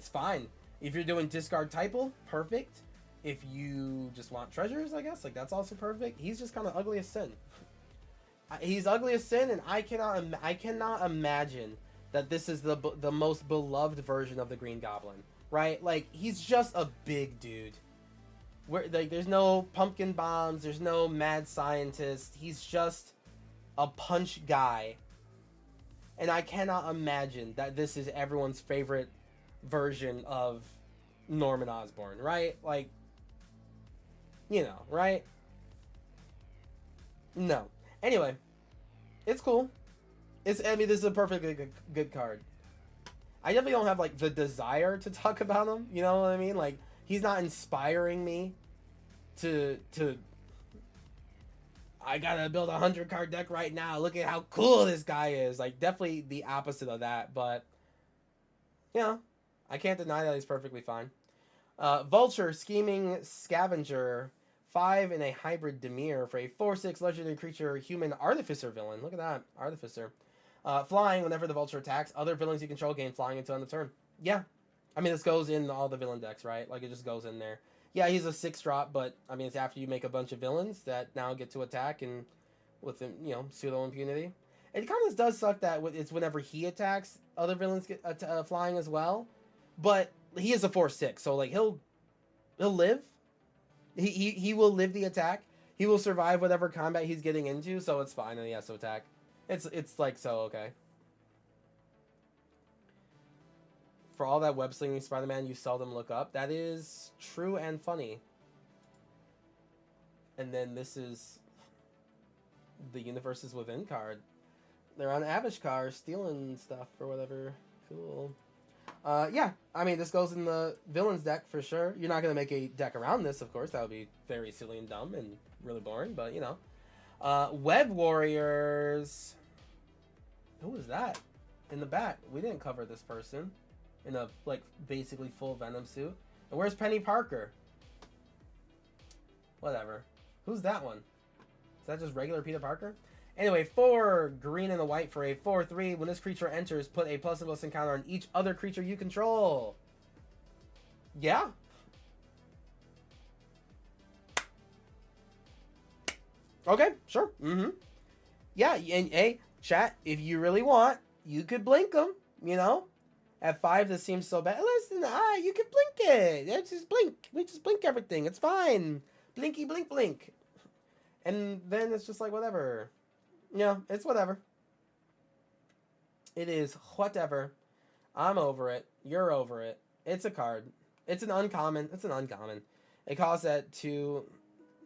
fine. If you're doing discard typal, perfect. If you just want treasures, I guess, like, that's also perfect. He's just kind of ugly as sin. He's ugly as sin, and I cannot imagine that this is the most beloved version of the Green Goblin, right? Like, he's just a big dude. Like, there's no pumpkin bombs, there's no mad scientist. He's just a punch guy, and I cannot imagine that this is everyone's favorite version of Norman Osborn, right? Like, you know, right? No. Anyway, it's cool. I mean, this is a perfectly good card. I definitely don't have, like, the desire to talk about him, you know what I mean? Like, he's not inspiring me to I gotta build a 100 card deck right now. Look at how cool this guy is. Like, definitely the opposite of that, but, you know, I can't deny that he's perfectly fine. Vulture, Scheming Scavenger, 5 in a hybrid Dimir for a 4/6 legendary creature human Artificer villain. Look at that, Artificer. Flying, whenever the Vulture attacks, other villains you control gain flying until end of turn. Yeah, I mean, this goes in all the villain decks, right? Like, it just goes in there. Yeah, he's a 6-drop, but, I mean, it's after you make a bunch of villains that now get to attack and with, you know, pseudo impunity. It kind of does suck that it's whenever he attacks, other villains get flying as well. But he is a 4/6, so, like, he'll live. He will live the attack. He will survive whatever combat he's getting into, so it's fine, and he has to attack. It's like, so okay. For all that web slinging Spider-Man you seldom look up, that is true and funny. And then this is the Universes Within card. They're on Avishkar stealing stuff or whatever. Cool. Yeah, I mean, this goes in the villains deck for sure. You're not going to make a deck around this, of course. That would be very silly and dumb and really boring, but, you know. Web Warriors. Who was that? In the back. We didn't cover this person in a, like, basically full Venom suit. And where's Penny Parker? Whatever. Who's that one? Is that just regular Peter Parker? Anyway, 4 green and a white for a 4/3. When this creature enters, put a +1/+ encounter on each other creature you control. Yeah. Okay, sure. Yeah, and hey, chat, if you really want, you could blink them, you know? At 5, this seems so bad. Listen, you can blink it. It's just blink. We just blink everything. It's fine. Blinky, blink, blink. And then it's just like, whatever. Yeah, it's whatever. It is whatever. I'm over it. You're over it. It's a card. It's an uncommon. It's an uncommon. It costs at 2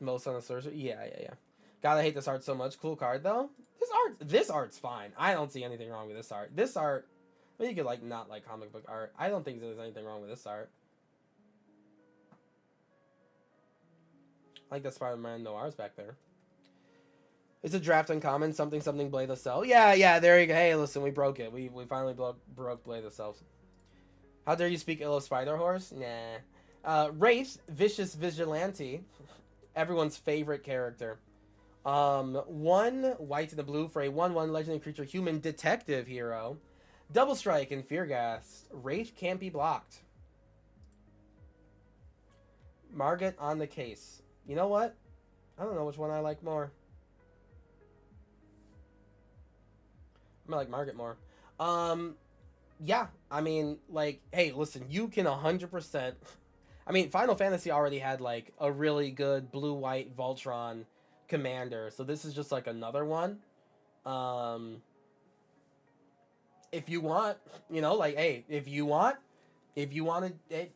most on the sorcerer. Yeah. God, I hate this art so much. Cool card, though. This art's fine. I don't see anything wrong with this art. This art... Well, you could, like, not like comic book art. I don't think there's anything wrong with this art. I like that Spider-Man Noir's back there. It's a draft uncommon. Something Blade of Self. Yeah, there you go. Hey, listen, we broke it. We finally broke Blade of Self. How dare you speak ill of Spider-Horse? Nah. Wraith, Vicious Vigilante. Everyone's favorite character. 1 white and a blue for a 1/1 legendary creature human detective hero. Double Strike and Fearghast. Wraith can't be blocked. Margit on the case. You know what? I don't know which one I like more. I'm gonna like Margit more. Yeah, I mean, like, hey, listen, you can 100%... I mean, Final Fantasy already had, like, a really good blue-white Voltron commander, so this is just, like, another one. If you want, you know, like, hey, if you want to do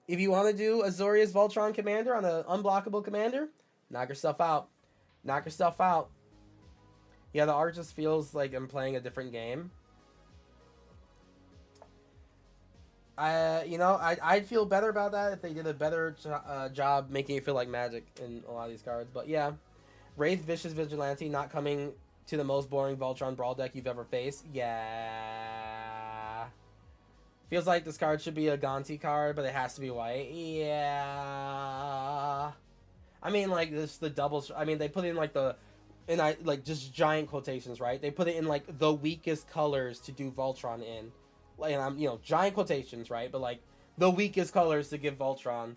Azorius Voltron commander on an unblockable commander, knock yourself out. Knock yourself out. Yeah, the art just feels like I'm playing a different game. You know, I'd feel better about that if they did a better job making it feel like Magic in a lot of these cards. But yeah, Wraith Vicious Vigilante not coming to the most boring Voltron Brawl deck you've ever faced. Yeah. Feels like this card should be a Gonti card, but it has to be white. Yeah. I mean, like, this, the doubles, I mean, they put in, like, like, just giant quotations, right? They put it in, like, the weakest colors to do Voltron in. Like, and I'm, you know, giant quotations, right? But, like, the weakest colors to give Voltron.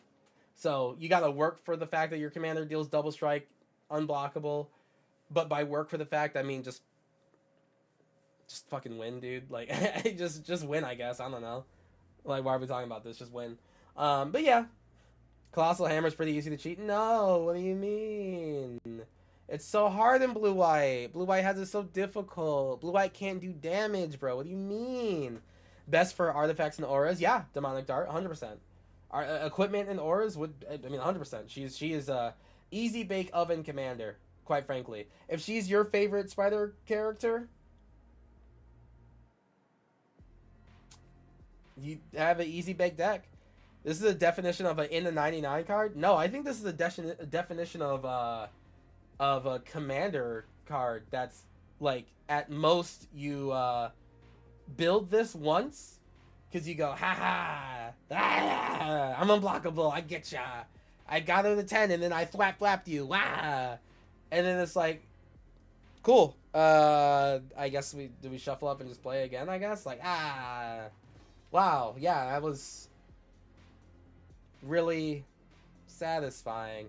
So, you gotta work for the fact that your commander deals double strike, unblockable. But by work for the fact, I mean, just fucking win, dude. Like, just win, I guess. I don't know. Like, why are we talking about this? Just win. But yeah. Colossal Hammer's pretty easy to cheat. No, what do you mean? It's so hard in blue-white. Blue-white has it so difficult. Blue-white can't do damage, bro. What do you mean? Best for artifacts and auras? Yeah, Demonic Dart, 100%. Equipment and auras would, I mean, 100%. She is a easy bake oven commander, quite frankly. If she's your favorite Spider character, you have an easy bake deck. This is a definition of an in the 99 card? No, I think this is a definition of a commander card that's, like, at most you build this once because you go, haha, I'm unblockable, I get ya. I got her to 10 and then I flapped you, wah. And then it's like, cool. I guess do we shuffle up and just play again, I guess? Like, wow, yeah, that was really satisfying.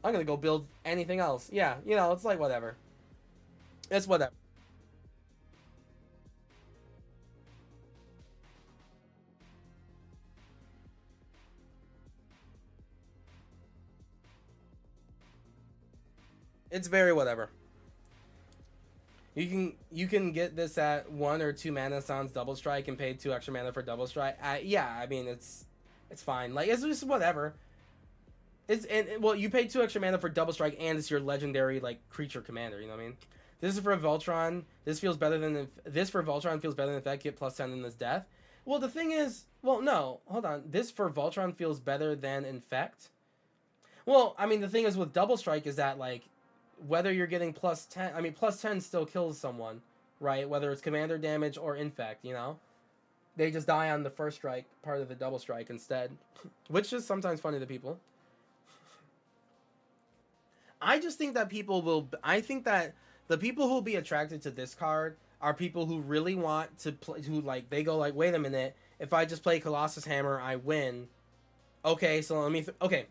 I'm gonna go build anything else. Yeah, you know, it's like whatever. It's whatever. It's very whatever. You can get this at 1 or 2 mana sans double strike and pay 2 extra mana for double strike. Yeah, I mean it's fine. Like, it's just whatever. Well, you pay 2 extra mana for double strike and it's your legendary, like, creature commander, you know what I mean? This is for Voltron. This for Voltron feels better than effect, get +10 in this death. Well, the thing is, well, no, hold on. This for Voltron feels better than infect. Well, I mean, the thing is with double strike is that, like, whether you're getting +10, I mean, +10 still kills someone, right? Whether it's commander damage or infect, you know? They just die on the first strike, part of the double strike instead, which is sometimes funny to people. I just think that I think that the people who will be attracted to this card are people who really want to play, who, like, they go like, wait a minute, if I just play Colossus Hammer, I win. Okay, so let me, okay.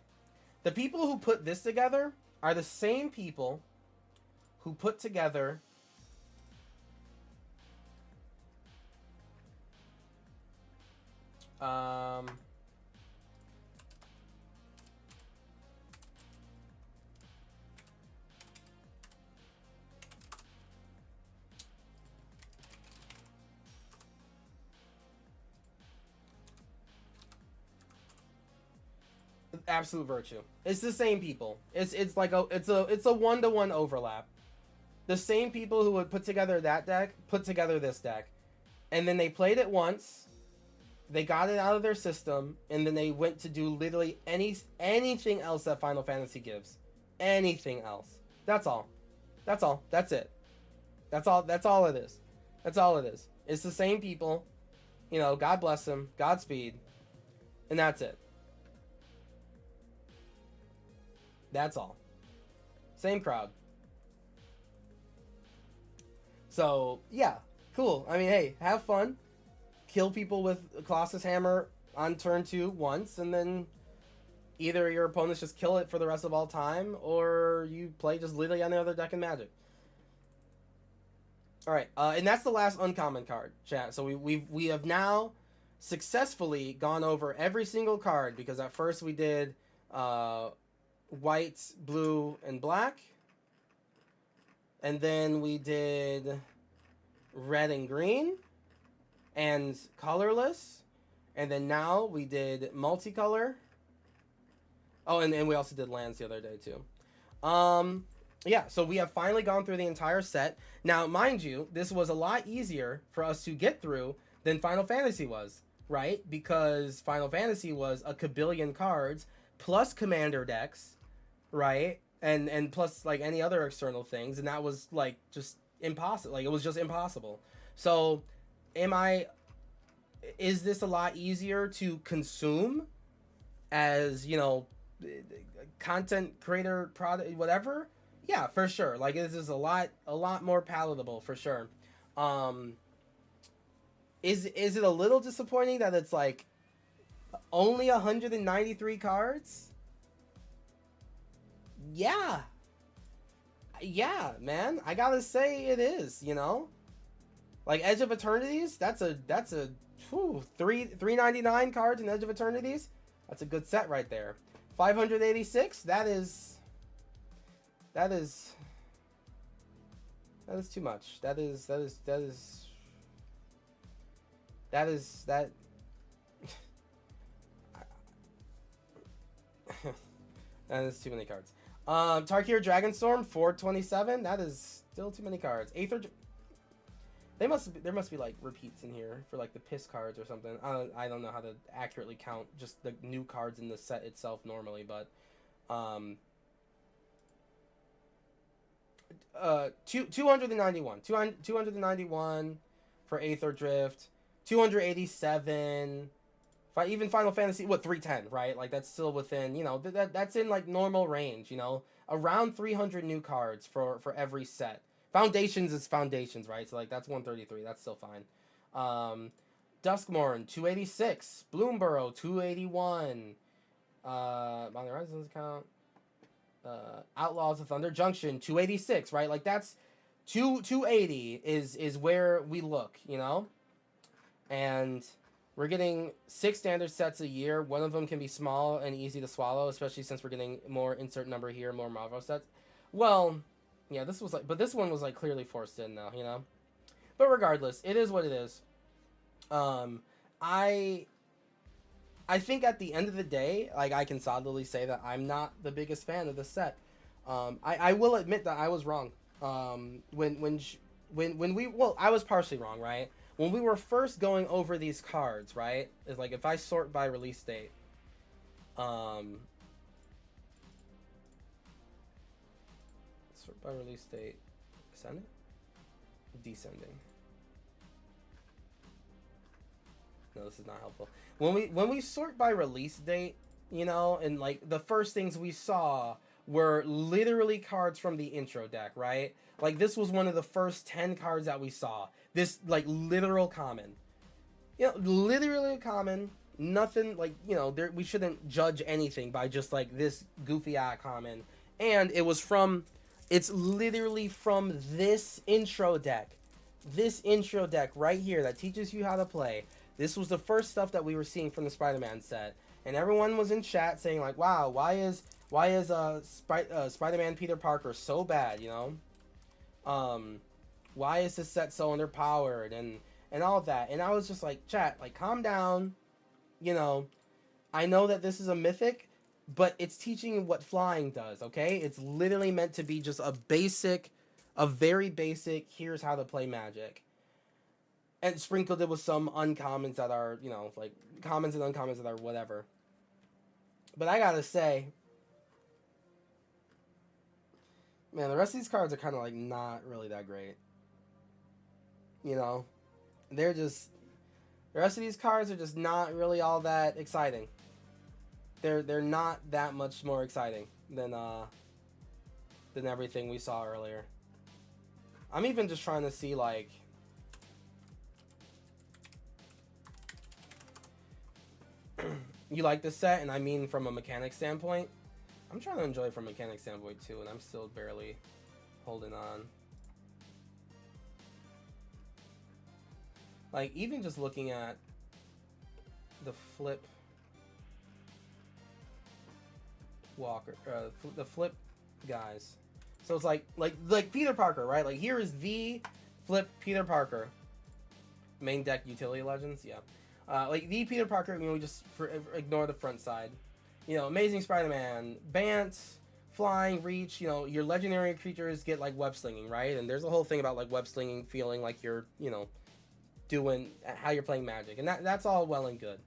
The people who put this together are the same people who put together Absolute Virtue. It's the same people. It's like it's a 1-to-1 overlap. The same people who would put together that deck put together this deck, and then they played it once. They got it out of their system, and then they went to do literally anything else that Final Fantasy gives. Anything else. That's all. That's all. That's it. That's all. That's all it is. That's all it is. It's the same people. You know, God bless them. Godspeed. And that's it. That's all. Same crowd. So, yeah. Cool. I mean, hey, have fun. Kill people with Colossus Hammer on turn 2 once, and then either your opponents just kill it for the rest of all time, or you play just literally any other deck in Magic. Alright, and that's the last uncommon card, chat. So we have now successfully gone over every single card, because at first we did white, blue, and black. And then we did red and green and colorless. And then now we did multicolor. Oh, and we also did lands the other day too. Yeah, so we have finally gone through the entire set. Now, mind you, this was a lot easier for us to get through than Final Fantasy was, right? Because Final Fantasy was a kabillion cards plus commander decks, right? And plus like any other external things, and that was like just impossible. Like it was just impossible. So, is this a lot easier to consume as, you know, content creator product whatever? Yeah, for sure. Like this is a lot more palatable for sure. Um is it a little disappointing that it's like only 193 cards? Yeah. Yeah, man. I got to say it is, you know? Like Edge of Eternities, that's a 399 cards in Edge of Eternities. That's a good set right there. 586, that is too much. That is that is too many cards. Tarkir Dragonstorm 427, that is still too many cards. Aether, there must be like repeats in here for like the piss cards or something. I don't know how to accurately count just the new cards in the set itself normally, but 291 for Aether Drift, 287. Even Final Fantasy, 310, right? Like that's still within, you know, that's in like normal range, you know, around 300 new cards for every set. Foundations is Foundations, right? So like that's 133. That's still fine. Duskmorn 286, Bloomborough 281. Modern Horizons doesn't count. Outlaws of Thunder Junction 286, right? Like that's 280 is where we look, you know? And we're getting 6 standard sets a year. One of them can be small and easy to swallow, especially since we're getting more insert number here, more Marvel sets. Well, yeah, this was like, but this one was like clearly forced in now, you know? But regardless, it is what it is. I think at the end of the day, like I can solidly say that I'm not the biggest fan of the set. I will admit that I was wrong. When I was partially wrong, right? When we were first going over these cards, right? It's like if I sort by release date, sort by release date, ascending, descending. No, this is not helpful. When we sort by release date, you know, and like the first things we saw were literally cards from the intro deck, right? Like this was one of the first 10 cards that we saw. This like literal common. You know, literally common. Nothing like, you know, we shouldn't judge anything by just like this goofy common. And it's literally from this intro deck. This intro deck right here that teaches you how to play. This was the first stuff that we were seeing from the Spider-Man set. And everyone was in chat saying like, wow, why is Spider-Man Peter Parker so bad, you know? Why is this set so underpowered and all of that? And I was just like, chat, like calm down. You know, I know that this is a mythic, but it's teaching you what flying does, okay? It's literally meant to be just a very basic, here's how to play Magic. And sprinkled it with some uncommons that are, you know, like commons and uncommons that are whatever. But I gotta say, man, the rest of these cards are kind of like not really that great. You know, the rest of these cards are just not really all that exciting. They're not that much more exciting than everything we saw earlier. I'm even just trying to see like, you like this set, and I mean from a mechanic standpoint. I'm trying to enjoy it from a mechanic standpoint too, and I'm still barely holding on. Like, even just looking at the flip walker, the flip guys. So it's like Peter Parker, right? Like here is the flip Peter Parker. Main deck utility legends, yeah. Like the Peter Parker, you know, we just ignore the front side. You know, Amazing Spider-Man, Bance, Flying, Reach, you know, your legendary creatures get like web slinging, right? And there's a whole thing about like web slinging feeling like you're, you know, doing, how you're playing Magic, and that's all well and good.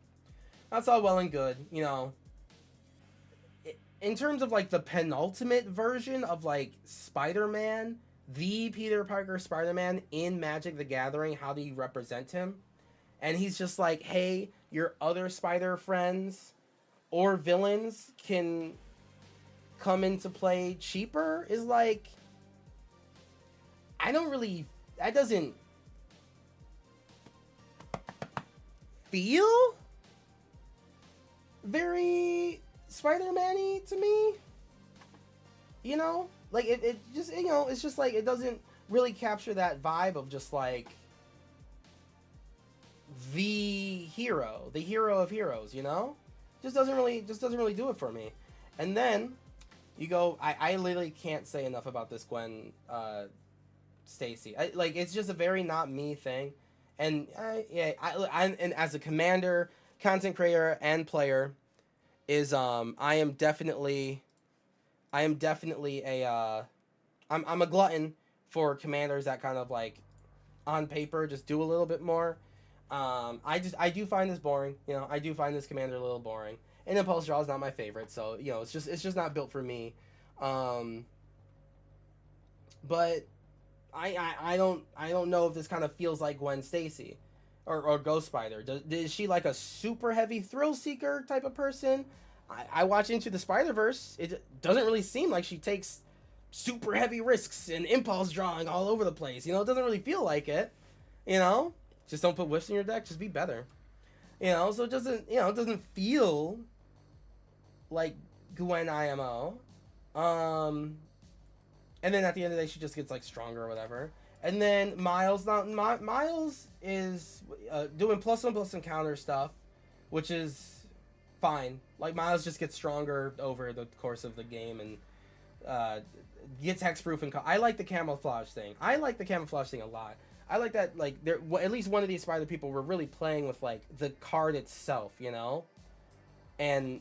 That's all well and good, you know. In terms of like the penultimate version of like Spider-Man, the Peter Parker Spider-Man in Magic the Gathering, how do you represent him? And he's just like, hey, your other spider friends or villains can come into play cheaper, is like, I don't really, that doesn't feel very Spider-Man-y to me, you know? Like, it just, you know, it's just like, it doesn't really capture that vibe of just like the hero of heroes, you know? Just doesn't really do it for me. And then you go, I literally can't say enough about this Gwen Stacy. Like, it's just a very not me thing. And and as a commander, content creator, and player, is I am definitely a I'm a glutton for commanders that kind of like on paper just do a little bit more. I do find this boring, you know. I do find this commander a little boring, and Impulse Draw is not my favorite, so you know, it's just not built for me. But I don't know if this kind of feels like Gwen Stacy or Ghost Spider. Is she like a super heavy thrill seeker type of person? I watch Into the Spider-Verse. It doesn't really seem like she takes super heavy risks and impulse drawing all over the place. You know, it doesn't really feel like it. You know, just don't put whiffs in your deck. Just be better. You know, so it doesn't, you know, it doesn't feel like Gwen IMO. And then at the end of the day, she just gets like stronger or whatever. And then Miles, Miles is doing +1/+1 counter stuff, which is fine. Like, Miles just gets stronger over the course of the game and gets hexproof and I like the camouflage thing. I like the camouflage thing a lot. I like that, like, there at least one of these Spider people were really playing with like the card itself, you know, and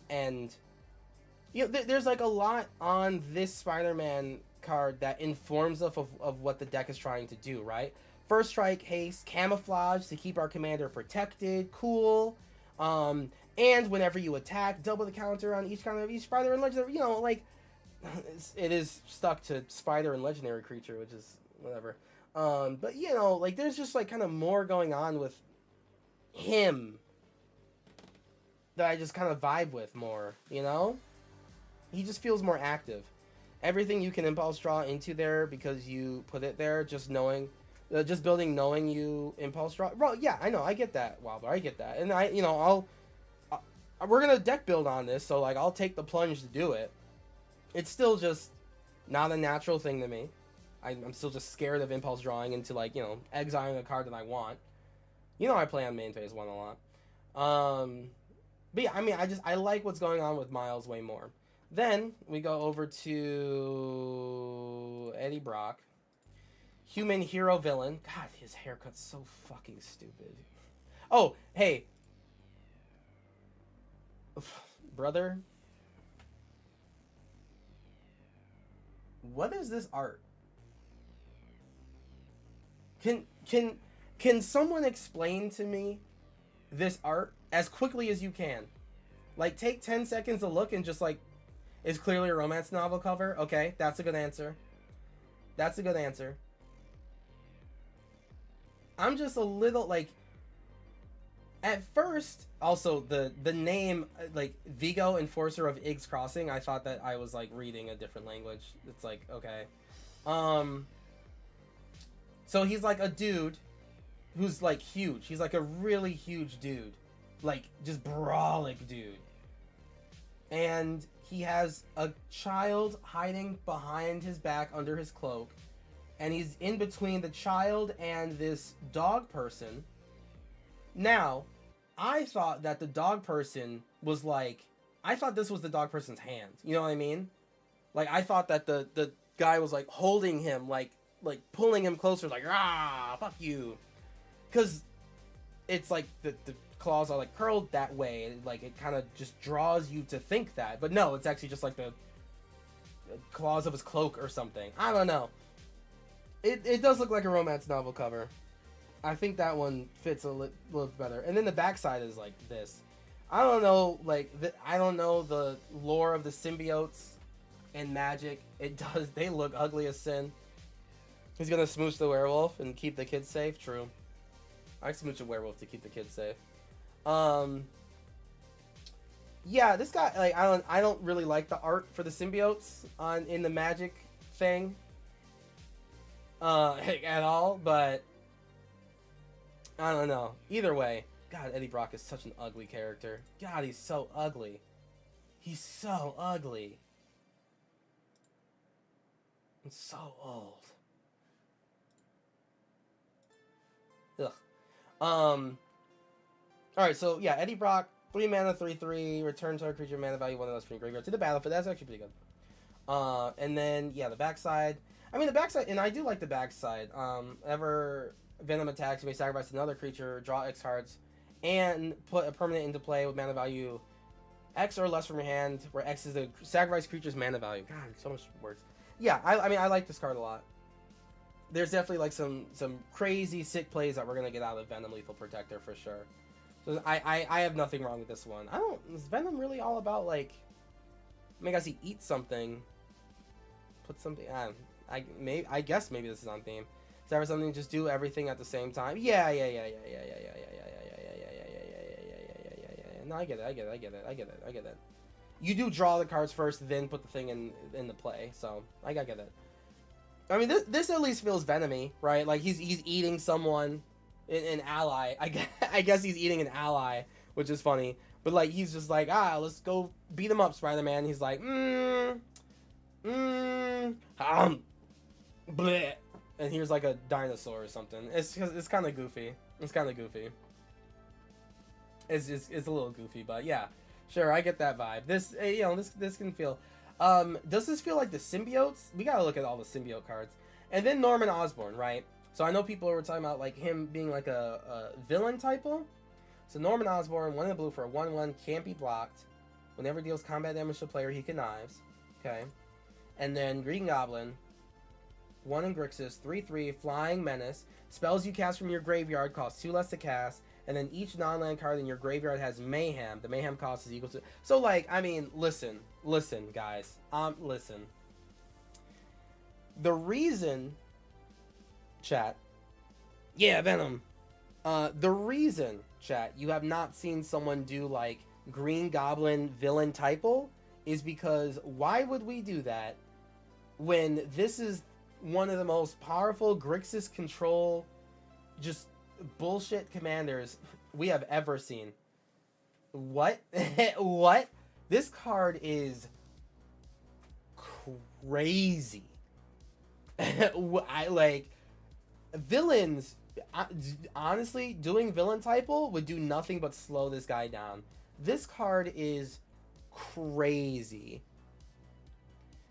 you know, there's like a lot on this Spider-Man card that informs us of what the deck is trying to do, right? First strike, haste, camouflage to keep our commander protected, cool. And whenever you attack, double the counter on each spider and legendary. You know, like, it is stuck to spider and legendary creature, which is whatever. But you know, like, there's just like kind of more going on with him that I just kind of vibe with more. You know, he just feels more active. Everything you can impulse draw into there because you put it there, just knowing, just building knowing you impulse draw. Well, yeah, I know, I get that, Wilder, I get that, and you know, we're gonna deck build on this, so like I'll take the plunge to do it. It's still just not a natural thing to me. I'm still just scared of impulse drawing into, like, you know, exiling a card that I want. You know, I play on main phase 1 a lot. But yeah, I mean, I like what's going on with Miles way more. Then we go over to Eddie Brock. Human hero villain. God, his haircut's so fucking stupid. Oh, hey. Brother. What is this art? Can someone explain to me this art as quickly as you can? Like, take 10 seconds to look and just like, it's clearly a romance novel cover. Okay, that's a good answer. That's a good answer. I'm just a little, like, at first, also, the name, like, Vigo, Enforcer of Iggs Crossing, I thought that I was, like, reading a different language. It's like, okay. So he's, like, a dude who's, like, huge. He's, like, a really huge dude. Like, just brawlic dude. And he has a child hiding behind his back under his cloak. And he's in between the child and this dog person. Now, I thought that the dog person was like, I thought this was the dog person's hand. You know what I mean? Like, I thought that the guy was like holding him, like pulling him closer, like, ah, fuck you. Because it's like the claws are like curled that way. Like, it kind of just draws you to think that. But no, it's actually just like the claws of his cloak or something. I don't know. It does look like a romance novel cover. I think that one fits a little better. And then the backside is like this. I don't know, like, I don't know the lore of the symbiotes in Magic. It does, they look ugly as sin. He's gonna smooch the werewolf and keep the kids safe. True. I smooch a werewolf to keep the kids safe. Yeah, this guy, like, I don't really like the art for the symbiotes in the Magic thing. At all, but I don't know. Either way, God, Eddie Brock is such an ugly character. God, he's so ugly. He's so ugly. And so old. Ugh. Alright, so yeah, Eddie Brock, 3 mana, 3/3, return target creature mana value 1 less from your graveyard to the battlefield. That's actually pretty good. And then yeah, the backside. I mean the backside, and I do like the backside. Ever Venom attacks, you may sacrifice another creature, draw X cards, and put a permanent into play with mana value X or less from your hand, where X is the sacrifice creature's mana value. God, so much words. Yeah, I mean I like this card a lot. There's definitely like some crazy sick plays that we're gonna get out of Venom Lethal Protector for sure. So I have nothing wrong with this one. Is Venom really all about like, I mean, I guess he eats something, put something. I guess maybe this is on theme. Is that something? Just do everything at the same time. Yeah. No, I get it. You do draw the cards first, then put the thing in the play. So I get it. I mean, this at least feels Venomy, right? Like he's eating someone, an ally. I guess he's eating an ally, which is funny. But like he's just like, let's go beat him up, Spider-Man. He's like, bleh. And here's like a dinosaur or something. It's kind of goofy. It's kind of goofy. It's a little goofy, but yeah, sure, I get that vibe. This this can feel. Does this feel like the symbiotes? We gotta look at all the symbiote cards. And then Norman Osborn, right? So I know people were talking about like him being like a villain typo. So Norman Osborn, 1 in the blue for a 1/1, can't be blocked. Whenever deals combat damage to a player, he connives. Okay. And then Green Goblin, 1 in Grixis, 3/3, Flying Menace. Spells you cast from your graveyard cost 2 less to cast. And then each non-land card in your graveyard has Mayhem. The Mayhem cost is equal to... So, like, I mean, listen, guys. Listen. The reason... Chat. Yeah, Venom. The reason, chat, you have not seen someone do, like, Green Goblin villain typo is because why would we do that when this is one of the most powerful Grixis control just bullshit commanders we have ever seen? What? What? This card is crazy. I like villains. Honestly, doing villain typo would do nothing but slow this guy down. This card is crazy.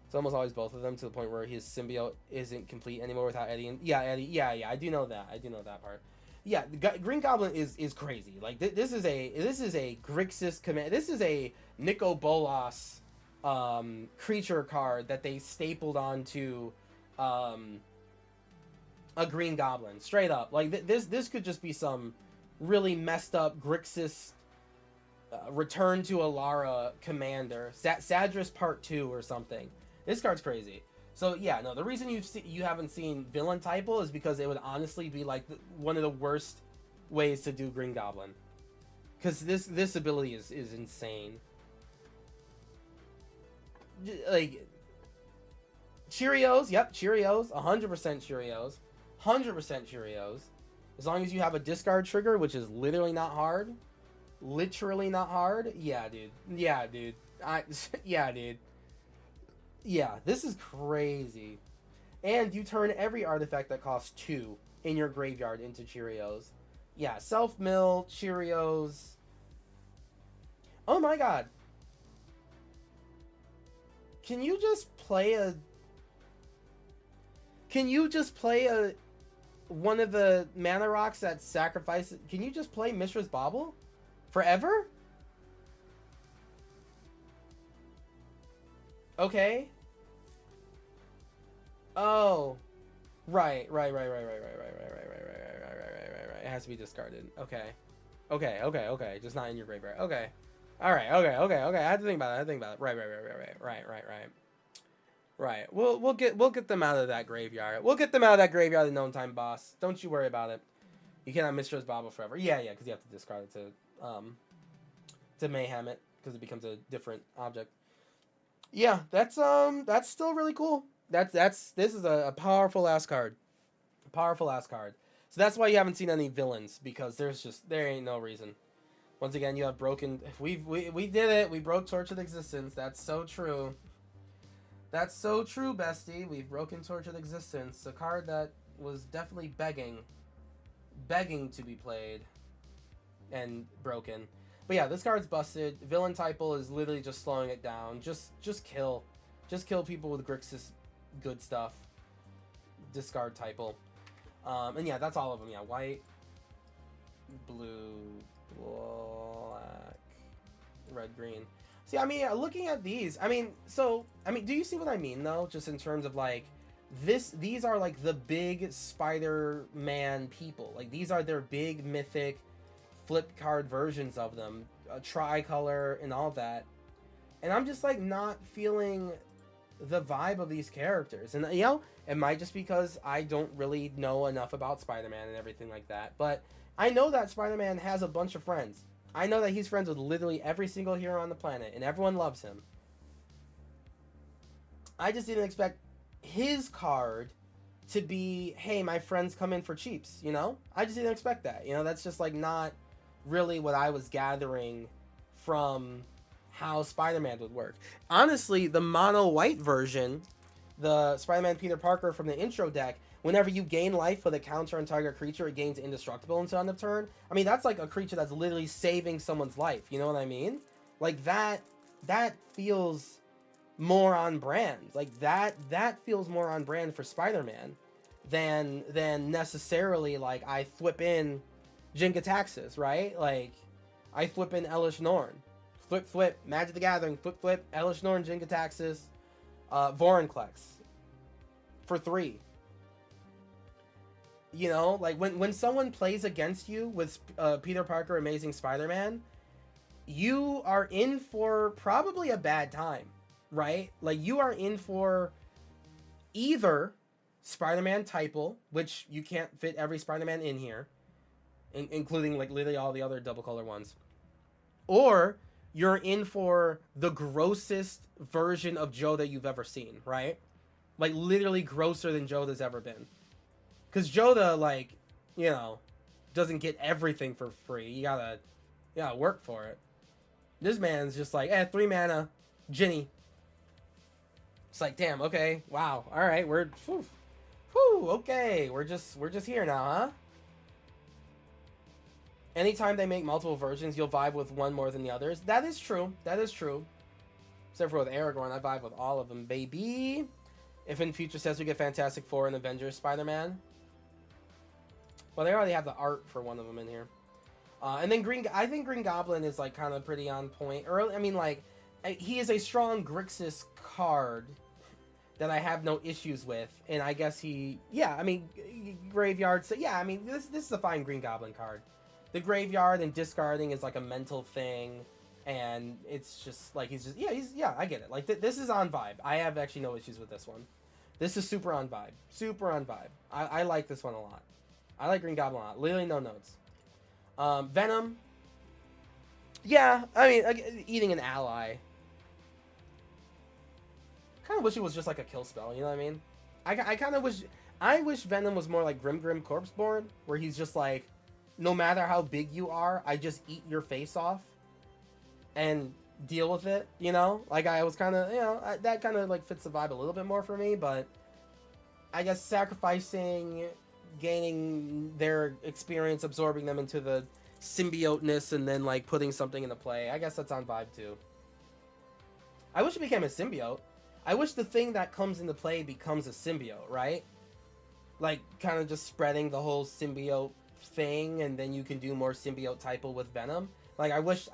It's almost always both of them, to the point where his symbiote isn't complete anymore without Eddie. And yeah, Eddie. Yeah. I do know that. I do know that part. Yeah, Green Goblin is crazy. Like this is a Grixis command. This is a Nico Bolas creature card that they stapled onto a Green Goblin, straight up. Like this could just be some really messed up Grixis Return to Alara commander, Sadris Part 2 or something. This card's crazy. So yeah, no, the reason you haven't seen villain typo is because it would honestly be like one of the worst ways to do Green Goblin, because this ability is insane. Like Cheerios, yep, Cheerios, 100% Cheerios, 100% Cheerios. As long as you have a discard trigger, which is literally not hard, Yeah, dude. Yeah, dude. Yeah, dude. Yeah, this is crazy. And you turn every artifact that costs 2 in your graveyard into Cheerios. Yeah, self-mill, Cheerios. Oh my god. Can you just play one of the mana rocks that sacrifices... Can you just play Mishra's Bauble? Forever? Okay. Oh. Right. it has to be discarded. Okay. Okay. Just not in your graveyard. Okay. All right. Okay. I had to think about it. Right. We'll get them out of that graveyard. We'll get them out of that graveyard in no time, boss. Don't you worry about it. You cannot Mistress Bobble forever. Yeah, because you have to discard it to mayhem it, because it becomes a different object. Yeah, that's still really cool. This is a powerful ass card. Powerful ass card. So that's why you haven't seen any villains, because there ain't no reason. Once again, you have broken. We did it. We broke Tortured Existence. That's so true. That's so true, bestie. We've broken Tortured Existence. A card that was definitely begging to be played and broken. But yeah, this card's busted. Villain Typal is literally just slowing it down. Just kill people with Grixis good stuff. Discard Typal. And yeah, that's all of them. Yeah, white, blue, black, red, green. See, I mean, looking at these, do you see what I mean though? Just in terms of like these are like the big Spider-Man people. Like these are their big mythic flip card versions of them, tricolor and all that. And I'm just like not feeling the vibe of these characters. And you know, it might just because I don't really know enough about Spider-Man and everything like that. But I know that Spider-Man has a bunch of friends. I know that he's friends with literally every single hero on the planet, and everyone loves him. I just didn't expect his card to be, hey, my friends come in for cheaps, you know? I just didn't expect that. You know, that's just like not really what I was gathering from how Spider-Man would work. Honestly, the mono white version, the Spider-Man Peter Parker from the intro deck, whenever you gain life with a counter on target creature, it gains indestructible until end of turn. I mean, that's like a creature that's literally saving someone's life. You know what I mean? Like that feels more on brand. Like that feels more on brand for Spider-Man than necessarily like I flip in Jin-Gitaxias, right? Like I flip in Elish Norn. Flip, Magic the Gathering, flip, Elish Norn, Jin-Gitaxias, Vorinclex for 3. You know, like when someone plays against you with Peter Parker Amazing Spider-Man, you are in for probably a bad time, right? Like you are in for either Spider-Man Typal, which you can't fit every Spider-Man in here, including like literally all the other double color ones, or you're in for the grossest version of Joe that you've ever seen, right? Like literally grosser than Joe has ever been. Because Joda, like, you know, doesn't get everything for free. You gotta work for it. This man's just like, 3 mana, Ginny. It's like, damn, okay, wow, all right, okay, we're just here now, huh? Anytime they make multiple versions, you'll vibe with one more than the others. That is true. Except for with Aragorn, I vibe with all of them, baby. If in future sets we get Fantastic Four and Avengers Spider-Man. Well, they already have the art for one of them in here. And then I think Green Goblin is like kind of pretty on point. I mean, like, he is a strong Grixis card that I have no issues with. And I guess Graveyard. So yeah, I mean, this is a fine Green Goblin card. The Graveyard and discarding is like a mental thing. And it's just like, I get it. Like, this is on vibe. I have actually no issues with this one. This is super on vibe. I like this one a lot. I like Green Goblin a lot. Literally no notes. Venom. Yeah, I mean, eating an ally. Kind of wish it was just like a kill spell, you know what I mean? I kind of wish... I wish Venom was more like Grim Corpseborn, where he's just like, no matter how big you are, I just eat your face off and deal with it, you know? Like, I was kind of, you know, that kind of like fits the vibe a little bit more for me, but I guess sacrificing, gaining their experience, absorbing them into the symbioteness, and then like putting something into play, I guess that's on vibe too. I wish it became a symbiote. I wish the thing that comes into play becomes a symbiote, right? Like, kind of just spreading the whole symbiote thing, and then you can do more symbiote Typal with Venom. Like, I wish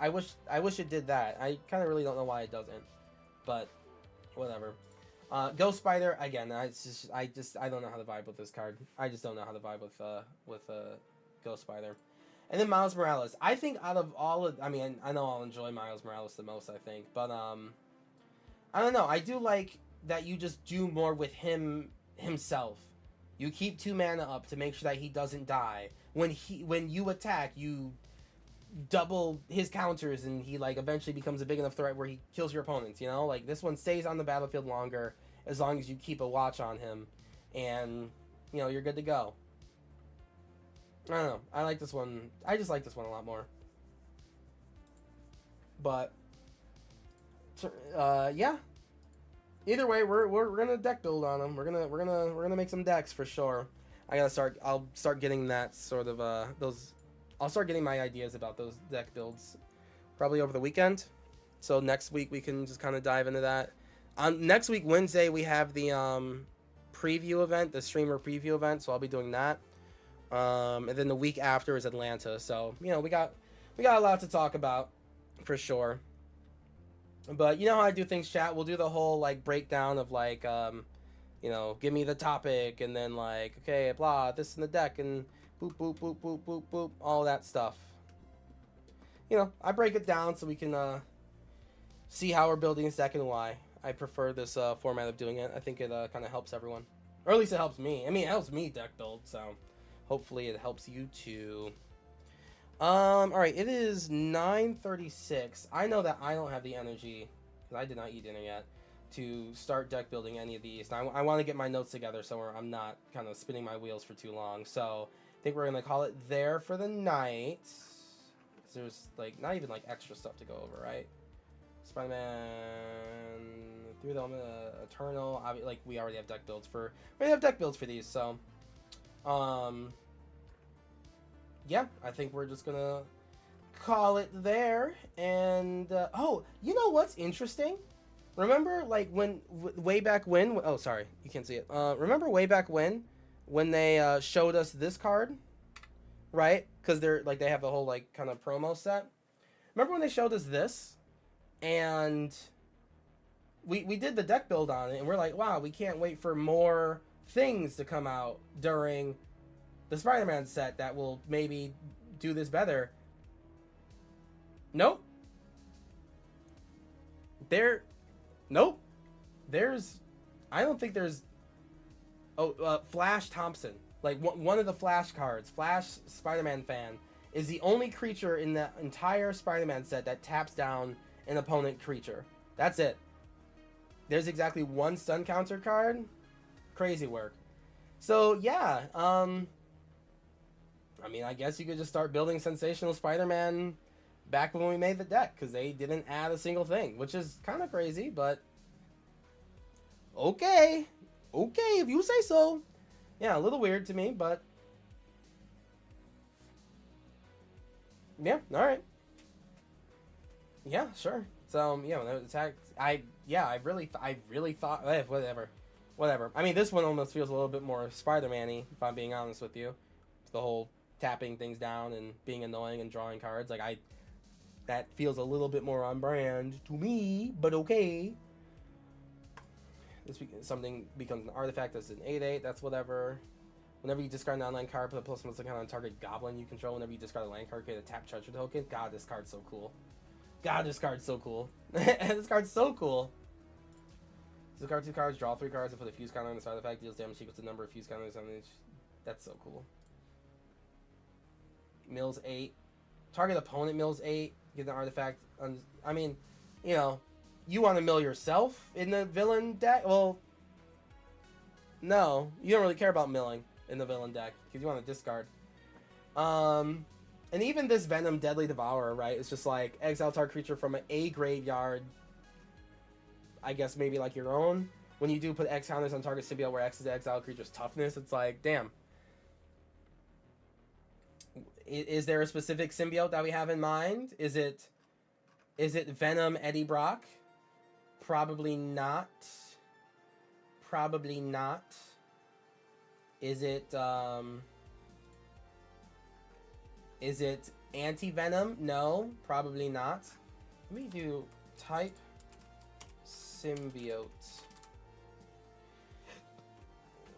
it did that. I kind of really don't know why it doesn't, but whatever. Ghost Spider, again, I don't know how to vibe with this card. I just don't know how to vibe with Ghost Ghost Spider. And then Miles Morales. I think out of all of... I mean, I know I'll enjoy Miles Morales the most, I think. But, I don't know. I do like that you just do more with himself. You keep 2 mana up to make sure that he doesn't die. When you attack, you double his counters, and he, like, eventually becomes a big enough threat where he kills your opponents, you know? Like, this one stays on the battlefield longer as long as you keep a watch on him. And, you know, you're good to go. I don't know. I like this one. I just like this one a lot more. But, yeah. Either way, we're gonna deck build on them. We're gonna make some decks for sure. I'll start getting that sort of those. I'll start getting my ideas about those deck builds probably over the weekend. So next week we can just kind of dive into that. Next week, Wednesday, we have the preview event, the streamer preview event. So I'll be doing that. And then the week after is Atlanta. So, you know, we got a lot to talk about for sure. But you know how I do things, chat. We'll do the whole like breakdown of like, you know, give me the topic, and then like, okay, blah, this in the deck, and boop, boop, boop, boop, boop, boop, all that stuff. You know, I break it down so we can see how we're building this deck and why. I prefer this format of doing it. I think it kind of helps everyone, or at least it helps me. I mean, it helps me deck build, so hopefully it helps you too. All right, it is 9:36. I know that I don't have the energy, because I did not eat dinner yet, to start deck building any of these. Now, I want to get my notes together so I'm not kind of spinning my wheels for too long. So I think we're gonna call it there for the night. There's like not even like extra stuff to go over, right? Spider-Man through the Eternal. Like we already have deck builds for these. So, yeah, I think we're just gonna call it there. And oh, you know what's interesting? Remember, like way back when? Oh, sorry, you can't see it. Remember way back when they showed us this card, right? Because they're like they have a whole like kind of promo set. Remember when they showed us this, and we did the deck build on it, and we're like, wow, we can't wait for more things to come out during the Spider-Man set that will maybe do this better. Nope. Nope. I don't think there's... Oh, Flash Thompson. Like, one of the Flash cards. Flash Spider-Man fan is the only creature in the entire Spider-Man set that taps down an opponent creature. That's it. There's exactly one stun counter card. Crazy work. So, yeah, I mean, I guess you could just start building Sensational Spider-Man back when we made the deck, because they didn't add a single thing, which is kind of crazy, but okay, if you say so. Yeah, a little weird to me, but yeah, all right. Yeah, sure. So, yeah, when they attacked, I really thought, whatever. I mean, this one almost feels a little bit more Spider-Man-y, if I'm being honest with you. The whole tapping things down and being annoying and drawing cards, like that feels a little bit more on brand to me, but okay. Something becomes an artifact that's an 8/8, that's whatever. Whenever you discard an online card, put a +1/+1 on target goblin you control. Whenever you discard a land card, create a tap treasure token. God, this card's so cool. This card's so cool. Discard 2 cards, draw 3 cards, and put a fuse counter on this artifact. Deals damage equal to the number of fuse counters on each. That's so cool. Mills 8. Target opponent mills 8. Get an artifact. I mean, you know, you want to mill yourself in the villain deck? Well, no, you don't really care about milling in the villain deck because you want to discard. And even this Venom Deadly Devourer, right? It's just like exile target creature from a graveyard. I guess maybe like your own. When you do put X counters on target symbiote where X is the exile creature's toughness, it's like, damn. Is there a specific symbiote that we have in mind? Is it Venom Eddie Brock? Probably not. Probably not. Is it Anti-Venom? No, probably not. Let me do type symbiote.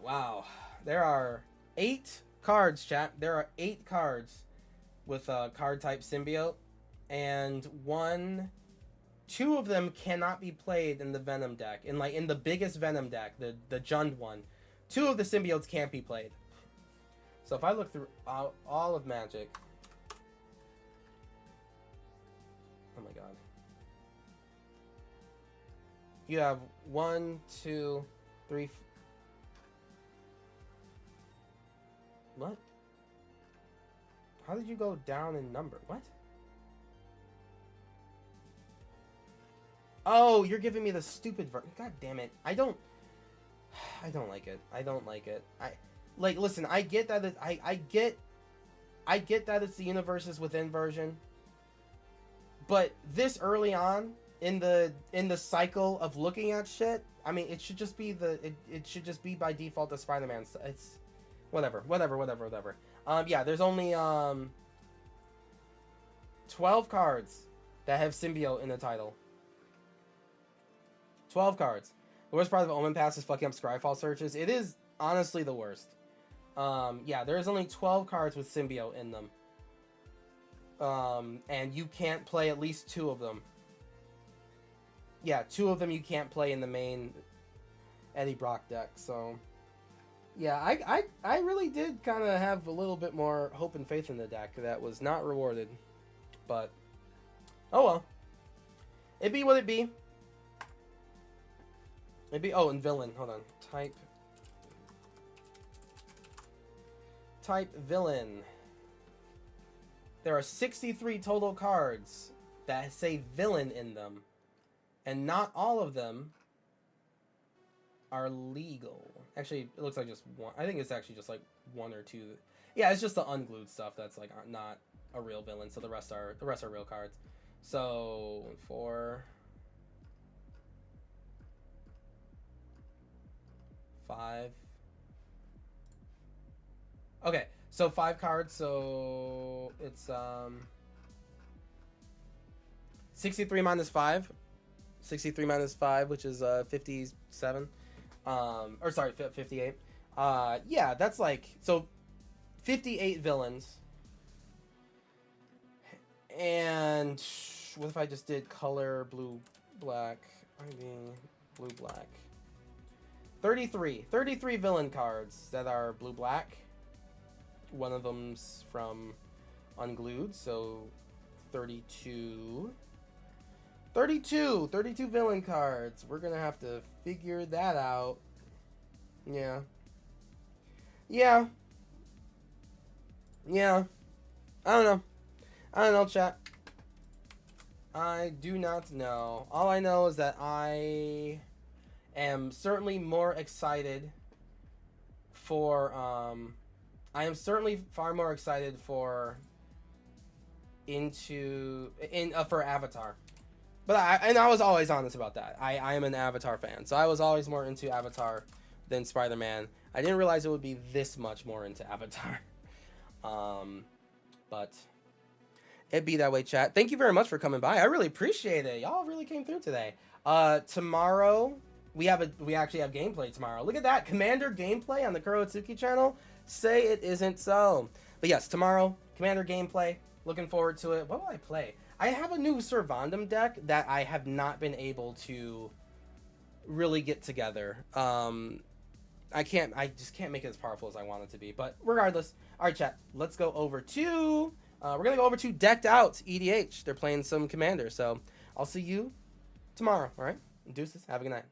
Wow. There are 8 cards, chat. There are 8 cards with card type symbiote, and 2 of them cannot be played in the Venom deck. In the biggest Venom deck, the Jund one, 2 of the symbiotes can't be played. So if I look through all of Magic, oh my god, you have 1, 2, 3. What? How did you go down in number? What? Oh, you're giving me the stupid version. God damn it. I don't like it. I don't like it. Listen, I get that I get that it's the universes within version. But this early on in the cycle of looking at shit, I mean, it should just be it should just be by default the Spider-Man. It's whatever. Yeah, there's only 12 cards that have symbiote in the title. 12 cards. The worst part of Omen Pass is fucking up Scryfall searches. It is honestly the worst. Yeah, there's only 12 cards with symbiote in them. And you can't play at least 2 of them. Yeah, 2 of them you can't play in the main Eddie Brock deck, so... Yeah, I really did kind of have a little bit more hope and faith in the deck that was not rewarded. But, oh well. It be what it be. It be, oh, and villain, hold on. Type villain. There are 63 total cards that say villain in them. And not all of them are legal. Actually, it looks like just one. I think it's actually just like 1 or 2. Yeah, it's just the unglued stuff that's like not a real villain. So the rest are real cards. So 4, 5. Okay, so 5 cards. So it's 63 minus 5. 63 minus 5, which is 57. Or sorry, 58. Yeah, that's like, so 58 villains. And what if I just did color blue, black, blue, black. 33 villain cards that are blue, black. One of them's from unglued, so 32 villain cards. We're gonna have to figure that out. Yeah. I don't know, chat. I do not know. All I know is that I am certainly more excited for I am certainly far more excited for Avatar. But I was always honest about that. I am an Avatar fan, so I was always more into Avatar than Spider-Man. I didn't realize it would be this much more into Avatar. But it be that way, chat. Thank you very much for coming by. I really appreciate it. Y'all really came through today. Tomorrow we actually have gameplay tomorrow. Look at that, Commander gameplay on the Kurotsuki channel. Say it isn't so. But yes, tomorrow Commander gameplay. Looking forward to it. What will I play? I have a new Servandum deck that I have not been able to really get together. I just can't make it as powerful as I want it to be. But regardless, all right, chat. Let's go over to. We're gonna go over to Decked Out EDH. They're playing some Commander, so I'll see you tomorrow. All right, deuces. Have a good night.